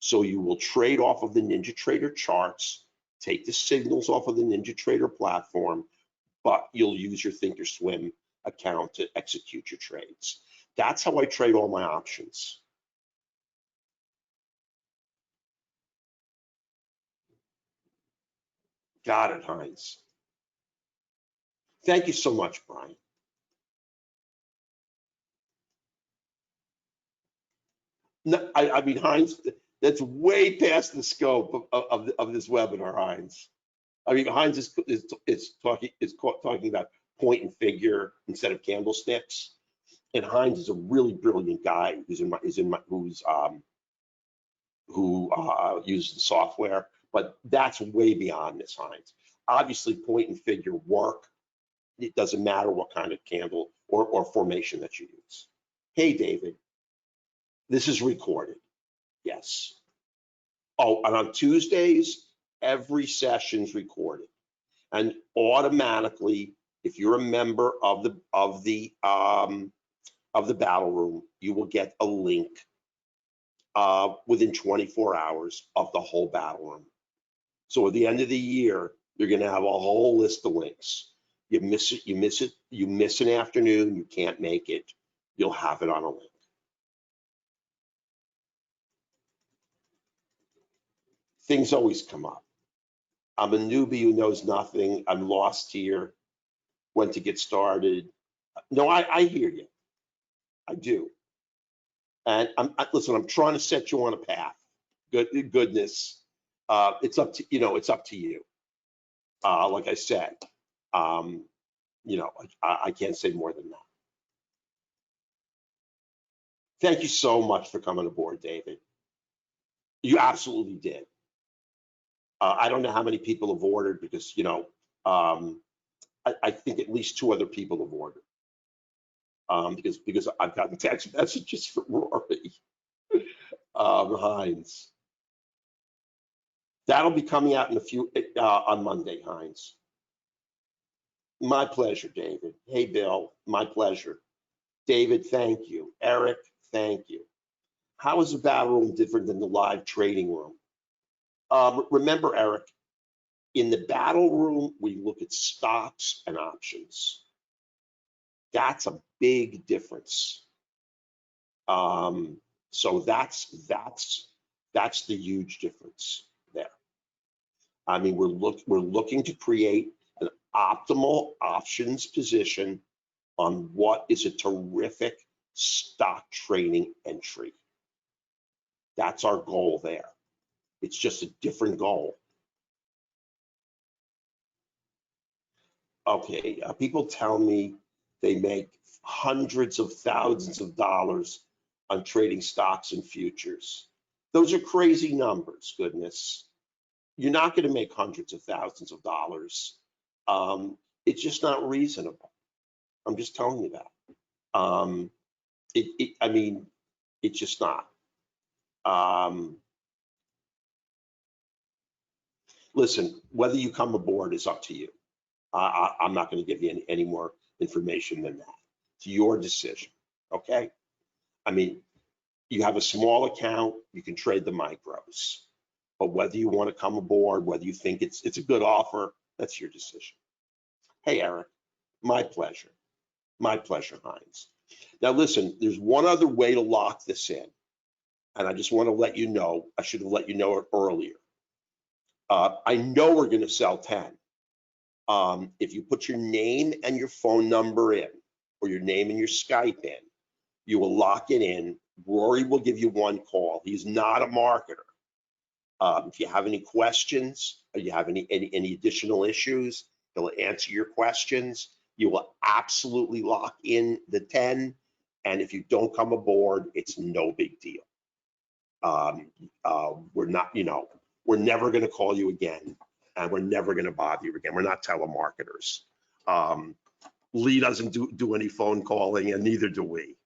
So you will trade off of the NinjaTrader charts, take the signals off of the NinjaTrader platform, but you'll use your thinkorswim account to execute your trades. That's how I trade all my options. Got it, Heinz. Thank you so much, Brian. No, I mean, Heinz, that's way past the scope of this webinar, Heinz. I mean, Heinz is talking about point and figure instead of candlesticks. And Heinz is a really brilliant guy who uses the software, but that's way beyond this, Heinz. Obviously, point and figure work. It doesn't matter what kind of candle or formation that you use. Hey, David, this is recorded. Yes. Oh, and on Tuesdays, every session's recorded, and automatically, if you're a member of the battle room, you will get a link within 24 hours of the whole battle room. So at the end of the year, you're going to have a whole list of links. You miss it, you miss an afternoon, you can't make it, you'll have it on a link. Things always come up. I'm a newbie who knows nothing. I'm lost here. When to get started? No, I hear you. I do. And listen, I'm trying to set you on a path. Goodness. It's up to you. Like I said, I can't say more than that. Thank you so much for coming aboard, David. You absolutely did. I don't know how many people have ordered because, I think at least 2 other people have ordered. Because I've gotten text messages from Rory Heinz. That'll be coming out in a few on Monday, Heinz. My pleasure, David. Hey, Bill, my pleasure. David, thank you. Eric, thank you. How is the battle room different than the live trading room? Remember, Eric, in the battle room, we look at stocks and options. That's a big difference. So that's the huge difference there. I mean, we're looking to create optimal options position on what is a terrific stock trading entry. That's our goal there. It's just a different goal. Okay, people tell me they make hundreds of thousands of dollars on trading stocks and futures. Those are crazy numbers, goodness. You're not going to make hundreds of thousands of dollars. It's just not reasonable. I'm just telling you that. I mean, it's just not. Listen, whether you come aboard is up to you. I'm not going to give you any more information than that. It's your decision, okay? I mean, you have a small account, you can trade the micros. But whether you want to come aboard, whether you think it's a good offer, that's your decision. Hey, Eric, my pleasure. My pleasure, Heinz. Now, listen, there's one other way to lock this in. And I just want to let you know, I should have let you know it earlier. I know we're going to sell 10. If you put your name and your phone number in, or your name and your Skype in, you will lock it in. Rory will give you one call. He's not a marketer. If you have any questions, or you have any additional issues, he'll answer your questions. You will absolutely lock in the 10. And if you don't come aboard, it's no big deal. We're not, we're never going to call you again, and we're never going to bother you again. We're not telemarketers. Leigh doesn't do any phone calling, and neither do we.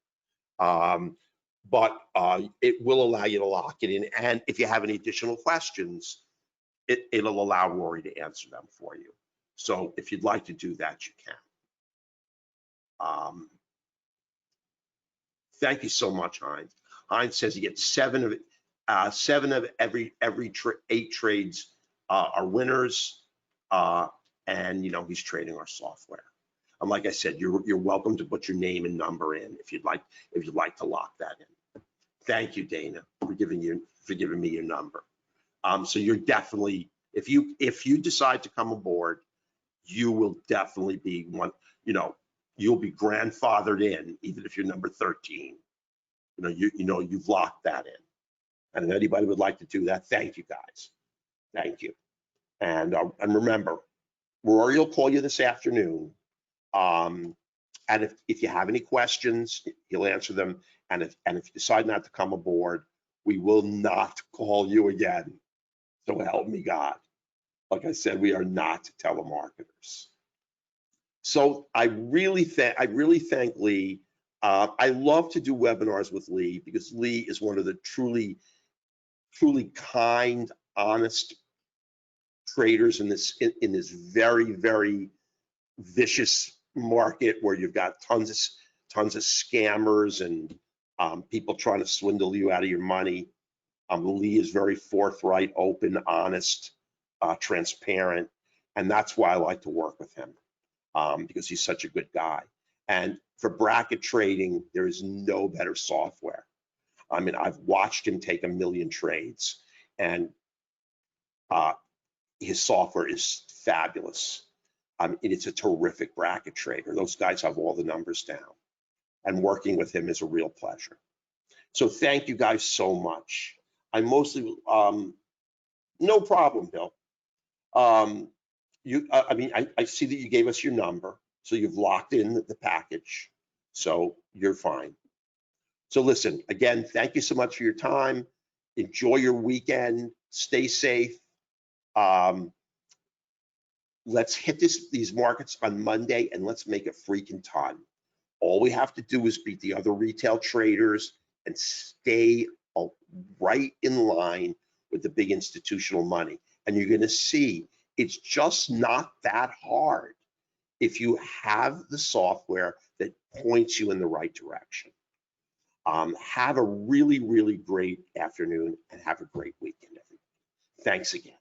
But it will allow you to lock it in. And if you have any additional questions, it'll allow Rory to answer them for you. So if you'd like to do that, you can. Thank you so much, Heinz. Heinz says he gets seven of every 8 trades are winners, and he's trading our software. And like I said, you're welcome to put your name and number in if you'd like to lock that in. Thank you, Dana, for giving me your number. So you're definitely, if you decide to come aboard, you will definitely be one. You'll be grandfathered in, even if you're number 13. You've locked that in. And if anybody would like to do that, thank you guys. Thank you. And remember, Rory will call you this afternoon. And if you have any questions, he'll answer them. And if you decide not to come aboard, we will not call you again. So help me God. Like I said, we are not telemarketers. So I really thank Leigh. I love to do webinars with Leigh because Leigh is one of the truly kind, honest traders in this very, very vicious market where you've got tons of scammers and people trying to swindle you out of your money. Leigh is very forthright, open, honest, transparent, and that's why I like to work with him, because he's such a good guy. And for bracket trading, there is no better software. I mean, I've watched him take 1 million trades, and his software is fabulous. It's a terrific bracket trader. Those guys have all the numbers down, and working with him is a real pleasure. So thank you guys so much. I mostly, no problem, Bill. I see that you gave us your number, so you've locked in the package, so you're fine. So listen, again, thank you so much for your time. Enjoy your weekend. Stay safe. Let's hit these markets on Monday, and let's make a freaking ton. All we have to do is beat the other retail traders and stay right in line with the big institutional money. And you're going to see it's just not that hard if you have the software that points you in the right direction. Have a really, really great afternoon and have a great weekend, everybody. Thanks again.